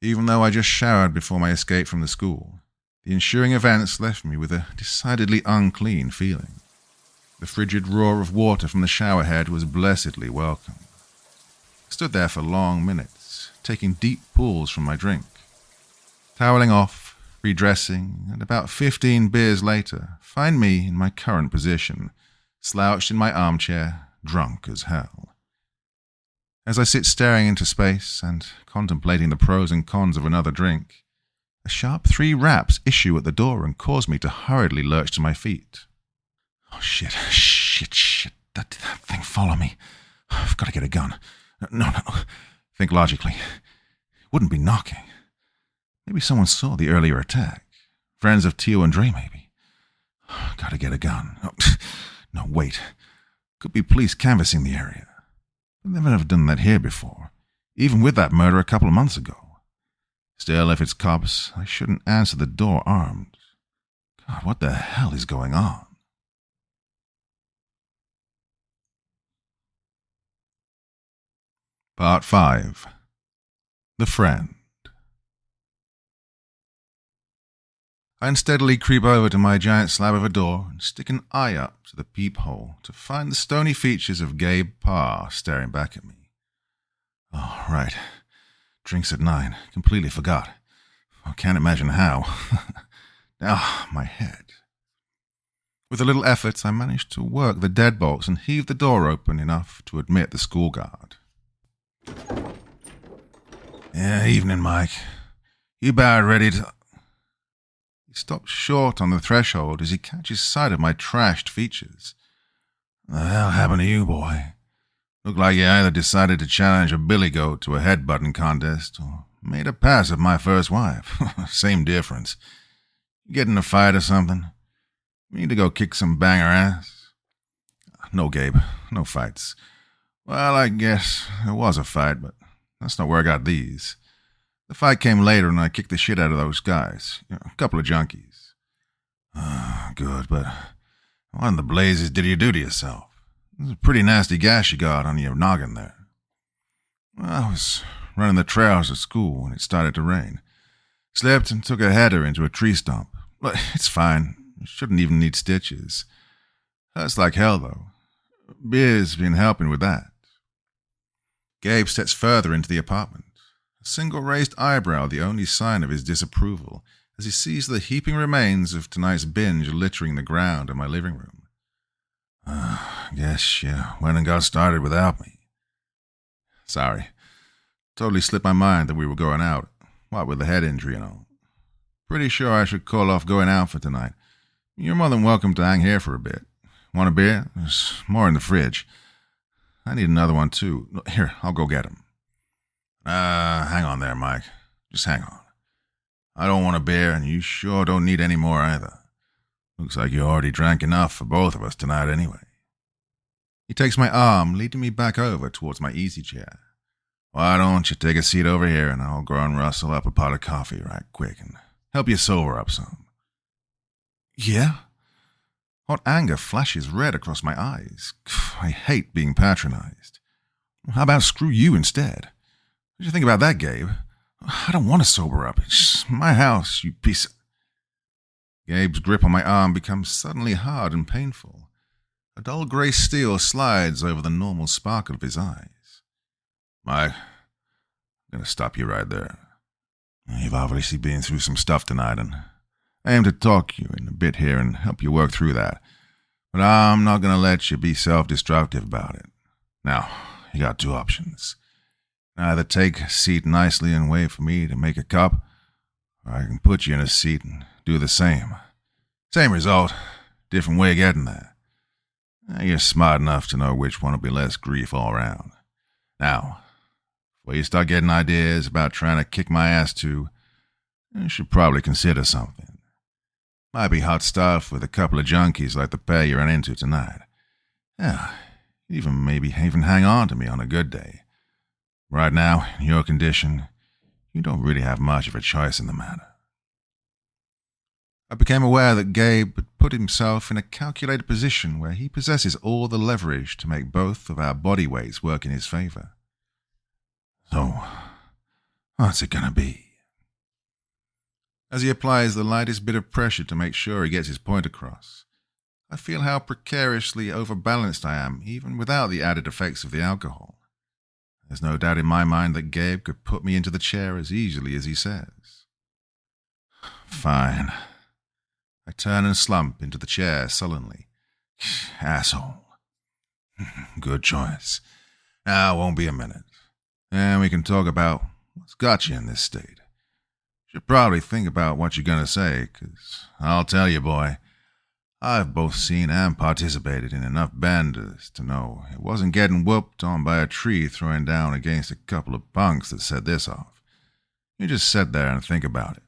Even though I just showered before my escape from the school, the ensuing events left me with a decidedly unclean feeling. The frigid roar of water from the shower head was blessedly welcome. I stood there for long minutes, taking deep pulls from my drink. Toweling off, redressing, and about 15 beers later, find me in my current position, slouched in my armchair, drunk as hell. As I sit staring into space and contemplating the pros and cons of another drink, a sharp 3 raps issue at the door and cause me to hurriedly lurch to my feet. Oh, shit. That thing follow me. I've got to get a gun. No. Think logically. It wouldn't be knocking. Maybe someone saw the earlier attack. Friends of Tio and Dre, maybe. Got to get a gun. No, wait. Could be police canvassing the area. They've never done that here before, even with that murder a couple of months ago. Still, if it's cops, I shouldn't answer the door armed. God, what the hell is going on? Part 5. The Friend. I unsteadily creep over to my giant slab of a door and stick an eye up to the peephole to find the stony features of Gabe Parr staring back at me. Oh, right. Drinks at 9. Completely forgot. I can't imagine how. My head. With a little effort, I managed to work the deadbolts and heave the door open enough to admit the school guard. Yeah, evening, Mike. You about ready to... He stops short on the threshold as he catches sight of my trashed features. What the hell happened to you, boy? Looked like you either decided to challenge a billy goat to a headbutting contest or made a pass at my first wife. Same difference. You get in a fight or something? We need to go kick some banger ass? No, Gabe. No fights. Well, I guess there was a fight, but that's not where I got these. The fight came later and I kicked the shit out of those guys. A couple of junkies. Good, but what in the blazes did you do to yourself? It was a pretty nasty gash you got on your noggin there. Well, I was running the trails at school when it started to rain. Slipped and took a header into a tree stump. Look, it's fine. You shouldn't even need stitches. Hurts like hell, though. Beer's been helping with that. Gabe steps further into the apartment, a single raised eyebrow the only sign of his disapproval, as he sees the heaping remains of tonight's binge littering the ground in my living room. Guess you went and got started without me. Sorry. Totally slipped my mind that we were going out, what with the head injury and all. Pretty sure I should call off going out for tonight. You're more than welcome to hang here for a bit. Want a beer? There's more in the fridge. I need another one, too. Here, I'll go get him. Hang on there, Mike. Just hang on. I don't want a beer, and you sure don't need any more either. Looks like you already drank enough for both of us tonight anyway. He takes my arm, leading me back over towards my easy chair. Why don't you take a seat over here, and I'll go and rustle up a pot of coffee right quick and help you sober up some. Yeah? Hot anger flashes red across my eyes. I hate being patronized. How about screw you instead? What do you think about that, Gabe? I don't want to sober up. It's my house, you piece of... Gabe's grip on my arm becomes suddenly hard and painful. A dull grey steel slides over the normal sparkle of his eyes. Mike, I'm going to stop you right there. You've obviously been through some stuff tonight, and I aim to talk you in a bit here and help you work through that. But I'm not going to let you be self-destructive about it. Now, you got two options. Either take a seat nicely and wait for me to make a cup, or I can put you in a seat and do the same. Same result, different way of getting there. You're smart enough to know which one will be less grief all around. Now, before you start getting ideas about trying to kick my ass too, you should probably consider something. Might be hot stuff with a couple of junkies like the pair you ran into tonight. Yeah, maybe even hang on to me on a good day. Right now, in your condition, you don't really have much of a choice in the matter. I became aware that Gabe had put himself in a calculated position where he possesses all the leverage to make both of our body weights work in his favor. So, what's it gonna be? As he applies the lightest bit of pressure to make sure he gets his point across, I feel how precariously overbalanced I am, even without the added effects of the alcohol. There's no doubt in my mind that Gabe could put me into the chair as easily as he says. Fine. I turn and slump into the chair sullenly. Asshole. Good choice. Now, it won't be a minute. And we can talk about what's got you in this state. Should probably think about what you're going to say, 'cause I'll tell you, boy, I've both seen and participated in enough benders to know it wasn't getting whooped on by a tree throwing down against a couple of punks that set this off. You just sit there and think about it.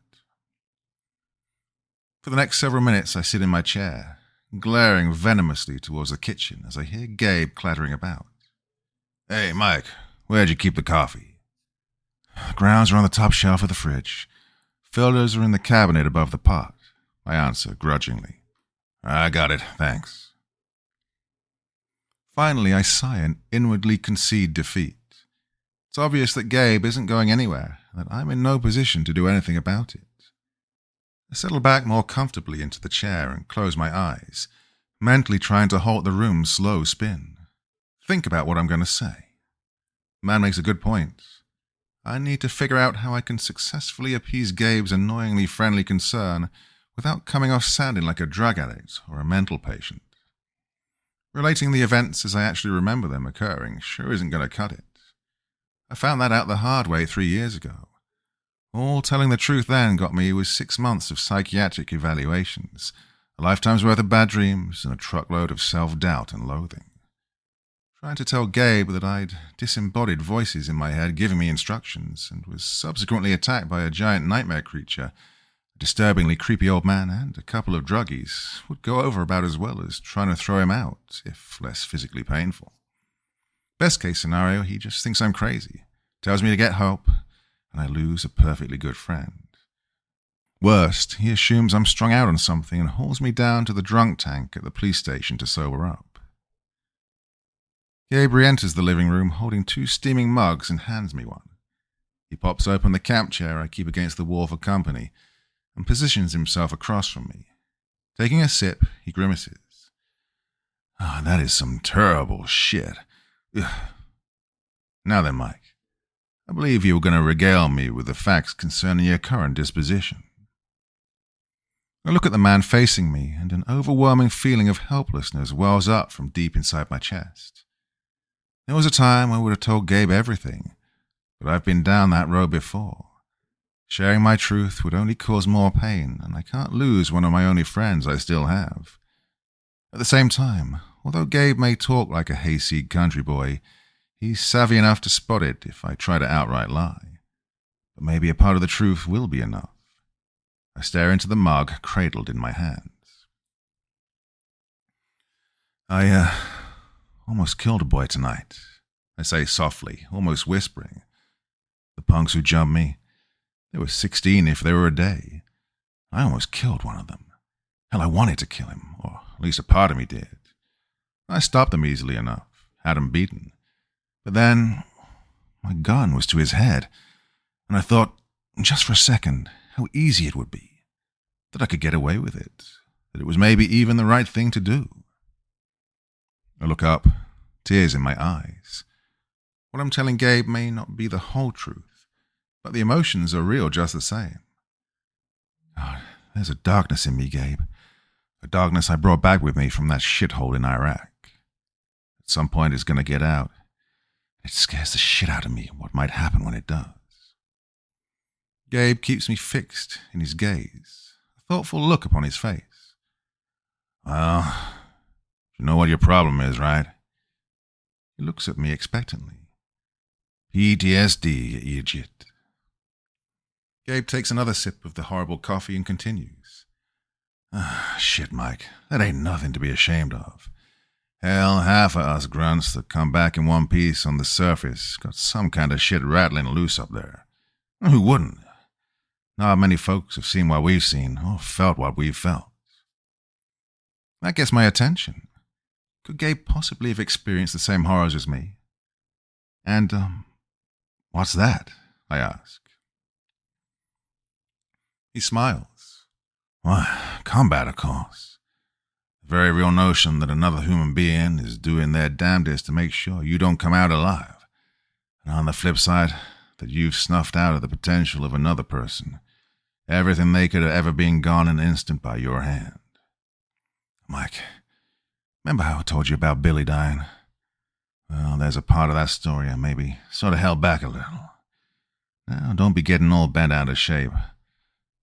For the next several minutes, I sit in my chair, glaring venomously towards the kitchen as I hear Gabe clattering about. Hey, Mike, where'd you keep the coffee? The grounds are on the top shelf of the fridge. Filters are in the cabinet above the pot, I answer grudgingly. I got it, thanks. Finally, I sigh and inwardly concede defeat. It's obvious that Gabe isn't going anywhere, and that I'm in no position to do anything about it. I settle back more comfortably into the chair and close my eyes, mentally trying to halt the room's slow spin. Think about what I'm going to say. The man makes a good point. I need to figure out how I can successfully appease Gabe's annoyingly friendly concern without coming off sounding like a drug addict or a mental patient. Relating the events as I actually remember them occurring sure isn't going to cut it. I found that out the hard way 3 years ago. All telling the truth then got me was 6 months of psychiatric evaluations, a lifetime's worth of bad dreams, and a truckload of self-doubt and loathing. Trying to tell Gabe that I'd disembodied voices in my head giving me instructions, and was subsequently attacked by a giant nightmare creature, a disturbingly creepy old man, and a couple of druggies, would go over about as well as trying to throw him out, if less physically painful. Best case scenario, he just thinks I'm crazy, tells me to get help, and I lose a perfectly good friend. Worst, he assumes I'm strung out on something and hauls me down to the drunk tank at the police station to sober up. Gabe re-enters the living room holding 2 steaming mugs and hands me one. He pops open the camp chair I keep against the wall for company and positions himself across from me. Taking a sip, he grimaces. That is some terrible shit. Ugh. Now then, Mike, I believe you were going to regale me with the facts concerning your current disposition. I look at the man facing me, and an overwhelming feeling of helplessness wells up from deep inside my chest. There was a time I would have told Gabe everything, but I've been down that road before. Sharing my truth would only cause more pain, and I can't lose one of my only friends I still have. At the same time, although Gabe may talk like a hayseed country boy, he's savvy enough to spot it if I try to outright lie. But maybe a part of the truth will be enough. I stare into the mug cradled in my hands. I almost killed a boy tonight, I say softly, almost whispering. The punks who jumped me, they were 16 if they were a day. I almost killed one of them. Hell, I wanted to kill him, or at least a part of me did. I stopped them easily enough, had him beaten. But then, my gun was to his head, and I thought, just for a second, how easy it would be. That I could get away with it, that it was maybe even the right thing to do. I look up, tears in my eyes. What I'm telling Gabe may not be the whole truth, but the emotions are real just the same. God, there's a darkness in me, Gabe. A darkness I brought back with me from that shithole in Iraq. At some point it's going to get out. It scares the shit out of me what might happen when it does. Gabe keeps me fixed in his gaze, a thoughtful look upon his face. Well, you know what your problem is, right? He looks at me expectantly. PTSD, you idiot. Gabe takes another sip of the horrible coffee and continues. Shit, Mike, that ain't nothing to be ashamed of. Hell, half of us grunts that come back in one piece on the surface got some kind of shit rattling loose up there. Who wouldn't? Not many folks have seen what we've seen or felt what we've felt. That gets my attention. Could Gabe possibly have experienced the same horrors as me? And, what's that? I ask. He smiles. Why, combat, of course. The very real notion that another human being is doing their damnedest to make sure you don't come out alive. And on the flip side, that you've snuffed out of the potential of another person. Everything they could have ever been gone in an instant by your hand. Mike, remember how I told you about Billy dying? Well, there's a part of that story I maybe sort of held back a little. Now, don't be getting all bent out of shape.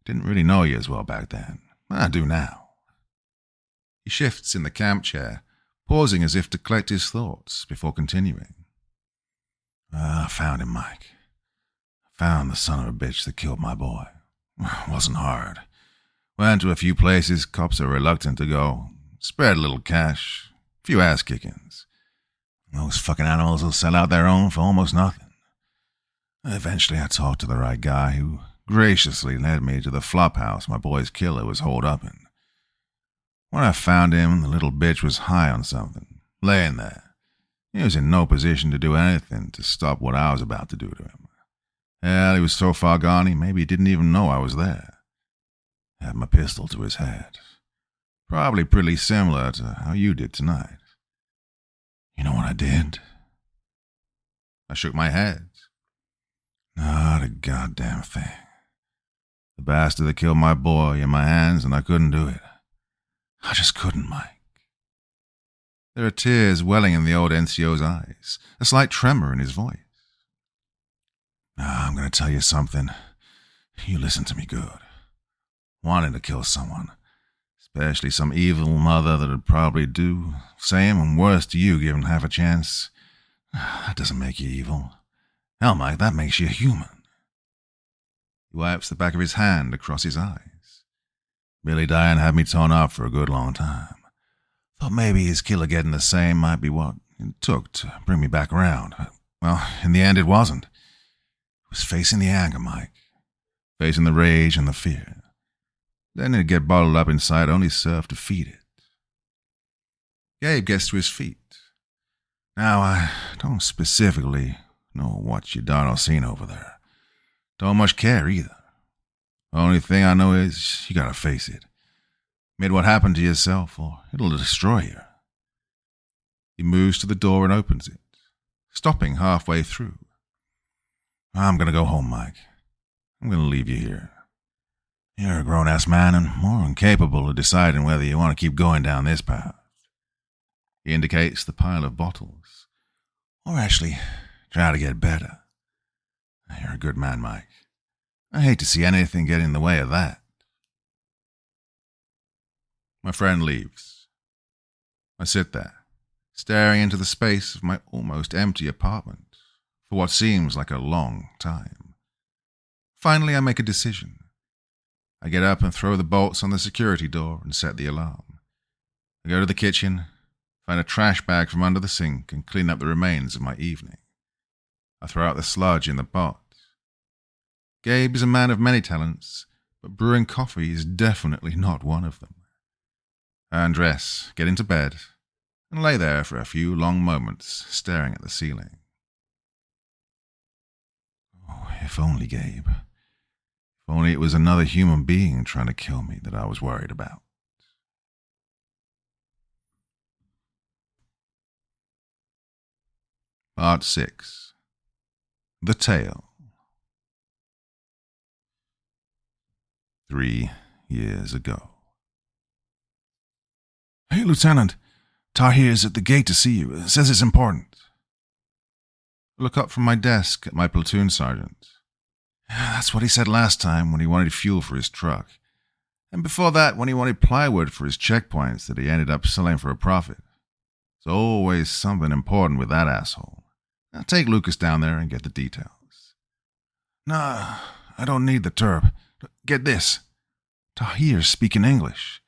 Didn't really know you as well back then. I do now. He shifts in the camp chair, pausing as if to collect his thoughts before continuing. I found him, Mike. I found the son of a bitch that killed my boy. Wasn't hard. Went to a few places cops are reluctant to go. Spread a little cash. A few ass-kickings. Those fucking animals will sell out their own for almost nothing. Eventually I talked to the right guy who graciously led me to the flop house my boy's killer was holed up in. When I found him, the little bitch was high on something, laying there. He was in no position to do anything to stop what I was about to do to him. Hell, he was so far gone he maybe didn't even know I was there. Had my pistol to his head. Probably pretty similar to how you did tonight. You know what I did? I shook my head. Not a goddamn thing. The bastard that killed my boy in my hands, and I couldn't do it. I just couldn't, Mike. There are tears welling in the old NCO's eyes, a slight tremor in his voice. I'm going to tell you something. You listen to me good. Wanting to kill someone, especially some evil mother that'd probably do same and worse to you given half a chance, that doesn't make you evil. Hell, Mike, that makes you human. He wipes the back of his hand across his eyes. Billy dying had me torn up for a good long time. Thought maybe his killer getting the same might be what it took to bring me back around. Well, in the end, it wasn't. It was facing the anger, Mike. Facing the rage and the fear. Then it'd get bottled up inside only served to feed it. Gabe gets to his feet. Now, I don't specifically know what you done or seen over there. Don't much care either. Only thing I know is you gotta face it. Admit what happened to yourself or it'll destroy you. He moves to the door and opens it. stopping halfway through. I'm going to go home, Mike. I'm going to leave you here. You're a grown-ass man and more than capable of deciding whether you want to keep going down this path. He indicates the pile of bottles. Or actually, try to get better. You're a good man, Mike. I hate to see anything get in the way of that. My friend leaves. I sit there, staring into the space of my almost empty apartment for what seems like a long time. Finally, I make a decision. I get up and throw the bolts on the security door and set the alarm. I go to the kitchen, find a trash bag from under the sink, and clean up the remains of my evening. I throw out the sludge in the pot. Gabe is a man of many talents, but brewing coffee is definitely not one of them. I undress, get into bed, and lay there for a few long moments, staring at the ceiling. Oh, if only, Gabe. If only it was another human being trying to kill me that I was worried about. Part 6. The Tale. 3 years ago. Hey, Lieutenant. Tahir is at the gate to see you. Says it's important. I look up from my desk at my platoon sergeant. That's what he said last time when he wanted fuel for his truck. And before that, when he wanted plywood for his checkpoints that he ended up selling for a profit. There's always something important with that asshole. Now take Lucas down there and get the details. Nah, I don't need the turb. Get this. Tahir's speaking English,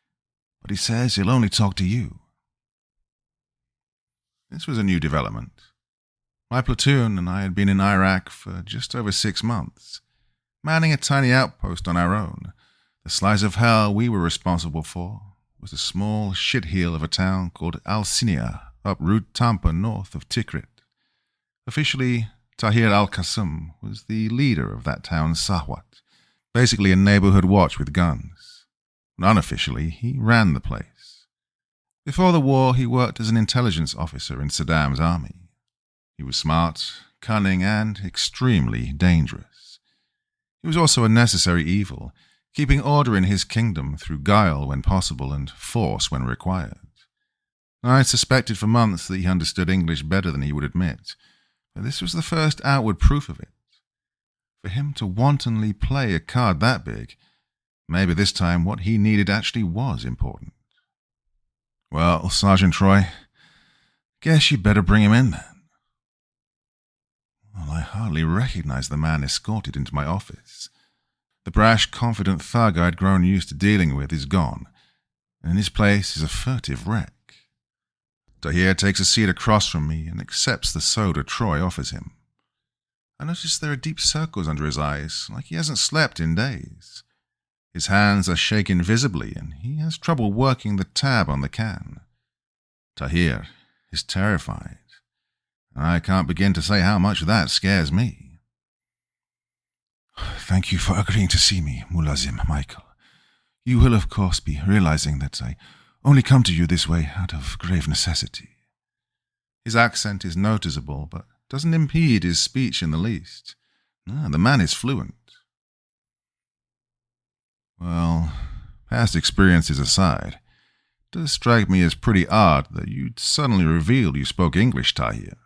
but he says he'll only talk to you. This was a new development. My platoon and I had been in Iraq for just over 6 months, manning a tiny outpost on our own. The slice of hell we were responsible for was a small shitheel of a town called Al-Sinia, up Route Tampa north of Tikrit. Officially, Tahir al-Qassam was the leader of that town's Sahwat, basically a neighborhood watch with guns. Unofficially, he ran the place. Before the war, he worked as an intelligence officer in Saddam's army. He was smart, cunning, and extremely dangerous. He was also a necessary evil, keeping order in his kingdom through guile when possible and force when required. I had suspected for months that he understood English better than he would admit, but this was the first outward proof of it. For him to wantonly play a card that big, maybe this time what he needed actually was important. Well, Sergeant Troy, guess you better bring him in then. Well, I hardly recognized the man escorted into my office. The brash, confident thug I'd grown used to dealing with is gone, and in his place is a furtive wreck. Tahir takes a seat across from me and accepts the soda Troy offers him. I notice there are deep circles under his eyes, like he hasn't slept in days. His hands are shaking visibly, and he has trouble working the tab on the can. Tahir is terrified. I can't begin to say how much that scares me. Thank you for agreeing to see me, Mulazim Michael. You will, of course, be realizing that I only come to you this way out of grave necessity. His accent is noticeable, but doesn't impede his speech in the least. No, the man is fluent. Well, past experiences aside, it does strike me as pretty odd that you'd suddenly revealed you spoke English, Tahir.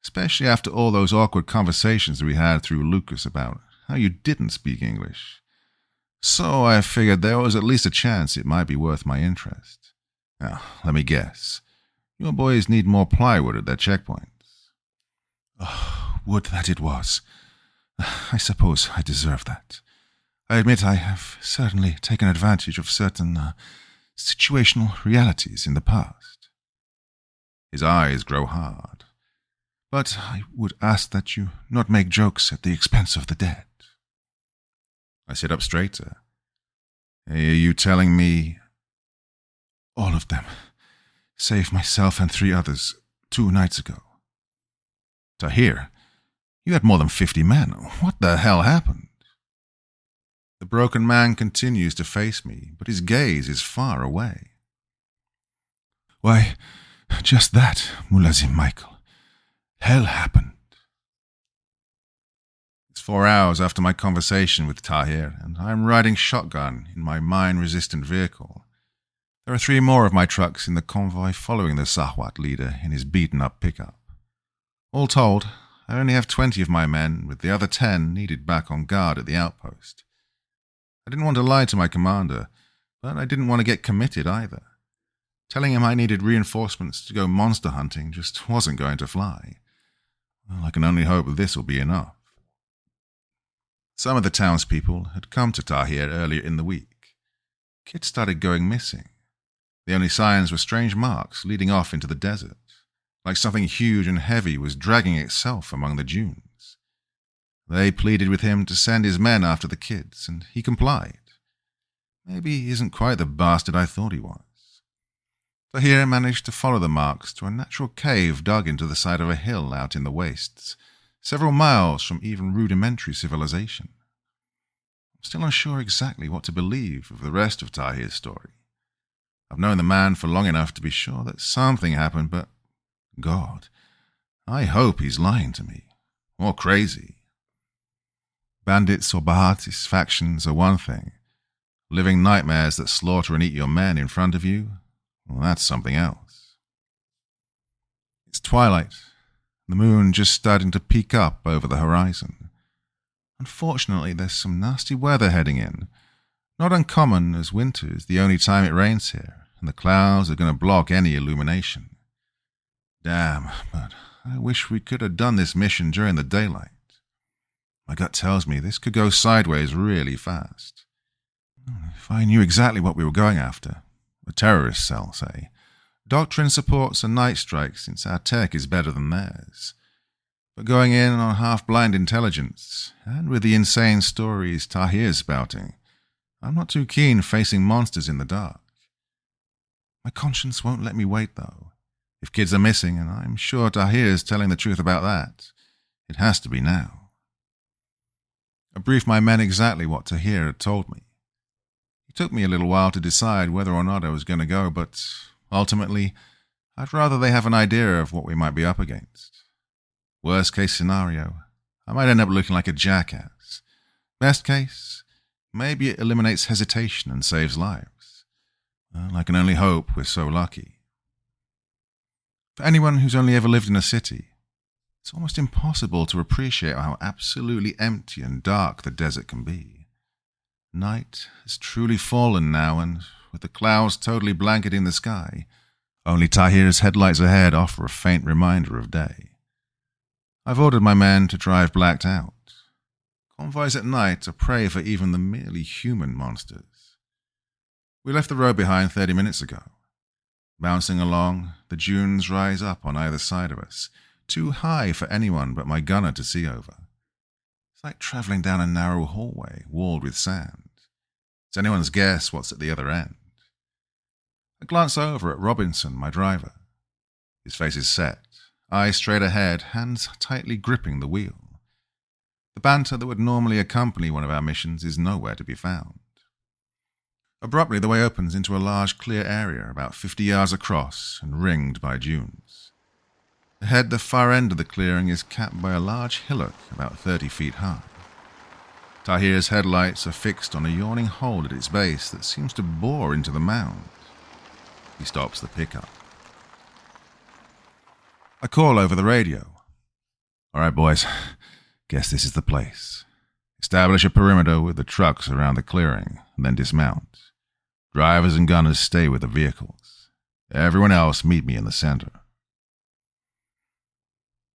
Especially after all those awkward conversations we had through Lucas about how you didn't speak English. So I figured there was at least a chance it might be worth my interest. Now, let me guess. Your boys need more plywood at their checkpoints. Oh, would that it was. I suppose I deserve that. I admit I have certainly taken advantage of certain situational realities in the past. His eyes grow hard. But I would ask that you not make jokes at the expense of the dead. I sit up straighter. Are you telling me? All of them, save myself and 3 others, 2 nights ago. Tahir, you had more than 50 men. What the hell happened? The broken man continues to face me, but his gaze is far away. Why, just that, Mulazim Michael. hell happened? It's 4 hours after my conversation with Tahir, and I am riding shotgun in my mine-resistant vehicle. There are 3 more of my trucks in the convoy following the Sahwat leader in his beaten-up pickup. All told, I only have 20 of my men, with the other 10 needed back on guard at the outpost. I didn't want to lie to my commander, but I didn't want to get committed either. Telling him I needed reinforcements to go monster hunting just wasn't going to fly. Well, I can only hope this will be enough. Some of the townspeople had come to Tahir earlier in the week. Kids started going missing. The only signs were strange marks leading off into the desert, like something huge and heavy was dragging itself among the dunes. They pleaded with him to send his men after the kids, and he complied. Maybe he isn't quite the bastard I thought he was. Tahir managed to follow the marks to a natural cave dug into the side of a hill out in the wastes, several miles from even rudimentary civilization. I'm still unsure exactly what to believe of the rest of Tahir's story. I've known the man for long enough to be sure that something happened, but God, I hope he's lying to me, or crazy. Bandits or Bahatis factions are one thing. Living nightmares that slaughter and eat your men in front of you, well, that's something else. It's twilight, the moon just starting to peek up over the horizon. Unfortunately, there's some nasty weather heading in. Not uncommon, as winter is the only time it rains here, and the clouds are going to block any illumination. Damn, but I wish we could have done this mission during the daylight. My gut tells me this could go sideways really fast. If I knew exactly what we were going after, a terrorist cell, say, doctrine supports a night strike since our tech is better than theirs. But going in on half-blind intelligence, and with the insane stories Tahir's spouting, I'm not too keen facing monsters in the dark. My conscience won't let me wait, though. If kids are missing, and I'm sure Tahir's telling the truth about that, it has to be now. I briefed my men exactly what Tahir had told me. It took me a little while to decide whether or not I was going to go, but ultimately, I'd rather they have an idea of what we might be up against. Worst case scenario, I might end up looking like a jackass. Best case, maybe it eliminates hesitation and saves lives. Well, I can only hope we're so lucky. For anyone who's only ever lived in a city, it's almost impossible to appreciate how absolutely empty and dark the desert can be. Night has truly fallen now, and with the clouds totally blanketing the sky, only Tahir's headlights ahead offer a faint reminder of day. I've ordered my men to drive blacked out. Convoys at night are prey for even the merely human monsters. We left the road behind 30 minutes ago. Bouncing along, the dunes rise up on either side of us, too high for anyone but my gunner to see over. It's like travelling down a narrow hallway walled with sand. It's anyone's guess what's at the other end. I glance over at Robinson, my driver. His face is set, eyes straight ahead, hands tightly gripping the wheel. The banter that would normally accompany one of our missions is nowhere to be found. Abruptly, the way opens into a large clear area about 50 yards across and ringed by dunes. Ahead, the far end of the clearing is capped by a large hillock about 30 feet high. Tahir's headlights are fixed on a yawning hole at its base that seems to bore into the mound. He stops the pickup. I call over the radio. All right, boys, guess this is the place. Establish a perimeter with the trucks around the clearing, and then dismount. Drivers and gunners stay with the vehicles. Everyone else meet me in the center.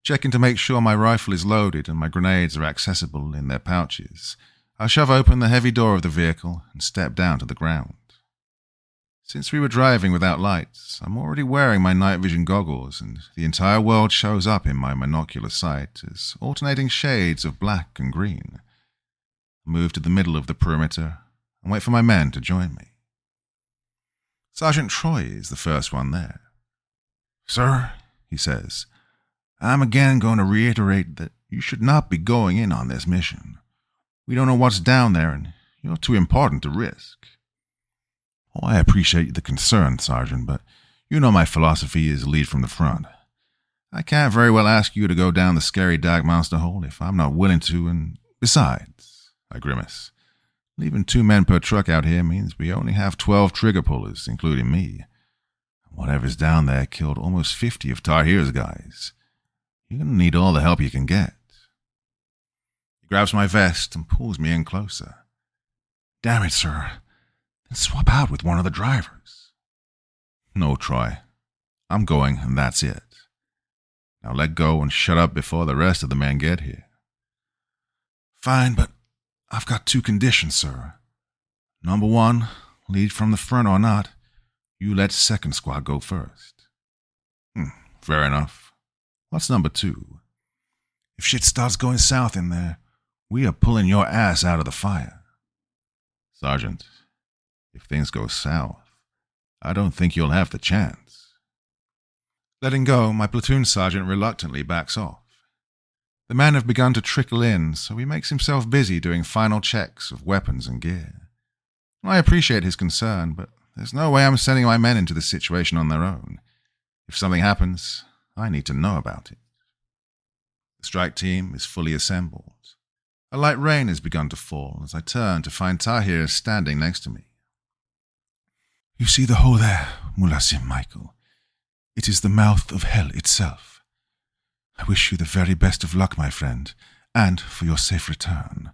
Checking to make sure my rifle is loaded and my grenades are accessible in their pouches, I shove open the heavy door of the vehicle and step down to the ground. Since we were driving without lights, I'm already wearing my night vision goggles, and the entire world shows up in my monocular sight as alternating shades of black and green. I move to the middle of the perimeter and wait for my men to join me. Sergeant Troy is the first one there. Sir, he says, I'm again going to reiterate that you should not be going in on this mission. We don't know what's down there, and you're too important to risk. Oh, I appreciate the concern, Sergeant, but you know my philosophy is lead from the front. I can't very well ask you to go down the scary dark monster hole if I'm not willing to, and besides, I grimace, leaving 2 men per truck out here means we only have 12 trigger pullers, including me. Whatever's down there killed almost 50 of Tahir's guys. You're going to need all the help you can get. He grabs my vest and pulls me in closer. Damn it, sir. Then swap out with one of the drivers. No, Troy. I'm going, and that's it. Now let go and shut up before the rest of the men get here. Fine, but I've got 2 conditions, sir. Number 1, lead from the front or not, you let 2nd squad go first. Fair enough. What's number 2? If shit starts going south in there, we are pulling your ass out of the fire. Sergeant, if things go south, I don't think you'll have the chance. Letting go, my platoon sergeant reluctantly backs off. The men have begun to trickle in, so he makes himself busy doing final checks of weapons and gear. I appreciate his concern, but there's no way I'm sending my men into this situation on their own. If something happens, I need to know about it. The strike team is fully assembled. A light rain has begun to fall as I turn to find Tahir standing next to me. You see the hole there, Mulazim Michael? It is the mouth of hell itself. I wish you the very best of luck, my friend, and for your safe return.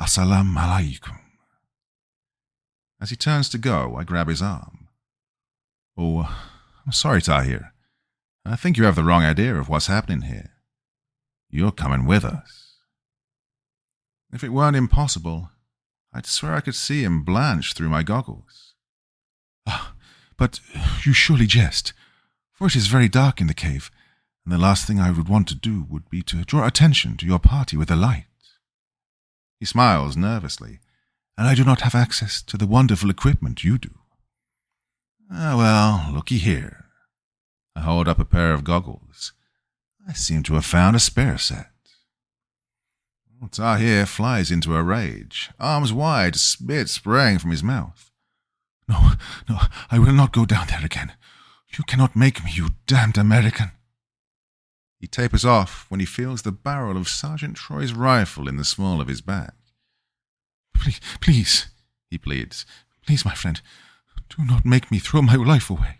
Assalamu alaikum. As he turns to go, I grab his arm. Oh, I'm sorry, Tahir. I think you have the wrong idea of what's happening here. You're coming with us. If it weren't impossible, I'd swear I could see him blanch through my goggles. But you surely jest, for it is very dark in the cave, and the last thing I would want to do would be to draw attention to your party with a light. He smiles nervously, and I do not have access to the wonderful equipment you do. Well, looky here. I hold up a pair of goggles. I seem to have found a spare set. Tahir flies into a rage, arms wide, spit spraying from his mouth. No, I will not go down there again. You cannot make me, you damned American. He tapers off when he feels the barrel of Sergeant Troy's rifle in the small of his back. Please, he pleads. Please, my friend, do not make me throw my life away.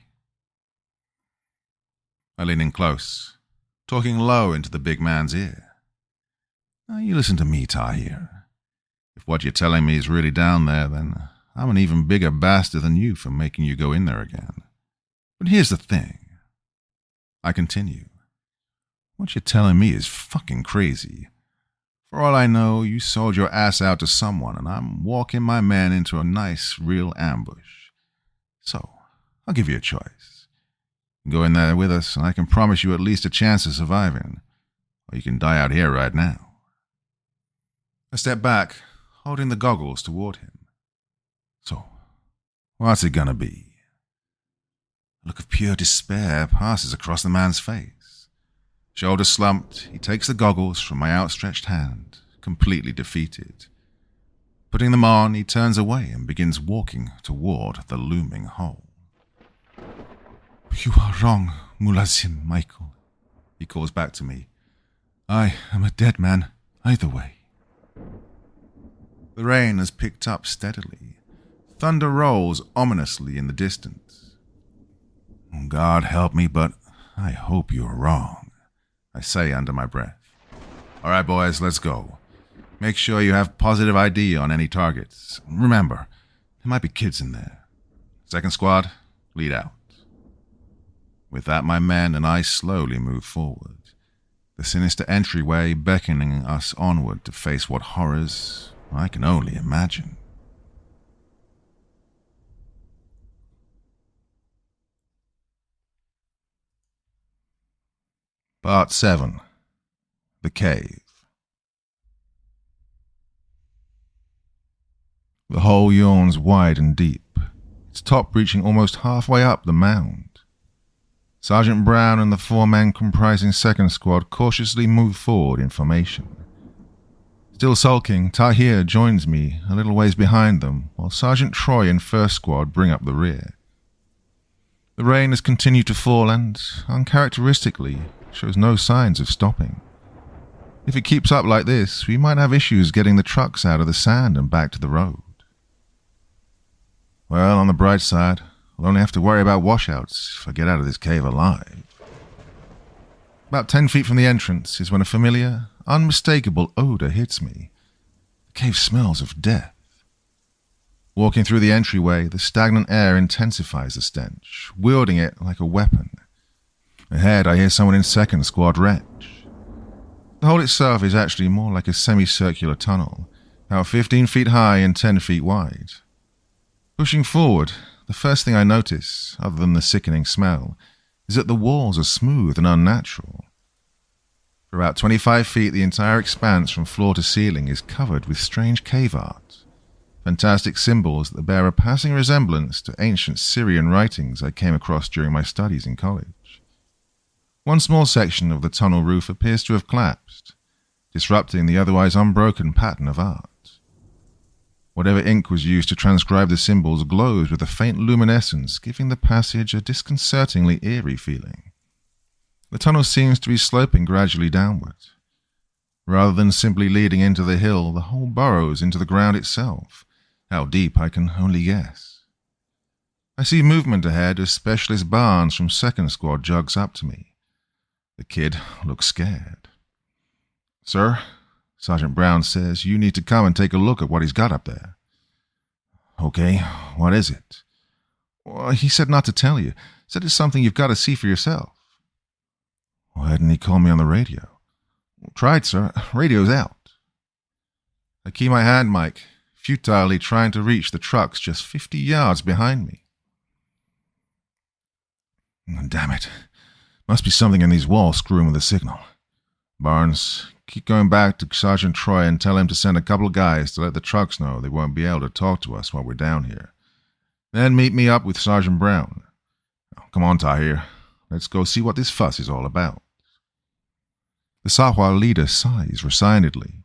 I lean in close, talking low into the big man's ear. Now you listen to me, Tahir. If what you're telling me is really down there, then I'm an even bigger bastard than you for making you go in there again. But here's the thing. I continue. What you're telling me is fucking crazy. For all I know, you sold your ass out to someone, and I'm walking my man into a nice, real ambush. So, I'll give you a choice. You can go in there with us, and I can promise you at least a chance of surviving. Or you can die out here right now. I step back, holding the goggles toward him. So, what's it gonna be? A look of pure despair passes across the man's face. Shoulders slumped, he takes the goggles from my outstretched hand, completely defeated. Putting them on, he turns away and begins walking toward the looming hole. You are wrong, Mulazim Michael, he calls back to me. I am a dead man, either way. The rain has picked up steadily. Thunder rolls ominously in the distance. God help me, but I hope you're wrong, I say under my breath. All right, boys, let's go. Make sure you have positive ID on any targets. Remember, there might be kids in there. 2nd squad, lead out. With that, my men and I slowly move forward, the sinister entryway beckoning us onward to face what horrors I can only imagine. Part 7. The Cave. The hole yawns wide and deep, its top reaching almost halfway up the mound. Sergeant Brown and the 4 men comprising 2nd Squad cautiously move forward in formation. Still sulking, Tahir joins me a little ways behind them, while Sergeant Troy and 1st Squad bring up the rear. The rain has continued to fall and, uncharacteristically, shows no signs of stopping. If it keeps up like this, we might have issues getting the trucks out of the sand and back to the road. Well, on the bright side, I'll only have to worry about washouts if I get out of this cave alive. About 10 feet from the entrance is when a familiar, unmistakable odor hits me. The cave smells of death. Walking through the entryway, the stagnant air intensifies the stench, wielding it like a weapon. Ahead, I hear someone in second squad retch. The hole itself is actually more like a semicircular tunnel, about 15 feet high and 10 feet wide. Pushing forward, the first thing I notice, other than the sickening smell, is that the walls are smooth and unnatural. For about 25 feet, the entire expanse from floor to ceiling is covered with strange cave art. Fantastic symbols that bear a passing resemblance to ancient Syrian writings I came across during my studies in college. One small section of the tunnel roof appears to have collapsed, disrupting the otherwise unbroken pattern of art. Whatever ink was used to transcribe the symbols glows with a faint luminescence, giving the passage a disconcertingly eerie feeling. The tunnel seems to be sloping gradually downward. Rather than simply leading into the hill, the hole burrows into the ground itself. How deep, I can only guess. I see movement ahead as Specialist Barnes from second squad jogs up to me. The kid looks scared. "Sir," Sergeant Brown says, "you need to come and take a look at what he's got up there." "Okay, what is it?" "Well, he said not to tell you. Said it's something you've got to see for yourself." "Why didn't he call me on the radio?" "Tried, sir. Radio's out." I key my hand mic, futilely trying to reach the trucks just 50 yards behind me. Damn it. Must be something in these walls screwing with the signal. "Barnes, keep going back to Sergeant Troy and tell him to send a couple of guys to let the trucks know they won't be able to talk to us while we're down here. Then meet me up with Sergeant Brown. Come on, Tahir. Let's go see what this fuss is all about." The Sahwa leader sighs resignedly.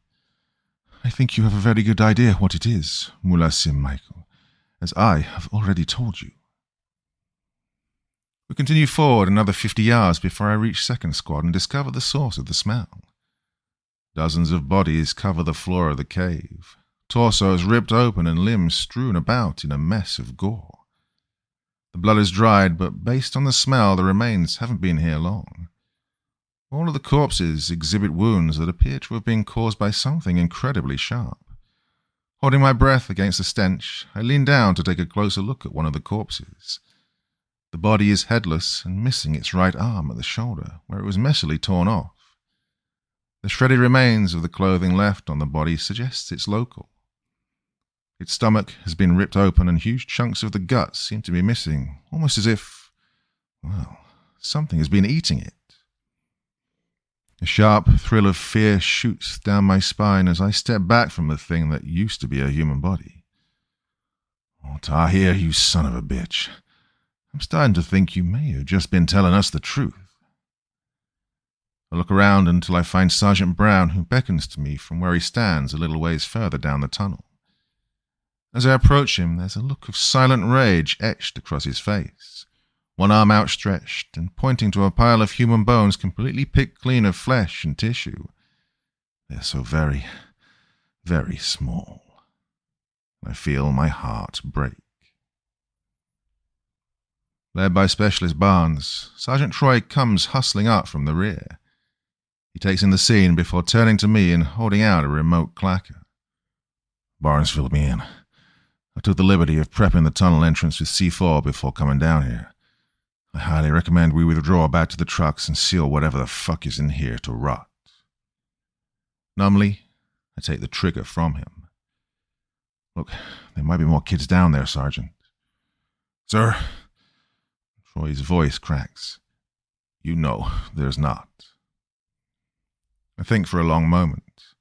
"I think you have a very good idea what it is, Mullah Sim Michael, as I have already told you." We continue forward another 50 yards before I reach second squad and discover the source of the smell. Dozens of bodies cover the floor of the cave, torsos ripped open and limbs strewn about in a mess of gore. The blood is dried, but based on the smell, the remains haven't been here long. All of the corpses exhibit wounds that appear to have been caused by something incredibly sharp. Holding my breath against the stench, I lean down to take a closer look at one of the corpses. The body is headless and missing its right arm at the shoulder, where it was messily torn off. The shredded remains of the clothing left on the body suggests it's local. Its stomach has been ripped open and huge chunks of the guts seem to be missing, almost as if, well, something has been eating it. A sharp thrill of fear shoots down my spine as I step back from the thing that used to be a human body. "Oh, Tahir, you son of a bitch. I'm starting to think you may have just been telling us the truth." I look around until I find Sergeant Brown, who beckons to me from where he stands a little ways further down the tunnel. As I approach him, there's a look of silent rage etched across his face, one arm outstretched and pointing to a pile of human bones completely picked clean of flesh and tissue. They're so very, very small. I feel my heart break. Led by Specialist Barnes, Sergeant Troy comes hustling up from the rear. He takes in the scene before turning to me and holding out a remote clacker. "Barnes filled me in. I took the liberty of prepping the tunnel entrance with C4 before coming down here. I highly recommend we withdraw back to the trucks and seal whatever the fuck is in here to rot." Numbly, I take the trigger from him. "Look, there might be more kids down there, Sergeant." "Sir?" Troy's voice cracks. "You know there's not." I think for a long moment.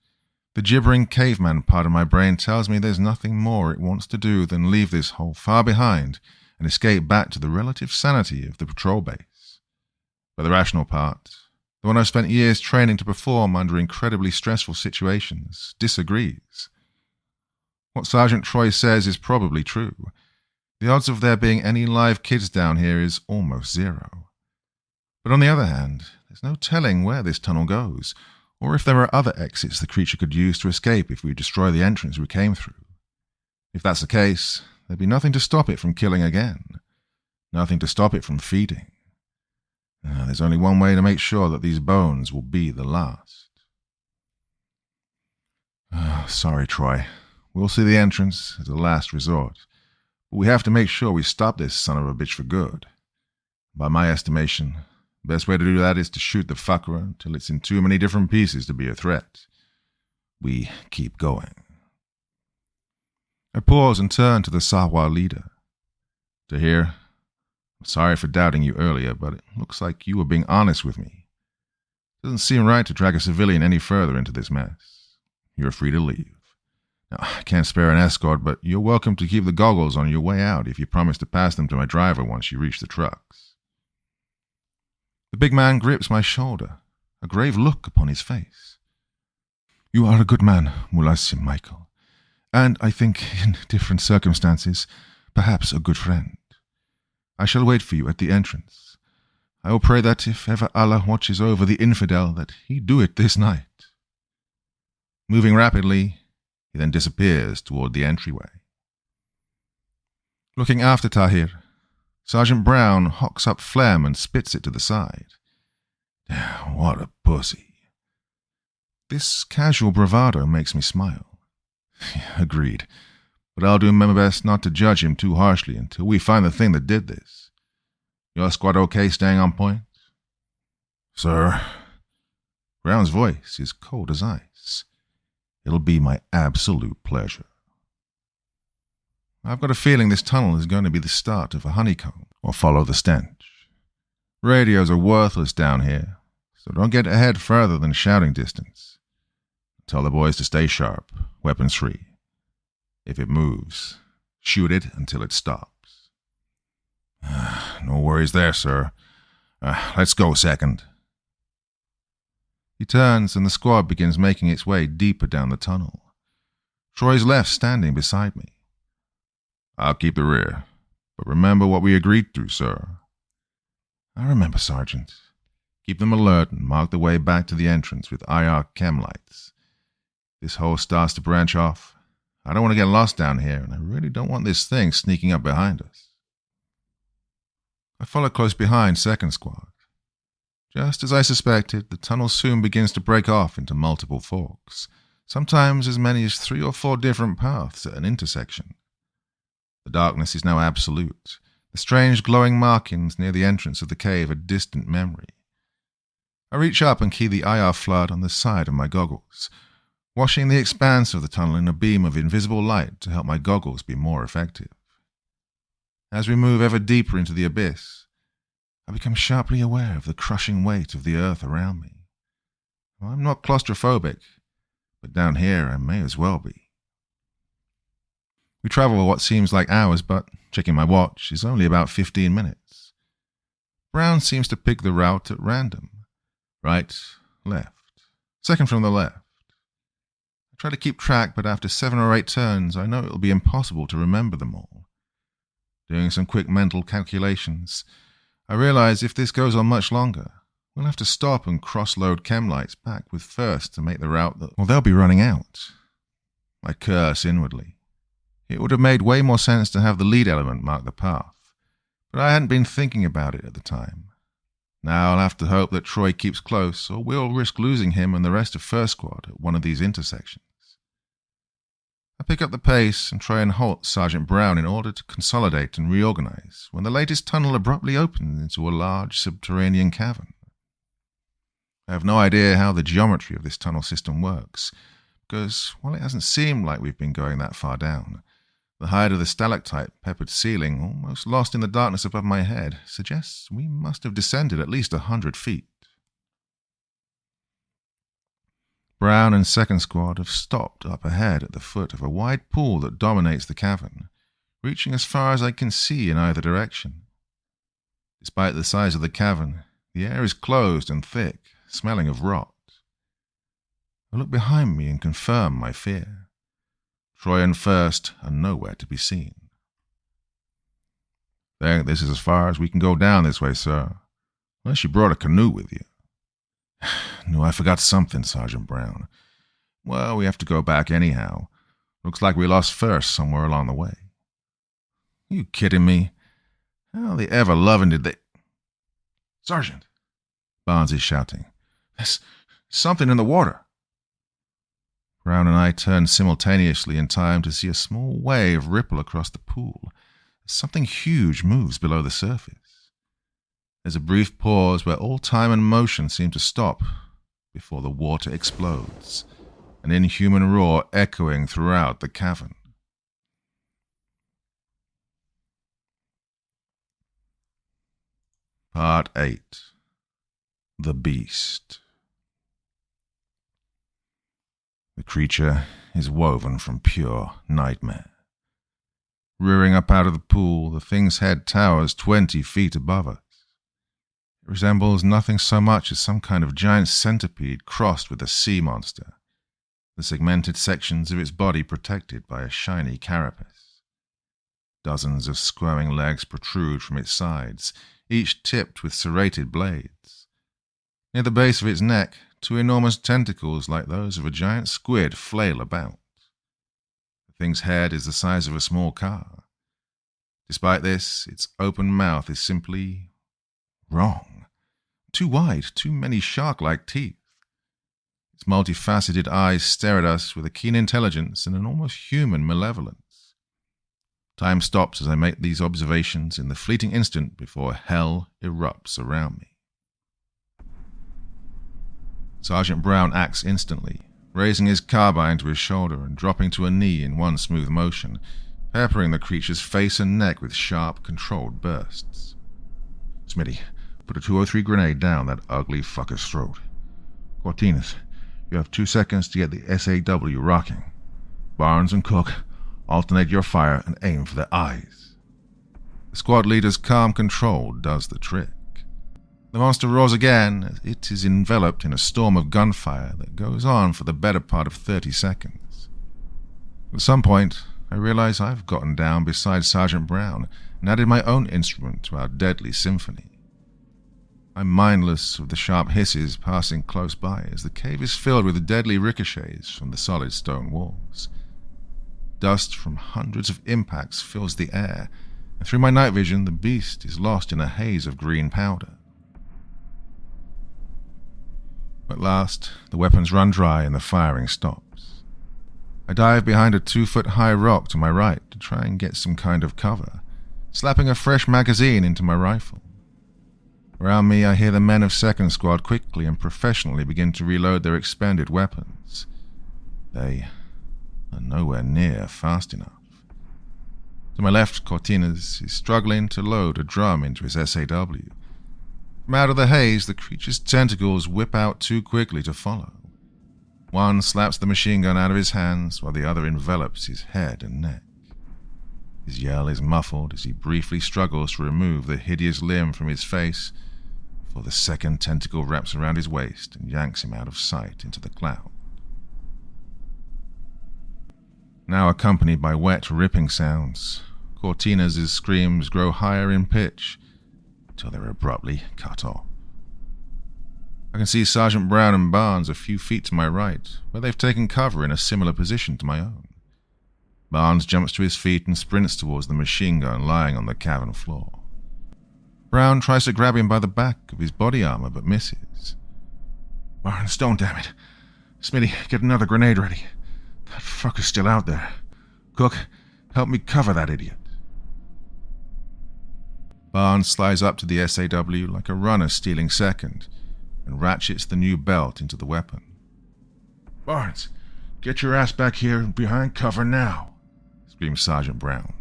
The gibbering caveman part of my brain tells me there's nothing more it wants to do than leave this hole far behind and escape back to the relative sanity of the patrol base. But the rational part, the one I've spent years training to perform under incredibly stressful situations, disagrees. What Sergeant Troy says is probably true. The odds of there being any live kids down here is almost zero. But on the other hand, there's no telling where this tunnel goes, or if there are other exits the creature could use to escape if we destroy the entrance we came through. If that's the case, there'd be nothing to stop it from killing again. Nothing to stop it from feeding. There's only one way to make sure that these bones will be the last. Sorry, Troy. We'll see the entrance as a last resort. But we have to make sure we stop this son of a bitch for good. By my estimation, the best way to do that is to shoot the fucker until it's in too many different pieces to be a threat. We keep going. I pause and turn to the Sahwa leader. Tahir, I'm sorry for doubting you earlier, but it looks like you were being honest with me. It doesn't seem right to drag a civilian any further into this mess. You're free to leave. Now, I can't spare an escort, but you're welcome to keep the goggles on your way out if you promise to pass them to my driver once you reach the trucks. The big man grips my shoulder, a grave look upon his face. You are a good man, Mulassim Michael, and I think, in different circumstances, perhaps a good friend. I shall wait for you at the entrance. I will pray that if ever Allah watches over the infidel, that he do it this night. Moving rapidly, he then disappears toward the entryway. Looking after Tahir, Sergeant Brown hocks up phlegm and spits it to the side. What a pussy. This casual bravado makes me smile. Agreed. But I'll do my best not to judge him too harshly until we find the thing that did this. Your squad okay staying on point? Sir. Brown's voice is cold as ice. It'll be my absolute pleasure. I've got a feeling this tunnel is going to be the start of a honeycomb, or follow the stench. Radios are worthless down here, so don't get ahead further than shouting distance. Tell the boys to stay sharp, weapons free. If it moves, shoot it until it stops. No worries there, sir. Let's go, Second. He turns and the squad begins making its way deeper down the tunnel. Troy's left standing beside me. I'll keep the rear, but remember what we agreed to, sir. I remember, Sergeant. Keep them alert and mark the way back to the entrance with IR chem lights. This hole starts to branch off. I don't want to get lost down here, and I really don't want this thing sneaking up behind us. I follow close behind Second Squad. Just as I suspected, the tunnel soon begins to break off into multiple forks, sometimes as many as 3 or 4 different paths at an intersection. The darkness is now absolute. The strange glowing markings near the entrance of the cave are distant memory. I reach up and key the IR flood on the side of my goggles, washing the expanse of the tunnel in a beam of invisible light to help my goggles be more effective. As we move ever deeper into the abyss, I become sharply aware of the crushing weight of the earth around me. I'm not claustrophobic, but down here I may as well be. We travel what seems like hours, but, checking my watch, is only about 15 minutes. Brown seems to pick the route at random. Right, left, second from the left. I try to keep track, but after 7 or 8 turns, I know it will be impossible to remember them all. Doing some quick mental calculations, I realize if this goes on much longer, we'll have to stop and cross-load chem lights back with first to make the route that, well, they'll be running out. I curse inwardly. It would have made way more sense to have the lead element mark the path, but I hadn't been thinking about it at the time. Now I'll have to hope that Troy keeps close, or we'll risk losing him and the rest of First Squad at one of these intersections. I pick up the pace and try and halt Sergeant Brown in order to consolidate and reorganize when the latest tunnel abruptly opens into a large subterranean cavern. I have no idea how the geometry of this tunnel system works, because while it hasn't seemed like we've been going that far down, the height of the stalactite-peppered ceiling, almost lost in the darkness above my head, suggests we must have descended at least 100 feet. Brown and Second Squad have stopped up ahead at the foot of a wide pool that dominates the cavern, reaching as far as I can see in either direction. Despite the size of the cavern, the air is closed and thick, smelling of rot. I look behind me and confirm my fear. Troy and First are nowhere to be seen. Think this is as far as we can go down this way, sir. Unless you brought a canoe with you. No, I forgot something, Sergeant Brown. Well, we have to go back anyhow. Looks like we lost first somewhere along the way. You kidding me? How the ever-loving did they... Sergeant! Barnes is shouting. There's something in the water. Brown and I turned simultaneously in time to see a small wave ripple across the pool. Something huge moves below the surface. There's a brief pause where all time and motion seem to stop before the water explodes, an inhuman roar echoing throughout the cavern. Part 8. The Beast. The creature is woven from pure nightmare. Rearing up out of the pool, the thing's head towers 20 feet above us. It resembles nothing so much as some kind of giant centipede crossed with a sea monster, the segmented sections of its body protected by a shiny carapace. Dozens of squirming legs protrude from its sides, each tipped with serrated blades. Near the base of its neck, two enormous tentacles like those of a giant squid flail about. The thing's head is the size of a small car. Despite this, its open mouth is simply wrong. Too wide, too many shark-like teeth. Its multifaceted eyes stare at us with a keen intelligence and an almost human malevolence. Time stops as I make these observations in the fleeting instant before hell erupts around me. Sergeant Brown acts instantly, raising his carbine to his shoulder and dropping to a knee in one smooth motion, peppering the creature's face and neck with sharp, controlled bursts. Smitty, put a 203 grenade down that ugly fucker's throat. Cortinas, you have 2 seconds to get the SAW rocking. Barnes and Cook, alternate your fire and aim for their eyes. The squad leader's calm control does the trick. The monster roars again as it is enveloped in a storm of gunfire that goes on for the better part of 30 seconds. At some point, I realize I've gotten down beside Sergeant Brown and added my own instrument to our deadly symphony. I'm mindless of the sharp hisses passing close by as the cave is filled with deadly ricochets from the solid stone walls. Dust from hundreds of impacts fills the air, and through my night vision the beast is lost in a haze of green powder. At last, the weapons run dry and the firing stops. I dive behind a 2-foot-high rock to my right to try and get some kind of cover, slapping a fresh magazine into my rifle. Around me, I hear the men of Second Squad quickly and professionally begin to reload their expended weapons. They are nowhere near fast enough. To my left, Cortinas is struggling to load a drum into his SAW. From out of the haze, the creature's tentacles whip out too quickly to follow. One slaps the machine gun out of his hands, while the other envelops his head and neck. His yell is muffled as he briefly struggles to remove the hideous limb from his face, before the second tentacle wraps around his waist and yanks him out of sight into the cloud. Now accompanied by wet, ripping sounds, Cortinas' screams grow higher in pitch, till they're abruptly cut off. I can see Sergeant Brown and Barnes a few feet to my right, where they've taken cover in a similar position to my own. Barnes jumps to his feet and sprints towards the machine gun lying on the cavern floor. Brown tries to grab him by the back of his body armor, but misses. Barnes, don't, damn it. Smitty, get another grenade ready. That fucker's still out there. Cook, help me cover that idiot. Barnes slides up to the SAW like a runner stealing second and ratchets the new belt into the weapon. Barnes, get your ass back here and behind cover now, screams Sergeant Brown.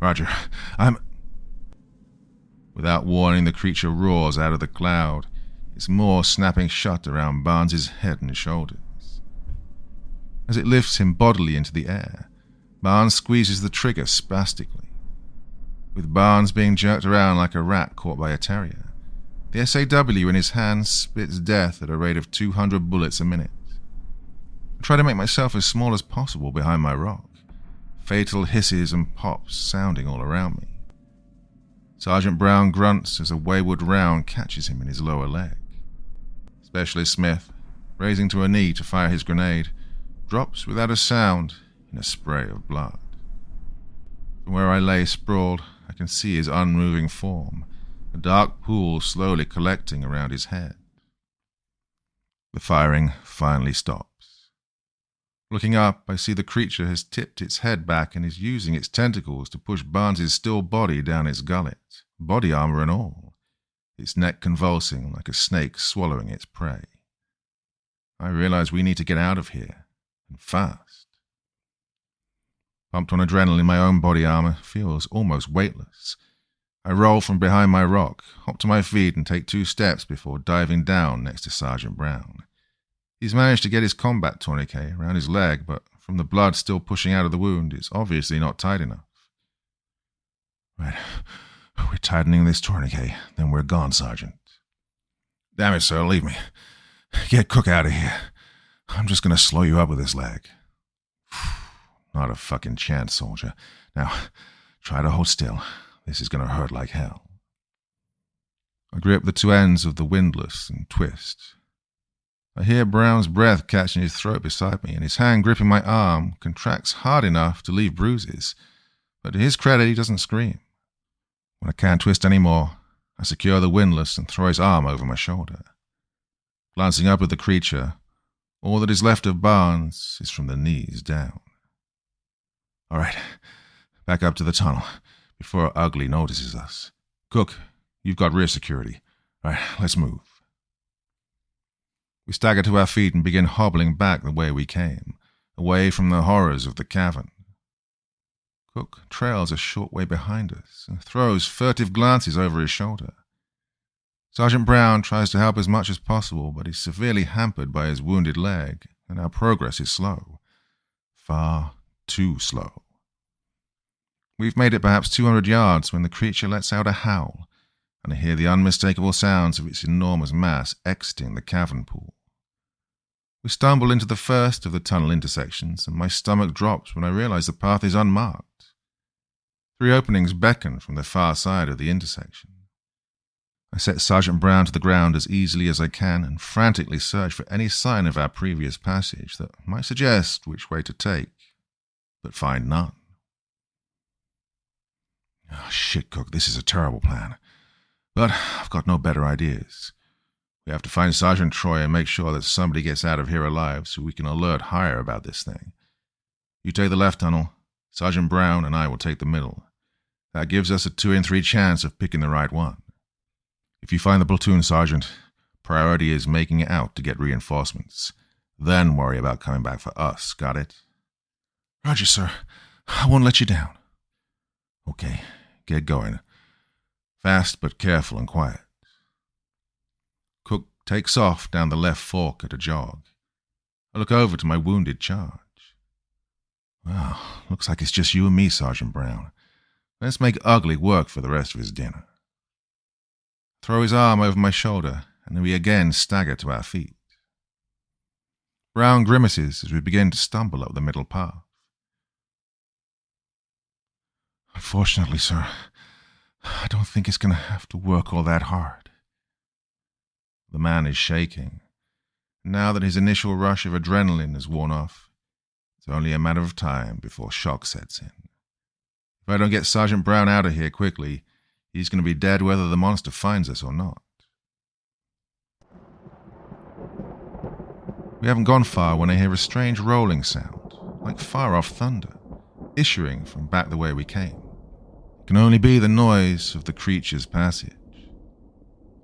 Roger, I'm... Without warning, the creature roars out of the cloud, its maw snapping shut around Barnes' head and shoulders. As it lifts him bodily into the air, Barnes squeezes the trigger spastically. With Barnes being jerked around like a rat caught by a terrier, the SAW in his hand spits death at a rate of 200 bullets a minute. I try to make myself as small as possible behind my rock, fatal hisses and pops sounding all around me. Sergeant Brown grunts as a wayward round catches him in his lower leg. Specialist Smith, raising to a knee to fire his grenade, drops without a sound in a spray of blood. From where I lay sprawled, I can see his unmoving form, a dark pool slowly collecting around his head. The firing finally stops. Looking up, I see the creature has tipped its head back and is using its tentacles to push Barnes's still body down its gullet, body armor and all, its neck convulsing like a snake swallowing its prey. I realize we need to get out of here, and fast. Pumped on adrenaline, my own body armor feels almost weightless. I roll from behind my rock, hop to my feet and take 2 steps before diving down next to Sergeant Brown. He's managed to get his combat tourniquet around his leg, but from the blood still pushing out of the wound, it's obviously not tight enough. Right, we're tightening this tourniquet, then we're gone, Sergeant. Damn it, sir, leave me. Get Cook out of here. I'm just gonna slow you up with this leg. Not a fucking chance, soldier. Now, try to hold still. This is gonna hurt like hell. I grip the 2 ends of the windlass and twist. I hear Brown's breath catching his throat beside me, and his hand gripping my arm contracts hard enough to leave bruises, but to his credit, he doesn't scream. When I can't twist anymore, I secure the windlass and throw his arm over my shoulder. Glancing up at the creature, all that is left of Barnes is from the knees down. All right, back up to the tunnel before Ugly notices us. Cook, you've got rear security. All right, let's move. We stagger to our feet and begin hobbling back the way we came, away from the horrors of the cavern. Cook trails a short way behind us and throws furtive glances over his shoulder. Sergeant Brown tries to help as much as possible, but is severely hampered by his wounded leg, and our progress is slow. Far too slow. We've made it perhaps 200 yards when the creature lets out a howl, and I hear the unmistakable sounds of its enormous mass exiting the cavern pool. We stumble into the first of the tunnel intersections, and my stomach drops when I realize the path is unmarked. 3 openings beckon from the far side of the intersection. I set Sergeant Brown to the ground as easily as I can and frantically search for any sign of our previous passage that might suggest which way to take, but find none. Oh, shit, Cook, this is a terrible plan. But I've got no better ideas. We have to find Sergeant Troy and make sure that somebody gets out of here alive so we can alert higher about this thing. You take the left tunnel, Sergeant Brown and I will take the middle. That gives us a 2 in 3 chance of picking the right one. If you find the platoon, Sergeant, priority is making it out to get reinforcements. Then worry about coming back for us, got it? Roger, sir. I won't let you down. Okay, get going. Fast but careful and quiet. Cook takes off down the left fork at a jog. I look over to my wounded charge. Well, looks like it's just you and me, Sergeant Brown. Let's make Ugly work for the rest of his dinner. Throw his arm over my shoulder, and we again stagger to our feet. Brown grimaces as we begin to stumble up the middle path. Unfortunately, sir, I don't think it's going to have to work all that hard. The man is shaking. Now that his initial rush of adrenaline has worn off, it's only a matter of time before shock sets in. If I don't get Sergeant Brown out of here quickly, he's going to be dead whether the monster finds us or not. We haven't gone far when I hear a strange rolling sound, like far-off thunder, issuing from back the way we came. It can only be the noise of the creature's passage.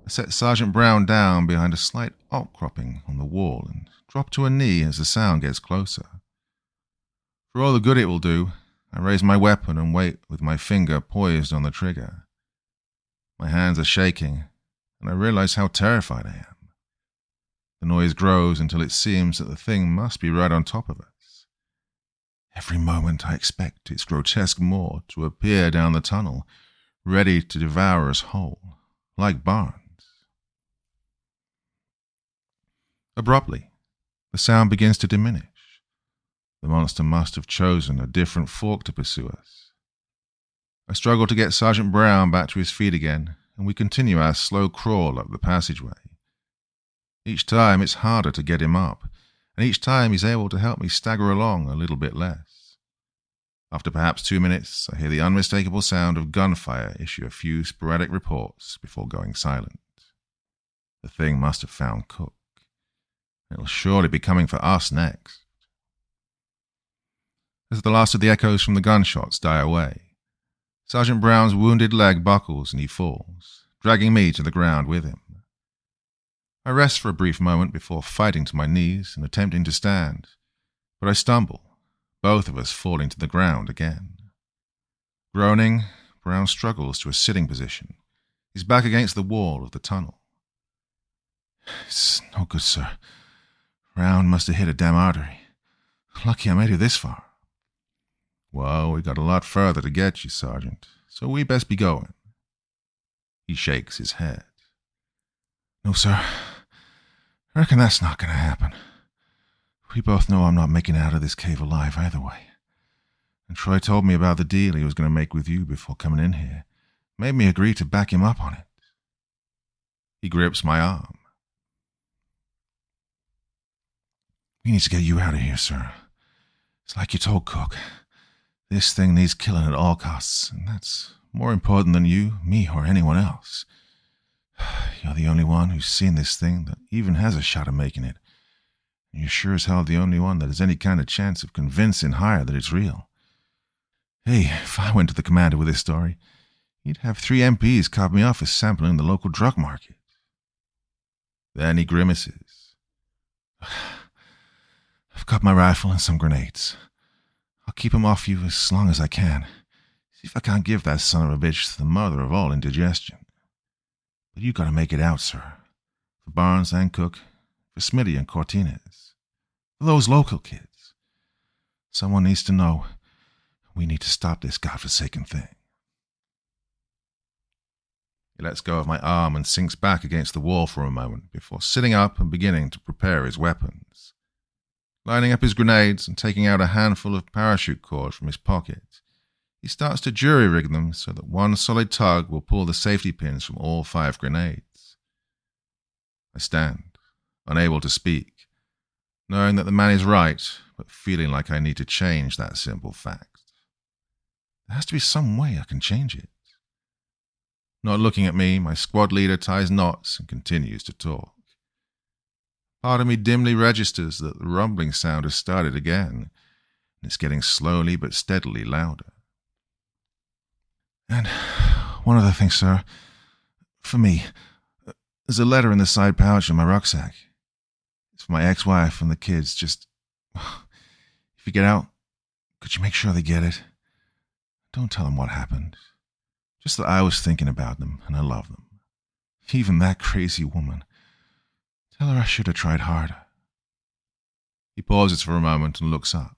I set Sergeant Brown down behind a slight outcropping on the wall and drop to a knee as the sound gets closer. For all the good it will do, I raise my weapon and wait with my finger poised on the trigger. My hands are shaking, and I realize how terrified I am. The noise grows until it seems that the thing must be right on top of us. Every moment I expect its grotesque maw to appear down the tunnel, ready to devour us whole, like Barnes. Abruptly, the sound begins to diminish. The monster must have chosen a different fork to pursue us. I struggle to get Sergeant Brown back to his feet again, and we continue our slow crawl up the passageway. Each time it's harder to get him up, and each time he's able to help me stagger along a little bit less. After perhaps 2 minutes, I hear the unmistakable sound of gunfire issue a few sporadic reports before going silent. The thing must have found Cook. It'll surely be coming for us next. As the last of the echoes from the gunshots die away, Sergeant Brown's wounded leg buckles and he falls, dragging me to the ground with him. I rest for a brief moment before fighting to my knees and attempting to stand, but I stumble, both of us falling to the ground again. Groaning, Brown struggles to a sitting position. He's back against the wall of the tunnel. "It's no good, sir. Brown must have hit a damn artery. Lucky I made it this far." "Well, we got a lot further to get you, Sergeant, so we best be going." He shakes his head. "No, sir. I reckon that's not going to happen. We both know I'm not making it out of this cave alive either way. And Troy told me about the deal he was going to make with you before coming in here. Made me agree to back him up on it." He grips my arm. "We need to get you out of here, sir. It's like you told Cook. This thing needs killing at all costs, and that's more important than you, me, or anyone else. You're the only one who's seen this thing that even has a shot of making it. And you're sure as hell the only one that has any kind of chance of convincing Hire that it's real. Hey, if I went to the commander with this story, he'd have 3 MPs cop me off as sampling the local drug market." Then he grimaces. "I've got my rifle and some grenades. I'll keep 'em off you as long as I can. See if I can't give that son of a bitch the mother of all indigestion. But you gotta make it out, sir. For Barnes and Cook, for Smitty and Cortinez. For those local kids. Someone needs to know. We need to stop this godforsaken thing." He lets go of my arm and sinks back against the wall for a moment before sitting up and beginning to prepare his weapons. Lining up his grenades and taking out a handful of parachute cord from his pocket, he starts to jury-rig them so that one solid tug will pull the safety pins from all 5 grenades. I stand, unable to speak, knowing that the man is right, but feeling like I need to change that simple fact. There has to be some way I can change it. Not looking at me, my squad leader ties knots and continues to talk. Part of me dimly registers that the rumbling sound has started again, and it's getting slowly but steadily louder. "And one other thing, sir. For me, there's a letter in the side pouch of my rucksack. It's for my ex-wife and the kids. Just, if you get out, could you make sure they get it? Don't tell them what happened. Just that I was thinking about them and I love them. Even that crazy woman. Tell her I should have tried harder." He pauses for a moment and looks up.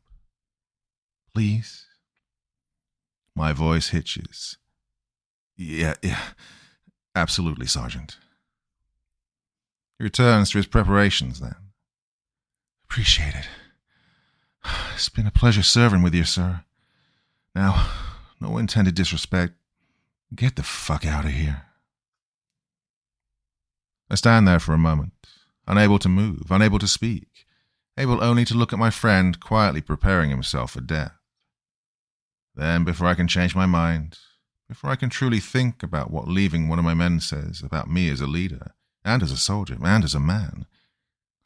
"Please?" My voice hitches. Yeah, absolutely, Sergeant." He returns to his preparations then. "Appreciate it. It's been a pleasure serving with you, sir. Now, no intended disrespect. Get the fuck out of here." I stand there for a moment, unable to move, unable to speak, able only to look at my friend quietly preparing himself for death. Then, before I can change my mind, before I can truly think about what leaving one of my men says about me as a leader, and as a soldier, and as a man,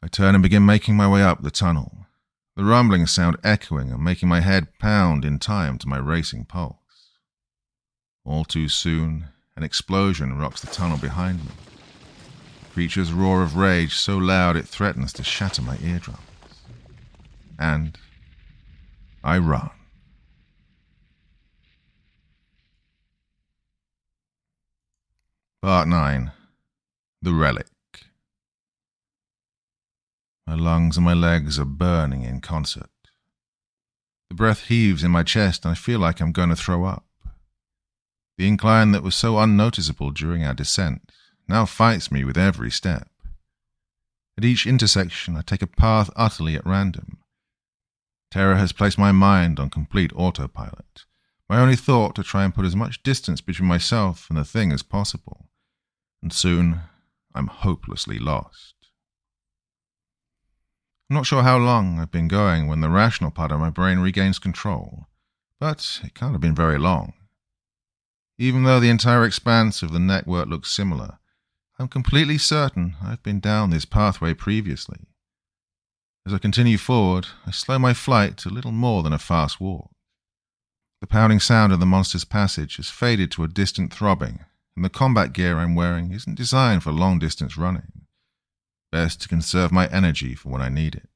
I turn and begin making my way up the tunnel, the rumbling sound echoing and making my head pound in time to my racing pulse. All too soon, an explosion rocks the tunnel behind me. The creature's roar of rage so loud it threatens to shatter my eardrums. And I run. Part 9. The Relic. My lungs and my legs are burning in concert. The breath heaves in my chest and I feel like I'm going to throw up. The incline that was so unnoticeable during our descent now fights me with every step. At each intersection I take a path utterly at random. Terror has placed my mind on complete autopilot, my only thought to try and put as much distance between myself and the thing as possible, and soon I'm hopelessly lost. I'm not sure how long I've been going when the rational part of my brain regains control, but it can't have been very long. Even though the entire expanse of the network looks similar, I'm completely certain I've been down this pathway previously. As I continue forward, I slow my flight to little more than a fast walk. The pounding sound of the monster's passage has faded to a distant throbbing, and the combat gear I'm wearing isn't designed for long-distance running. Best to conserve my energy for when I need it.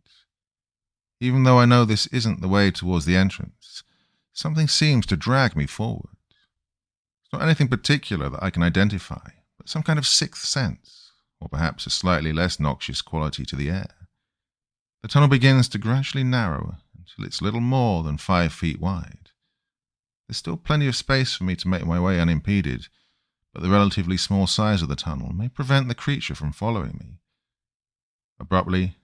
Even though I know this isn't the way towards the entrance, something seems to drag me forward. It's not anything particular that I can identify, but some kind of sixth sense, or perhaps a slightly less noxious quality to the air. The tunnel begins to gradually narrow until it's little more than 5 feet wide. There's still plenty of space for me to make my way unimpeded, but the relatively small size of the tunnel may prevent the creature from following me. Abruptly,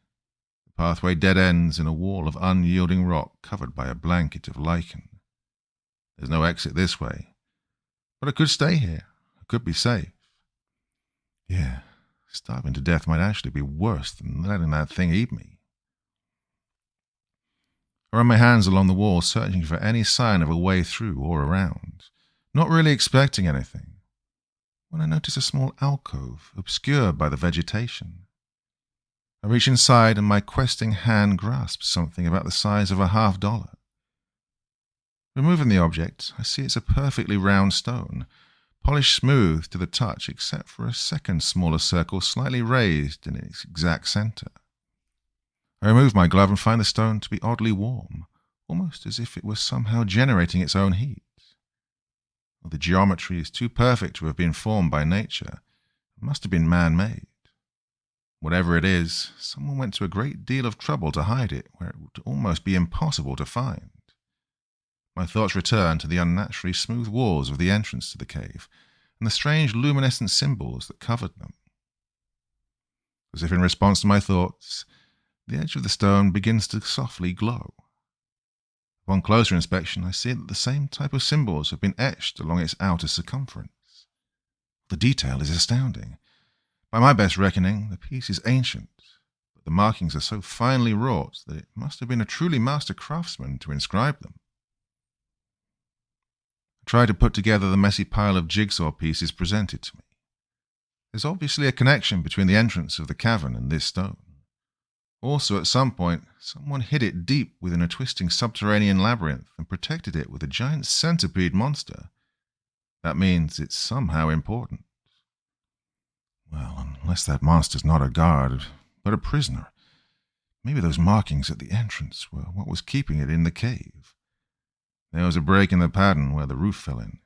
the pathway dead ends in a wall of unyielding rock covered by a blanket of lichen. There's no exit this way, but I could stay here. I could be safe. Yeah, starving to death might actually be worse than letting that thing eat me. I run my hands along the wall, searching for any sign of a way through or around, not really expecting anything, when I notice a small alcove obscured by the vegetation. I reach inside and my questing hand grasps something about the size of a $50. Removing the object, I see it's a perfectly round stone, polished smooth to the touch except for a second smaller circle slightly raised in its exact center. I remove my glove and find the stone to be oddly warm, almost as if it was somehow generating its own heat. The geometry is too perfect to have been formed by nature. It must have been man-made. Whatever it is, someone went to a great deal of trouble to hide it, where it would almost be impossible to find. My thoughts return to the unnaturally smooth walls of the entrance to the cave, and the strange luminescent symbols that covered them. As if in response to my thoughts, the edge of the stone begins to softly glow. Upon closer inspection, I see that the same type of symbols have been etched along its outer circumference. The detail is astounding. By my best reckoning, the piece is ancient, but the markings are so finely wrought that it must have been a truly master craftsman to inscribe them. I try to put together the messy pile of jigsaw pieces presented to me. There's obviously a connection between the entrance of the cavern and this stone. Also, at some point, someone hid it deep within a twisting subterranean labyrinth and protected it with a giant centipede monster. That means it's somehow important. Well, unless that monster's not a guard, but a prisoner. Maybe those markings at the entrance were what was keeping it in the cave. There was a break in the pattern where the roof fell in.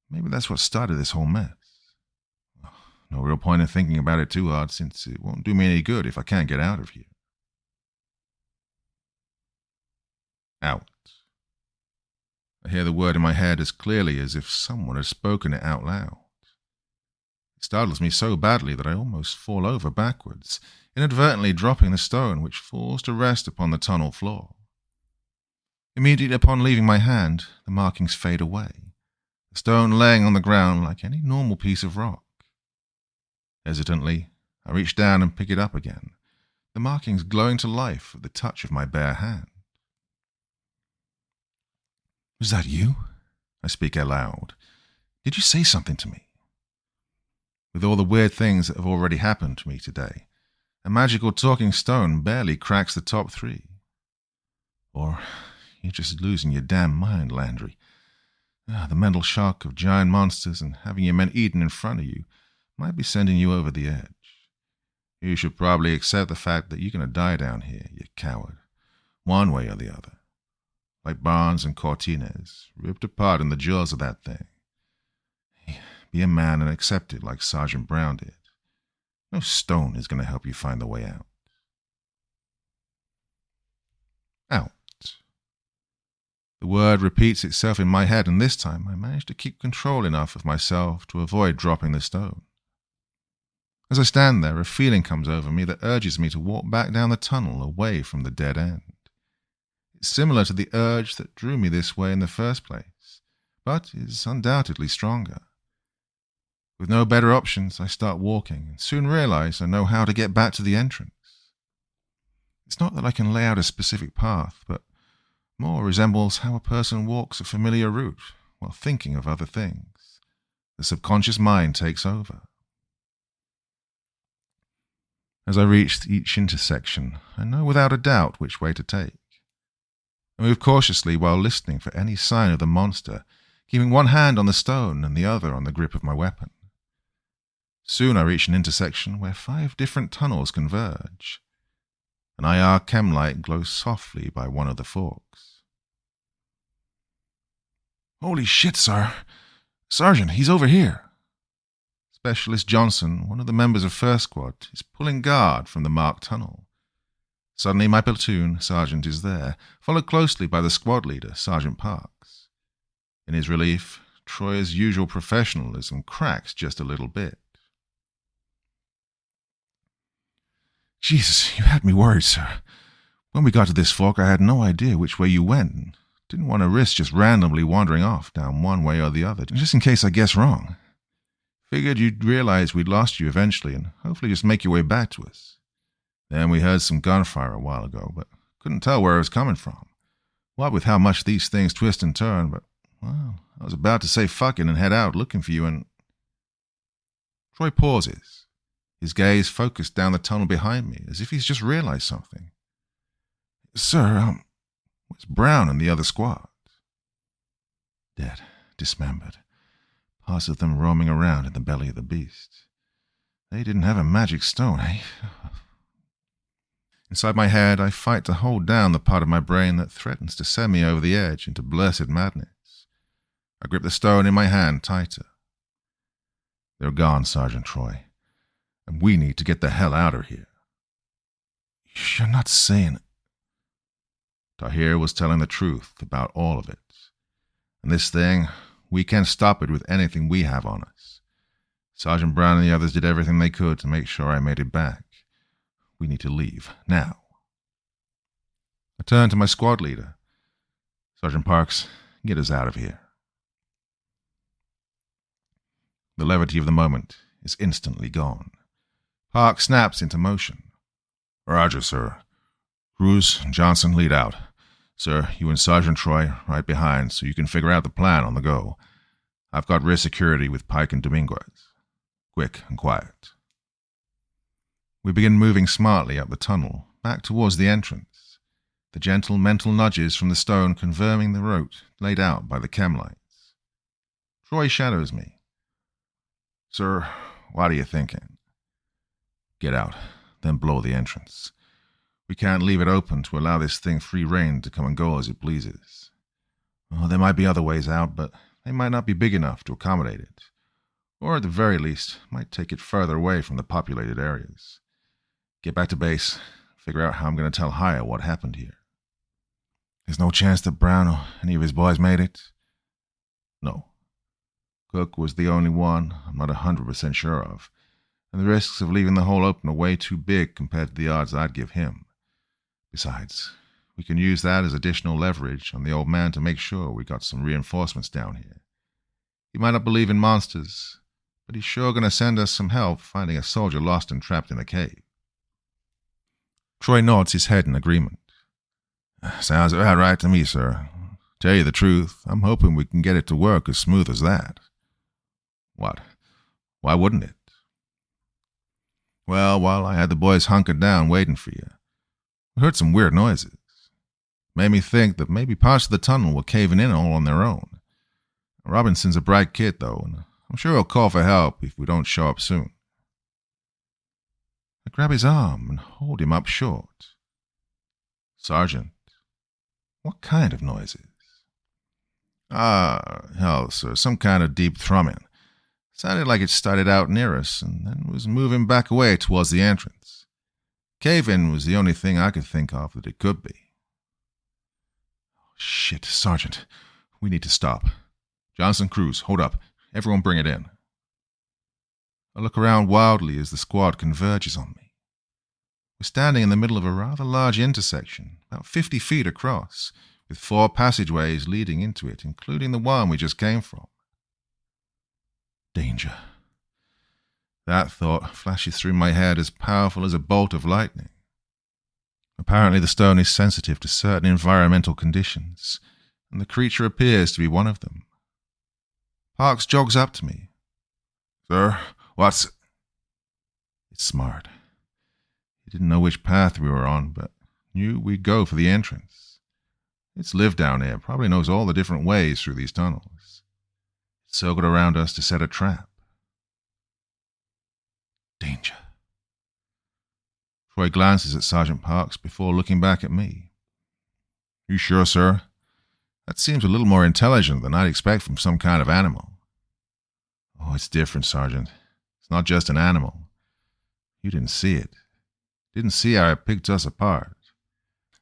Maybe that's what started this whole mess. No real point in thinking about it too hard, since it won't do me any good if I can't get out of here. Out. I hear the word in my head as clearly as if someone had spoken it out loud. It startles me so badly that I almost fall over backwards, inadvertently dropping the stone, which falls to rest upon the tunnel floor. Immediately upon leaving my hand, the markings fade away, the stone laying on the ground like any normal piece of rock. Hesitantly, I reach down and pick it up again, the markings glowing to life at the touch of my bare hand. "Was that you?" I speak aloud. "Did you say something to me?" With all the weird things that have already happened to me today, a magical talking stone barely cracks the top 3. Or you're just losing your damn mind, Landry. The mental shock of giant monsters and having your men eaten in front of you might be sending you over the edge. You should probably accept the fact that you're going to die down here, you coward, one way or the other. Like Barnes and Cortinez, ripped apart in the jaws of that thing. Be a man and accept it like Sergeant Brown did. No stone is going to help you find the way out. Out. The word repeats itself in my head, and this time I manage to keep control enough of myself to avoid dropping the stone. As I stand there, a feeling comes over me that urges me to walk back down the tunnel away from the dead end. It's similar to the urge that drew me this way in the first place, but is undoubtedly stronger. With no better options, I start walking and soon realize I know how to get back to the entrance. It's not that I can lay out a specific path, but more resembles how a person walks a familiar route while thinking of other things. The subconscious mind takes over. As I reach each intersection, I know without a doubt which way to take. I move cautiously while listening for any sign of the monster, keeping one hand on the stone and the other on the grip of my weapon. Soon I reach an intersection where 5 different tunnels converge. An IR chem light glows softly by one of the forks. "Holy shit, sir! Sergeant, he's over here!" Specialist Johnson, one of the members of First Squad, is pulling guard from the marked tunnel. Suddenly my platoon sergeant is there, followed closely by the squad leader, Sergeant Parks. In his relief, Troy's usual professionalism cracks just a little bit. "Jesus, you had me worried, sir. When we got to this fork, I had no idea which way you went and didn't want to risk just randomly wandering off down one way or the other, just in case I guessed wrong. Figured you'd realize we'd lost you eventually and hopefully just make your way back to us. Then we heard some gunfire a while ago, but couldn't tell where it was coming from. What with how much these things twist and turn, but, well, I was about to say fuck it and head out looking for you and..." Troy pauses, his gaze focused down the tunnel behind me, as if he's just realized something. "Sir, where's Brown and the other squad?" "Dead, dismembered. Parts of them roaming around in the belly of the beast. They didn't have a magic stone, eh?" Inside my head, I fight to hold down the part of my brain that threatens to send me over the edge into blessed madness. I grip the stone in my hand tighter. "They're gone, Sergeant Troy, and we need to get the hell out of here." "You're not saying..." Tahir was telling the truth about all of it. And this thing, we can't stop it with anything we have on us. Sergeant Brown and the others did everything they could to make sure I made it back. We need to leave, now. I turned to my squad leader. "Sergeant Parks, get us out of here." The levity of the moment is instantly gone. Parks snaps into motion. "Roger, sir. Cruz and Johnson, lead out. Sir, you and Sergeant Troy right behind so you can figure out the plan on the go. I've got rear security with Pike and Dominguez. Quick and quiet." We begin moving smartly up the tunnel, back towards the entrance, the gentle mental nudges from the stone confirming the route laid out by the chem lights. Troy shadows me. "Sir, what are you thinking?" "Get out, then blow the entrance. We can't leave it open to allow this thing free rein to come and go as it pleases. Well, there might be other ways out, but they might not be big enough to accommodate it, or at the very least, might take it further away from the populated areas. Get back to base, figure out how I'm going to tell Haya what happened here." "There's no chance that Brown or any of his boys made it?" "No. Cook was the only one I'm not 100% sure of, and the risks of leaving the hole open are way too big compared to the odds I'd give him. Besides, we can use that as additional leverage on the old man to make sure we got some reinforcements down here. He might not believe in monsters, but he's sure going to send us some help finding a soldier lost and trapped in a cave." Troy nods his head in agreement. "Sounds about right to me, sir. Tell you the truth, I'm hoping we can get it to work as smooth as that." "What? Why wouldn't it?" "Well, while I had the boys hunkered down waiting for you, I heard some weird noises. Made me think that maybe parts of the tunnel were caving in all on their own. Robinson's a bright kid, though, and I'm sure he'll call for help if we don't show up soon." I grab his arm and hold him up short. "Sergeant, what kind of noises?" Hell, sir, some kind of deep thrumming. Sounded like it started out near us and then was moving back away towards the entrance. Cave-in was the only thing I could think of that it could be." "Shit, Sergeant. We need to stop. Johnson, Cruz, hold up. Everyone bring it in." I look around wildly as the squad converges on me. We're standing in the middle of a rather large intersection, about 50 feet across, with 4 passageways leading into it, including the one we just came from. Danger. That thought flashes through my head as powerful as a bolt of lightning. Apparently the stone is sensitive to certain environmental conditions, and the creature appears to be one of them. Parks jogs up to me. "Sir, what's—" It's smart. He didn't know which path we were on, but knew we'd go for the entrance. It's lived down here, probably knows all the different ways through these tunnels. It circled around us to set a trap. Danger. Troy glances at Sergeant Parks before looking back at me. "You sure, sir? That seems a little more intelligent than I'd expect from some kind of animal." "Oh, it's different, Sergeant. It's not just an animal. You didn't see it. Didn't see how it picked us apart.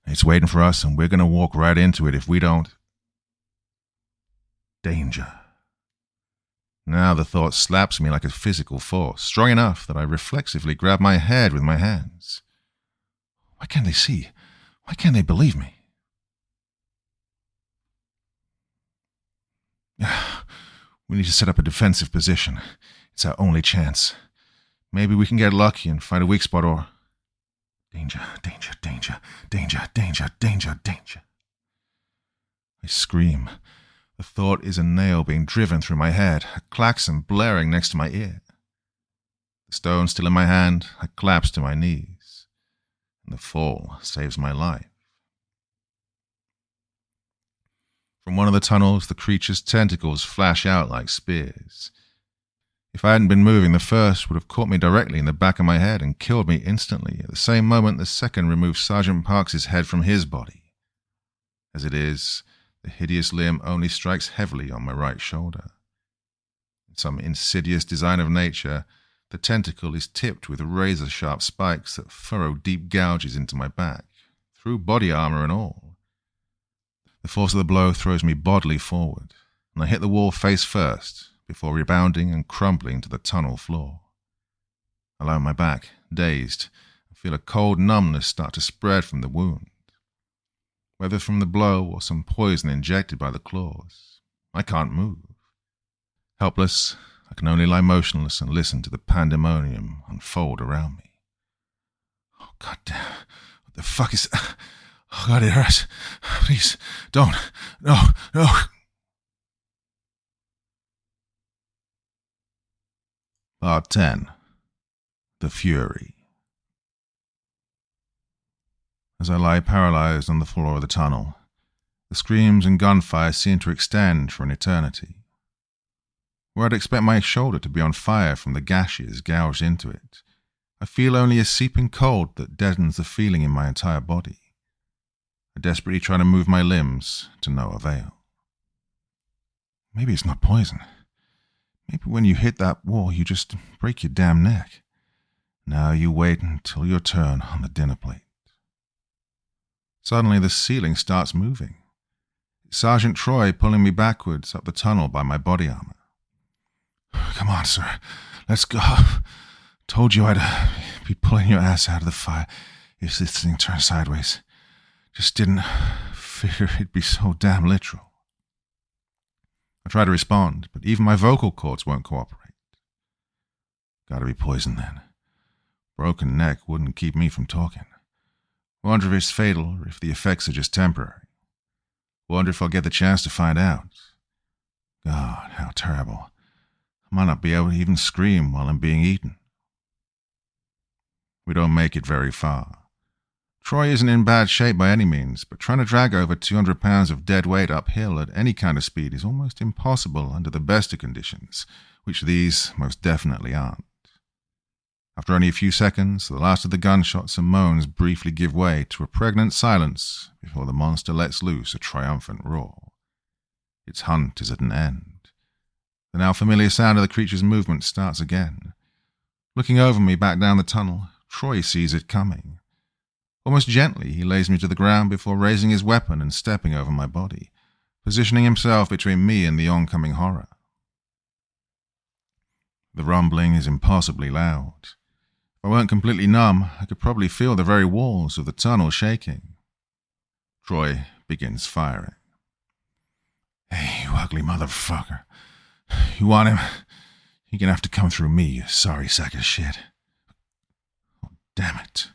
It's waiting for us, and we're going to walk right into it if we don't." Danger. Now the thought slaps me like a physical force, strong enough that I reflexively grab my head with my hands. Why can't they see? Why can't they believe me? We need to set up a defensive position. It's our only chance. Maybe we can get lucky and find a weak spot or... Danger, danger, danger, danger, danger, danger, danger. I scream. The thought is a nail being driven through my head, a klaxon blaring next to my ear. The stone still in my hand, I collapse to my knees, and the fall saves my life. From one of the tunnels, the creature's tentacles flash out like spears. If I hadn't been moving, the first would have caught me directly in the back of my head and killed me instantly. At the same moment, the second removed Sergeant Parks's head from his body. As it is, the hideous limb only strikes heavily on my right shoulder. In some insidious design of nature, the tentacle is tipped with razor-sharp spikes that furrow deep gouges into my back, through body armor and all. The force of the blow throws me bodily forward, and I hit the wall face first, before rebounding and crumbling to the tunnel floor. I lie on my back, dazed, and feel a cold numbness start to spread from the wound. Whether from the blow or some poison injected by the claws, I can't move. Helpless, I can only lie motionless and listen to the pandemonium unfold around me. Oh, God damn. What the fuck is... Oh, God, it hurts. Please, don't. No, no. Part 10. The Fury. As I lie paralyzed on the floor of the tunnel, the screams and gunfire seem to extend for an eternity. Where I'd expect my shoulder to be on fire from the gashes gouged into it, I feel only a seeping cold that deadens the feeling in my entire body. I desperately try to move my limbs, to no avail. Maybe it's not poison. Maybe when you hit that wall, you just break your damn neck. Now you wait until your turn on the dinner plate. Suddenly the ceiling starts moving. It's Sergeant Troy pulling me backwards up the tunnel by my body armor. Come on, sir. Let's go. Told you I'd be pulling your ass out of the fire if this thing turned sideways. Just didn't figure it'd be so damn literal. I try to respond, but even my vocal cords won't cooperate. Gotta be poison then. Broken neck wouldn't keep me from talking. Wonder if it's fatal or if the effects are just temporary. Wonder if I'll get the chance to find out. God, how terrible. I might not be able to even scream while I'm being eaten. We don't make it very far. Troy isn't in bad shape by any means, but trying to drag over 200 pounds of dead weight uphill at any kind of speed is almost impossible under the best of conditions, which these most definitely aren't. After only a few seconds, the last of the gunshots and moans briefly give way to a pregnant silence before the monster lets loose a triumphant roar. Its hunt is at an end. The now familiar sound of the creature's movement starts again. Looking over me back down the tunnel, Troy sees it coming. Almost gently, he lays me to the ground before raising his weapon and stepping over my body, positioning himself between me and the oncoming horror. The rumbling is impossibly loud. If I weren't completely numb, I could probably feel the very walls of the tunnel shaking. Troy begins firing. Hey, you ugly motherfucker. You want him? You're gonna have to come through me, you sorry sack of shit. Oh, damn it.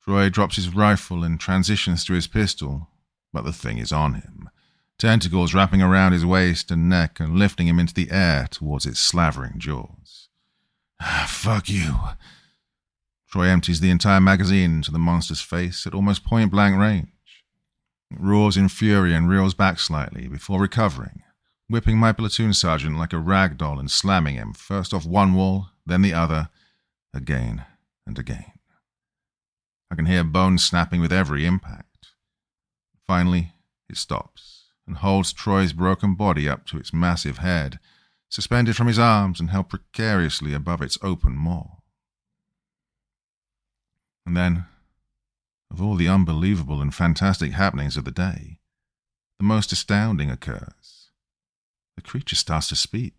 Troy drops his rifle and transitions to his pistol, but the thing is on him, tentacles wrapping around his waist and neck and lifting him into the air towards its slavering jaws. Fuck you. Troy empties the entire magazine into the monster's face at almost point-blank range. It roars in fury and reels back slightly before recovering, whipping my platoon sergeant like a rag doll and slamming him first off one wall, then the other, again and again. I can hear bones snapping with every impact. Finally, it stops and holds Troy's broken body up to its massive head, suspended from his arms and held precariously above its open maw. And then, of all the unbelievable and fantastic happenings of the day, the most astounding occurs. The creature starts to speak.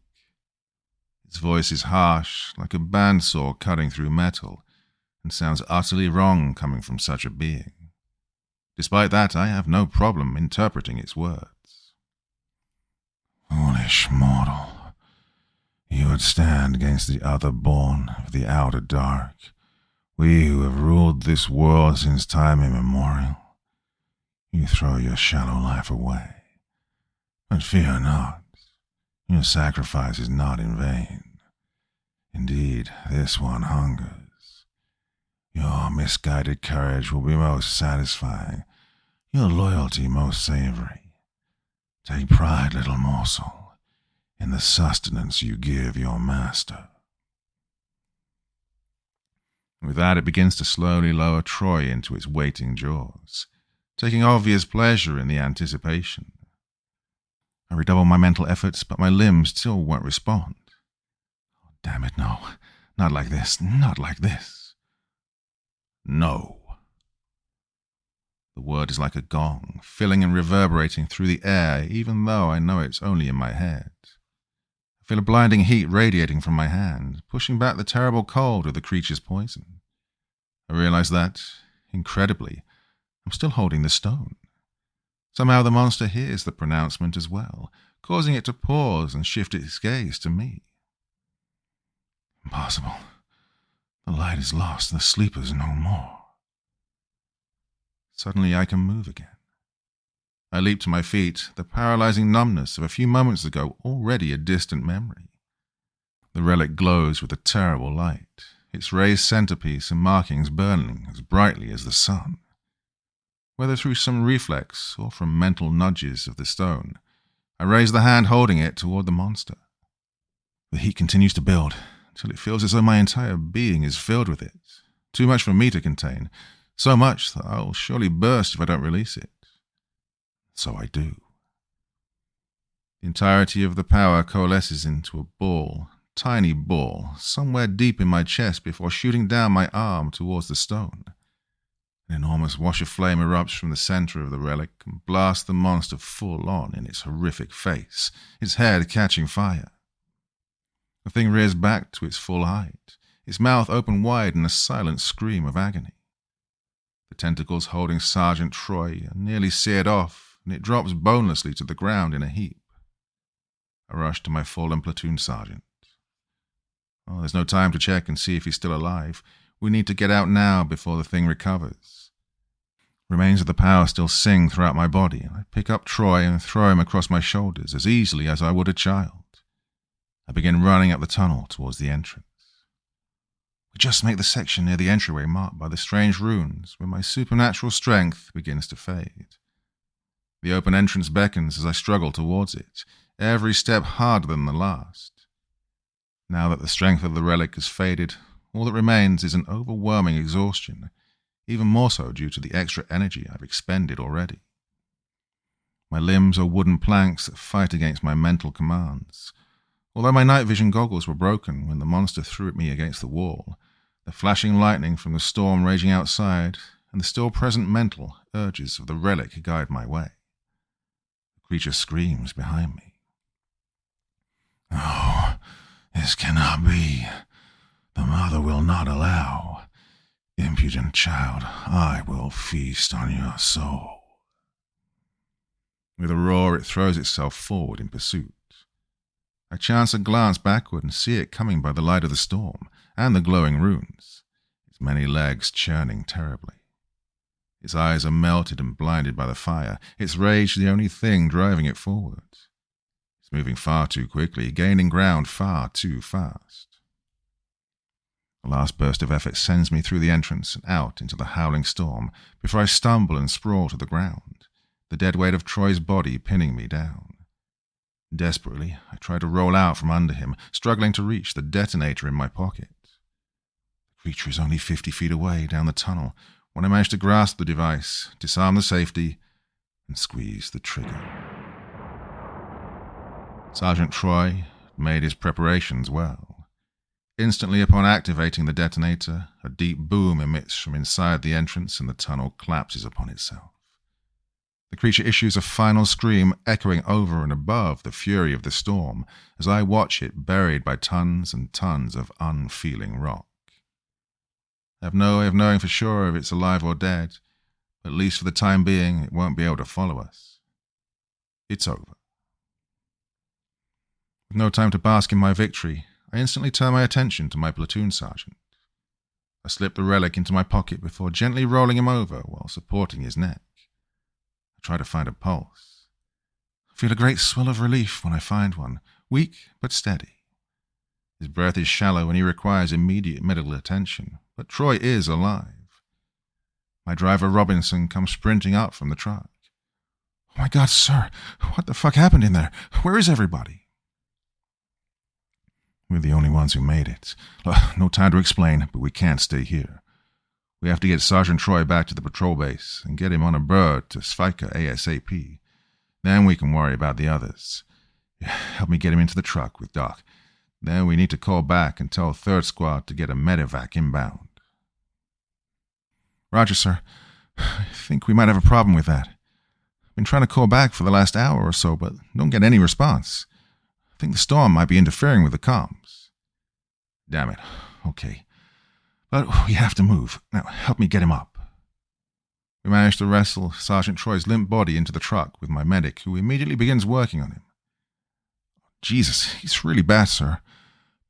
Its voice is harsh, like a bandsaw cutting through metal, and sounds utterly wrong coming from such a being. Despite that, I have no problem interpreting its words. Foolish mortal, you would stand against the other born of the outer dark, we who have ruled this world since time immemorial. You throw your shallow life away, but fear not, your sacrifice is not in vain. Indeed, this one hungers. Your misguided courage will be most satisfying, your loyalty most savory. Take pride, little morsel, in the sustenance you give your master. With that, it begins to slowly lower Troy into its waiting jaws, taking obvious pleasure in the anticipation. I redouble my mental efforts, but my limbs still won't respond. Oh, damn it, no. Not like this. Not like this. No. The word is like a gong, filling and reverberating through the air, even though I know it's only in my head. I feel a blinding heat radiating from my hand, pushing back the terrible cold of the creature's poison. I realize that, incredibly, I'm still holding the stone. Somehow the monster hears the pronouncement as well, causing it to pause and shift its gaze to me. Impossible. The light is lost, the sleeper's no more. Suddenly I can move again. I leap to my feet, the paralyzing numbness of a few moments ago already a distant memory. The relic glows with a terrible light, its raised centerpiece and markings burning as brightly as the sun. Whether through some reflex or from mental nudges of the stone, I raise the hand holding it toward the monster. The heat continues to build until it feels as though my entire being is filled with it, too much for me to contain, so much that I will surely burst if I don't release it. So I do. The entirety of the power coalesces into a ball, tiny ball, somewhere deep in my chest before shooting down my arm towards the stone. An enormous wash of flame erupts from the center of the relic and blasts the monster full on in its horrific face, its head catching fire. The thing rears back to its full height, its mouth open wide in a silent scream of agony. The tentacles holding Sergeant Troy are nearly seared off, and it drops bonelessly to the ground in a heap. I rush to my fallen platoon sergeant. Oh, there's no time to check and see if he's still alive. We need to get out now before the thing recovers. Remains of the power still sing throughout my body, and I pick up Troy and throw him across my shoulders as easily as I would a child. I begin running up the tunnel towards the entrance. We just make the section near the entryway marked by the strange runes when my supernatural strength begins to fade. The open entrance beckons as I struggle towards it, every step harder than the last. Now that the strength of the relic has faded, all that remains is an overwhelming exhaustion, even more so due to the extra energy I've expended already. My limbs are wooden planks that fight against my mental commands. Although my night vision goggles were broken when the monster threw at me against the wall, the flashing lightning from the storm raging outside and the still present mental urges of the relic guide my way. The creature screams behind me. Oh, this cannot be. The mother will not allow. impudent child, I will feast on your soul. With a roar, it throws itself forward in pursuit. I chance a glance backward and see it coming by the light of the storm and the glowing runes, its many legs churning terribly. Its eyes are melted and blinded by the fire, its rage the only thing driving it forward. It's moving far too quickly, gaining ground far too fast. The last burst of effort sends me through the entrance and out into the howling storm before I stumble and sprawl to the ground, the dead weight of Troy's body pinning me down. Desperately, I try to roll out from under him, struggling to reach the detonator in my pocket. The creature is only 50 feet away down the tunnel when I manage to grasp the device, disarm the safety, and squeeze the trigger. Sergeant Troy had made his preparations well. Instantly upon activating the detonator, a deep boom emits from inside the entrance and the tunnel collapses upon itself. The creature issues a final scream echoing over and above the fury of the storm as I watch it buried by tons and tons of unfeeling rock. I have no way of knowing for sure if it's alive or dead, but at least for the time being it won't be able to follow us. It's over. With no time to bask in my victory, I instantly turn my attention to my platoon sergeant. I slip the relic into my pocket before gently rolling him over while supporting his neck. I try to find a pulse. I feel a great swell of relief when I find one, weak but steady. His breath is shallow and he requires immediate medical attention, but Troy is alive. My driver Robinson comes sprinting up from the truck. "Oh my God, sir, what the fuck happened in there? Where is everybody?" "We're the only ones who made it. No time to explain, but we can't stay here. We have to get Sergeant Troy back to the patrol base and get him on a bird to Svika ASAP. Then we can worry about the others. Help me get him into the truck with Doc. Then we need to call back and tell 3rd Squad to get a medevac inbound." "Roger, sir. I think we might have a problem with that. I've been trying to call back for the last hour or so, but don't get any response. I think the storm might be interfering with the comms." "Damn it. Okay. But we have to move. Now, help me get him up." We manage to wrestle Sergeant Troy's limp body into the truck with my medic, who immediately begins working on him. "Jesus, he's really bad, sir.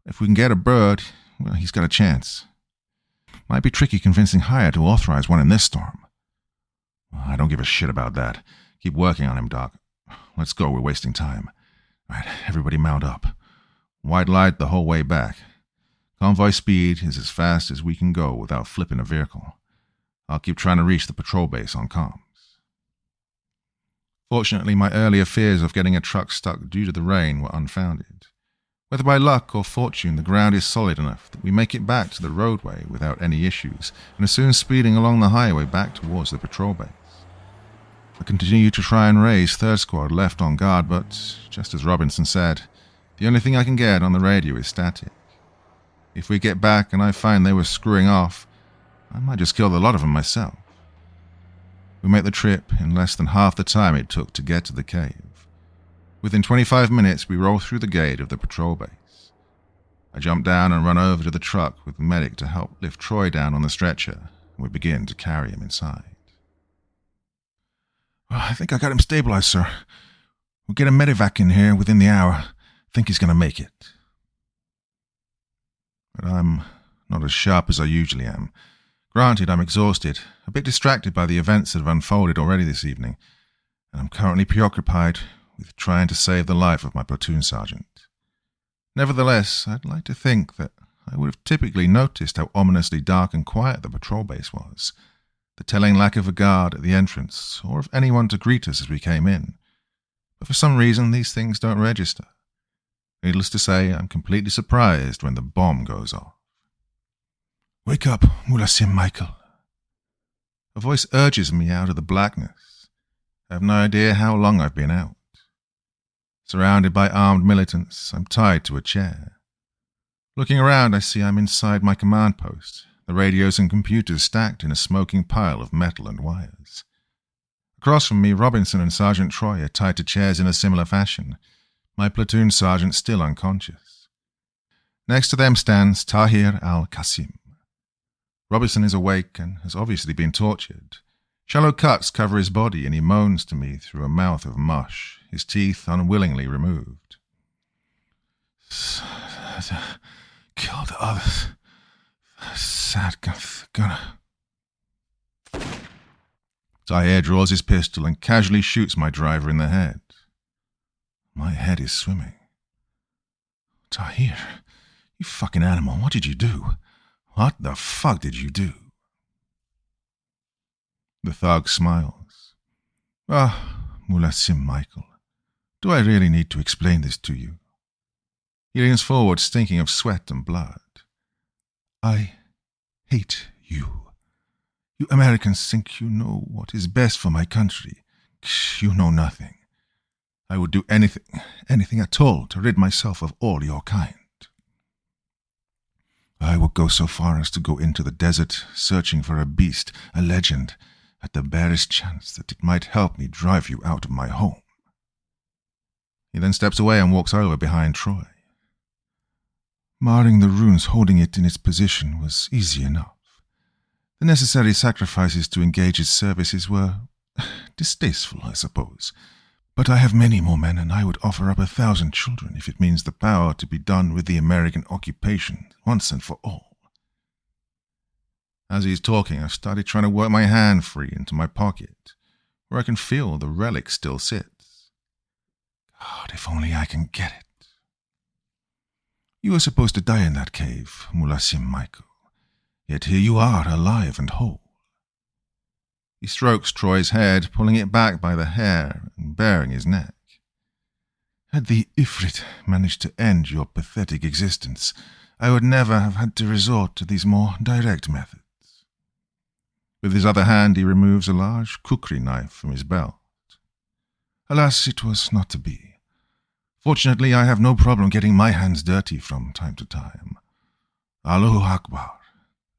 If we can get a bird, well, he's got a chance. Might be tricky convincing Hire to authorize one in this storm." "I don't give a shit about that. Keep working on him, Doc. Let's go, we're wasting time. All right, everybody mount up. White light the whole way back. Convoy speed is as fast as we can go without flipping a vehicle. I'll keep trying to reach the patrol base on comms." Fortunately, my earlier fears of getting a truck stuck due to the rain were unfounded. Whether by luck or fortune, the ground is solid enough that we make it back to the roadway without any issues, and are soon speeding along the highway back towards the patrol base. I continue to try and raise 3rd Squad left on guard, but, just as Robinson said, the only thing I can get on the radio is static. If we get back and I find they were screwing off, I might just kill the lot of them myself. We make the trip in less than half the time it took to get to the cave. Within 25 minutes, we roll through the gate of the patrol base. I jump down and run over to the truck with the medic to help lift Troy down on the stretcher, and we begin to carry him inside. "Well, I think I got him stabilized, sir. We'll get a medevac in here within the hour. I think he's going to make it." But I'm not as sharp as I usually am. Granted, I'm exhausted, a bit distracted by the events that have unfolded already this evening, and I'm currently preoccupied with trying to save the life of my platoon sergeant. Nevertheless, I'd like to think that I would have typically noticed how ominously dark and quiet the patrol base was, the telling lack of a guard at the entrance, or of anyone to greet us as we came in. But for some reason, these things don't register. Needless to say, I'm completely surprised when the bomb goes off. "Wake up, Mulasim Michael." A voice urges me out of the blackness. I have no idea how long I've been out. Surrounded by armed militants, I'm tied to a chair. Looking around, I see I'm inside my command post, the radios and computers stacked in a smoking pile of metal and wires. Across from me, Robinson and Sergeant Troy are tied to chairs in a similar fashion, my platoon sergeant still unconscious. Next to them stands Tahir al-Qasim. Robertson is awake and has obviously been tortured. Shallow cuts cover his body and he moans to me through a mouth of mush, his teeth unwillingly removed. Kill the others. Sad gunner. Tahir draws his pistol and casually shoots my driver in the head. My head is swimming. Tahir, you fucking animal, what did you do? What the fuck did you do? The thug smiles. Mulassim Michael, do I really need to explain this to you? He leans forward, stinking of sweat and blood. I hate you. You Americans think you know what is best for my country. You know nothing. I would do anything at all to rid myself of all your kind. I would go so far as to go into the desert, searching for a beast, a legend, at the barest chance that it might help me drive you out of my home. He then steps away and walks over behind Troy. Marring the runes holding it in its position was easy enough. The necessary sacrifices to engage its services were distasteful, I suppose. But I have many more men, and I would offer up 1,000 children if it means the power to be done with the American occupation once and for all. As he's talking, I've started trying to work my hand free into my pocket, where I can feel the relic still sits. God, if only I can get it. You were supposed to die in that cave, Mulassim Michael. Yet here you are, alive and whole. He strokes Troy's head, pulling it back by the hair and baring his neck. Had the Ifrit managed to end your pathetic existence, I would never have had to resort to these more direct methods. With his other hand he removes a large kukri knife from his belt. Alas, it was not to be. Fortunately, I have no problem getting my hands dirty from time to time. Allahu Akbar.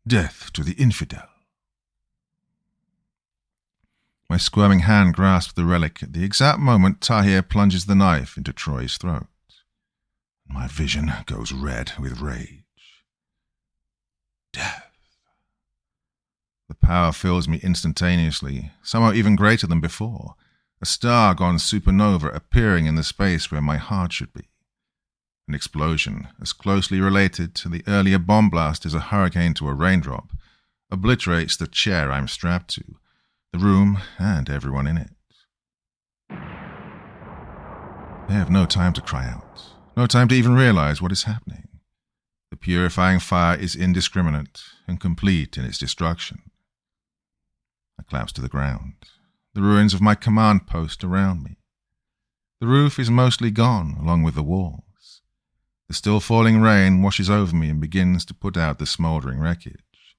Death to the infidel. My squirming hand grasps the relic at the exact moment Tahir plunges the knife into Troy's throat. My vision goes red with rage. Death. The power fills me instantaneously, somehow even greater than before, a star gone supernova appearing in the space where my heart should be. An explosion, as closely related to the earlier bomb blast as a hurricane to a raindrop, obliterates the chair I'm strapped to, the room, and everyone in it. They have no time to cry out, no time to even realize what is happening. The purifying fire is indiscriminate and complete in its destruction. I collapse to the ground, the ruins of my command post around me. The roof is mostly gone, along with the walls. The still falling rain washes over me and begins to put out the smouldering wreckage.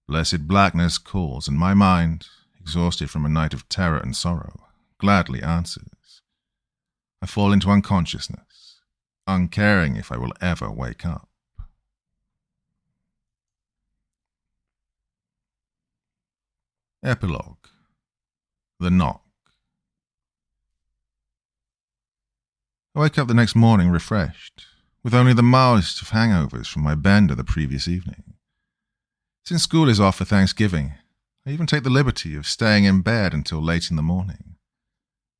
Blessed blackness calls, and my mind, exhausted from a night of terror and sorrow, gladly answers. I fall into unconsciousness, uncaring if I will ever wake up. Epilogue. The Knock. I wake up the next morning refreshed, with only the mildest of hangovers from my bender the previous evening. Since school is off for Thanksgiving, I even take the liberty of staying in bed until late in the morning.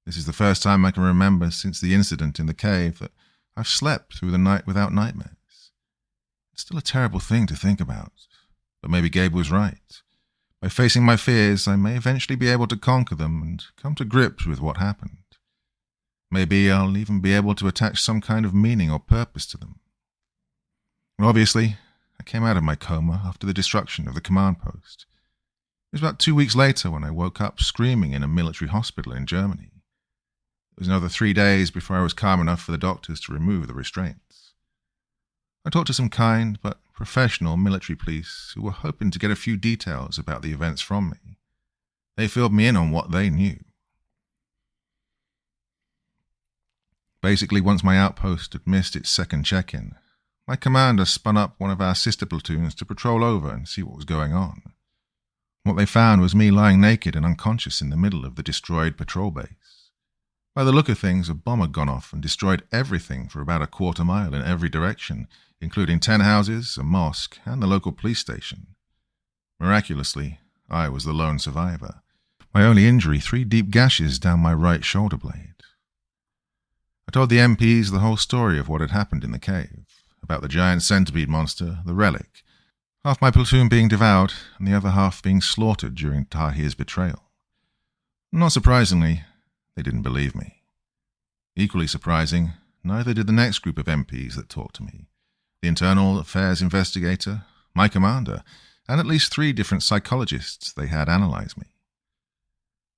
This is the first time I can remember since the incident in the cave that I've slept through the night without nightmares. It's still a terrible thing to think about, but maybe Gabe was right. By facing my fears, I may eventually be able to conquer them and come to grips with what happened. Maybe I'll even be able to attach some kind of meaning or purpose to them. And obviously, I came out of my coma after the destruction of the command post. It was about 2 weeks later when I woke up screaming in a military hospital in Germany. It was another 3 days before I was calm enough for the doctors to remove the restraints. I talked to some kind but professional military police who were hoping to get a few details about the events from me. They filled me in on what they knew. Basically, once my outpost had missed its second check-in, my commander spun up one of our sister platoons to patrol over and see what was going on. What they found was me lying naked and unconscious in the middle of the destroyed patrol base. By the look of things, a bomb had gone off and destroyed everything for about a quarter mile in every direction, including 10 houses, a mosque, and the local police station. Miraculously, I was the lone survivor. My only injury, 3 deep gashes down my right shoulder blade. I told the MPs the whole story of what had happened in the cave, about the giant centipede monster, the relic, half my platoon being devoured and the other half being slaughtered during Tahir's betrayal. Not surprisingly, they didn't believe me. Equally surprising, neither did the next group of MPs that talked to me, the internal affairs investigator, my commander, and at least 3 different psychologists they had analyze me.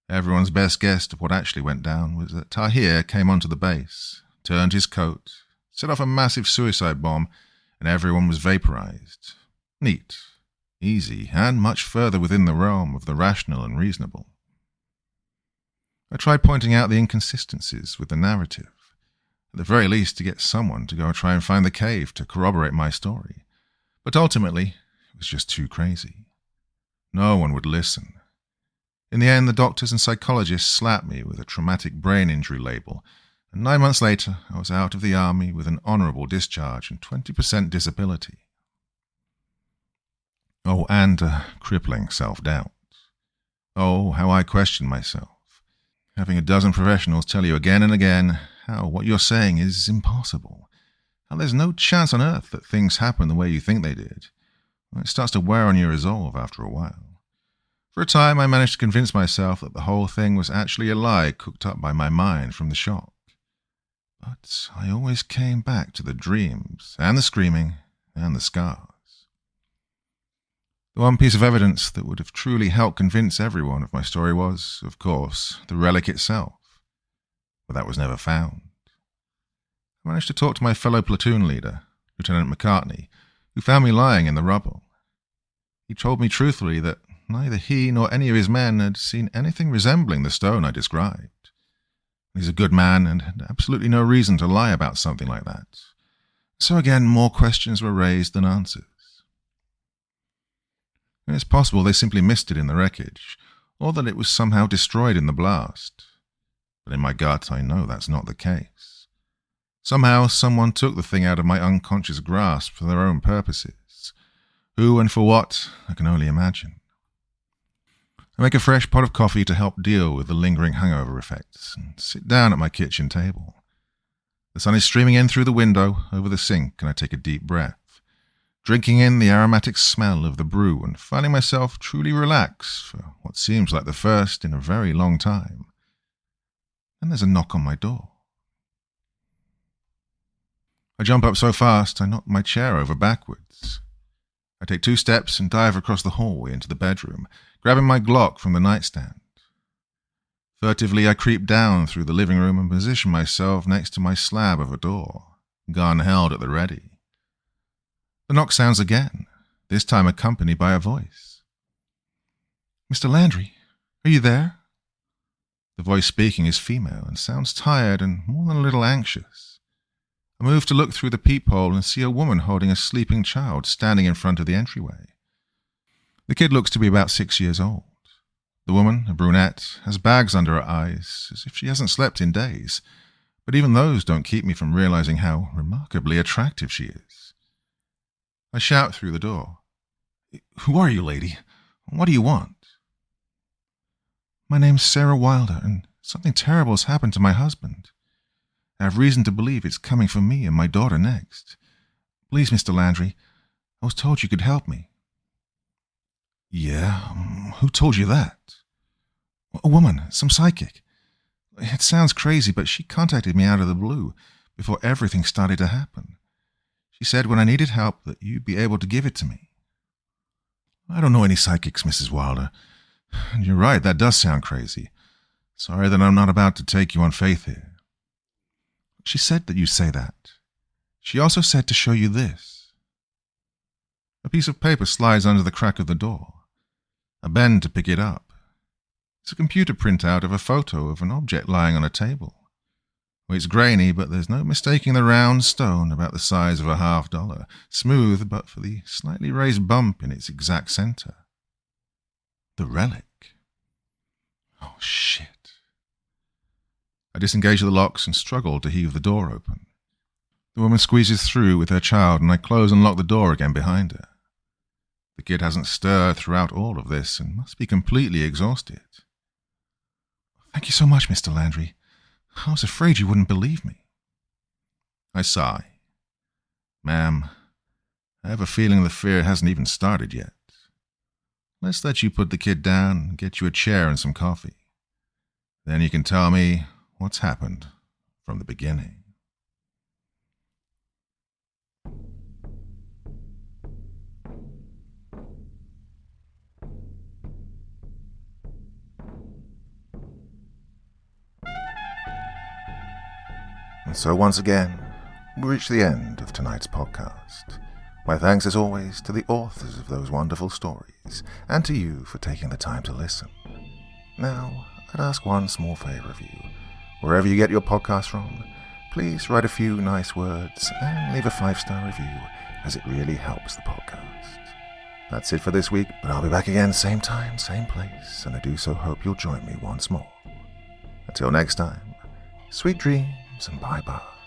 Everyone's best guess of what actually went down was that Tahir came onto the base, turned his coat, set off a massive suicide bomb, and everyone was vaporized. Neat, easy, and much further within the realm of the rational and reasonable. I tried pointing out the inconsistencies with the narrative, at the very least to get someone to go try and find the cave to corroborate my story, but ultimately it was just too crazy. No one would listen. In the end, the doctors and psychologists slapped me with a traumatic brain injury label, and 9 months later, I was out of the army with an honorable discharge and 20% disability. Oh, and crippling self-doubt. Oh, how I questioned myself, having a dozen professionals tell you again and again how what you're saying is impossible, how there's no chance on earth that things happen the way you think they did. It starts to wear on your resolve after a while. For a time, I managed to convince myself that the whole thing was actually a lie cooked up by my mind from the shock. But I always came back to the dreams, and the screaming, and the scars. The one piece of evidence that would have truly helped convince everyone of my story was, of course, the relic itself. But that was never found. I managed to talk to my fellow platoon leader, Lieutenant McCartney, who found me lying in the rubble. He told me truthfully that neither he nor any of his men had seen anything resembling the stone I described. He's a good man and had absolutely no reason to lie about something like that. So again, more questions were raised than answers. It's possible they simply missed it in the wreckage, or that it was somehow destroyed in the blast. But in my gut, I know that's not the case. Somehow, someone took the thing out of my unconscious grasp for their own purposes. Who and for what, I can only imagine. I make a fresh pot of coffee to help deal with the lingering hangover effects and sit down at my kitchen table. The sun is streaming in through the window over the sink and I take a deep breath, drinking in the aromatic smell of the brew and finding myself truly relaxed for what seems like the first in a very long time. Then there's a knock on my door. I jump up so fast I knock my chair over backwards. I take 2 steps and dive across the hallway into the bedroom, grabbing my Glock from the nightstand. Furtively, I creep down through the living room and position myself next to my slab of a door, gun held at the ready. The knock sounds again, this time accompanied by a voice. "Mr. Landry, are you there?" The voice speaking is female and sounds tired and more than a little anxious. I move to look through the peephole and see a woman holding a sleeping child standing in front of the entryway. The kid looks to be about 6 years old. The woman, a brunette, has bags under her eyes, as if she hasn't slept in days, but even those don't keep me from realizing how remarkably attractive she is. I shout through the door. "Who are you, lady? What do you want?" "My name's Sarah Wilder, and something terrible has happened to my husband. I have reason to believe it's coming for me and my daughter next. Please, Mr. Landry, I was told you could help me." "Yeah? Who told you that?" "A woman, some psychic. It sounds crazy, but she contacted me out of the blue before everything started to happen. She said when I needed help that you'd be able to give it to me." "I don't know any psychics, Mrs. Wilder. And you're right, that does sound crazy. Sorry that I'm not about to take you on faith here." "She said that you'd say that. She also said to show you this." A piece of paper slides under the crack of the door. I bend to pick it up. It's a computer printout of a photo of an object lying on a table. It's grainy, but there's no mistaking the round stone about the size of a $50, smooth but for the slightly raised bump in its exact center. The relic. Oh, shit. I disengage the locks and struggle to heave the door open. The woman squeezes through with her child, and I close and lock the door again behind her. The kid hasn't stirred throughout all of this and must be completely exhausted. Thank you so much, Mr. Landry. I was afraid you wouldn't believe me. I sigh. Ma'am, I have a feeling the fear hasn't even started yet. Let's let you put the kid down and get you a chair and some coffee. Then you can tell me what's happened from the beginning. And so once again, we reach the end of tonight's podcast. My thanks as always to the authors of those wonderful stories, and to you for taking the time to listen. Now, I'd ask one small favor of you. Wherever you get your podcast from, please write a few nice words and leave a 5-star review, as it really helps the podcast. That's it for this week, but I'll be back again same time, same place, and I do so hope you'll join me once more. Until next time, sweet dreams and bye-bye.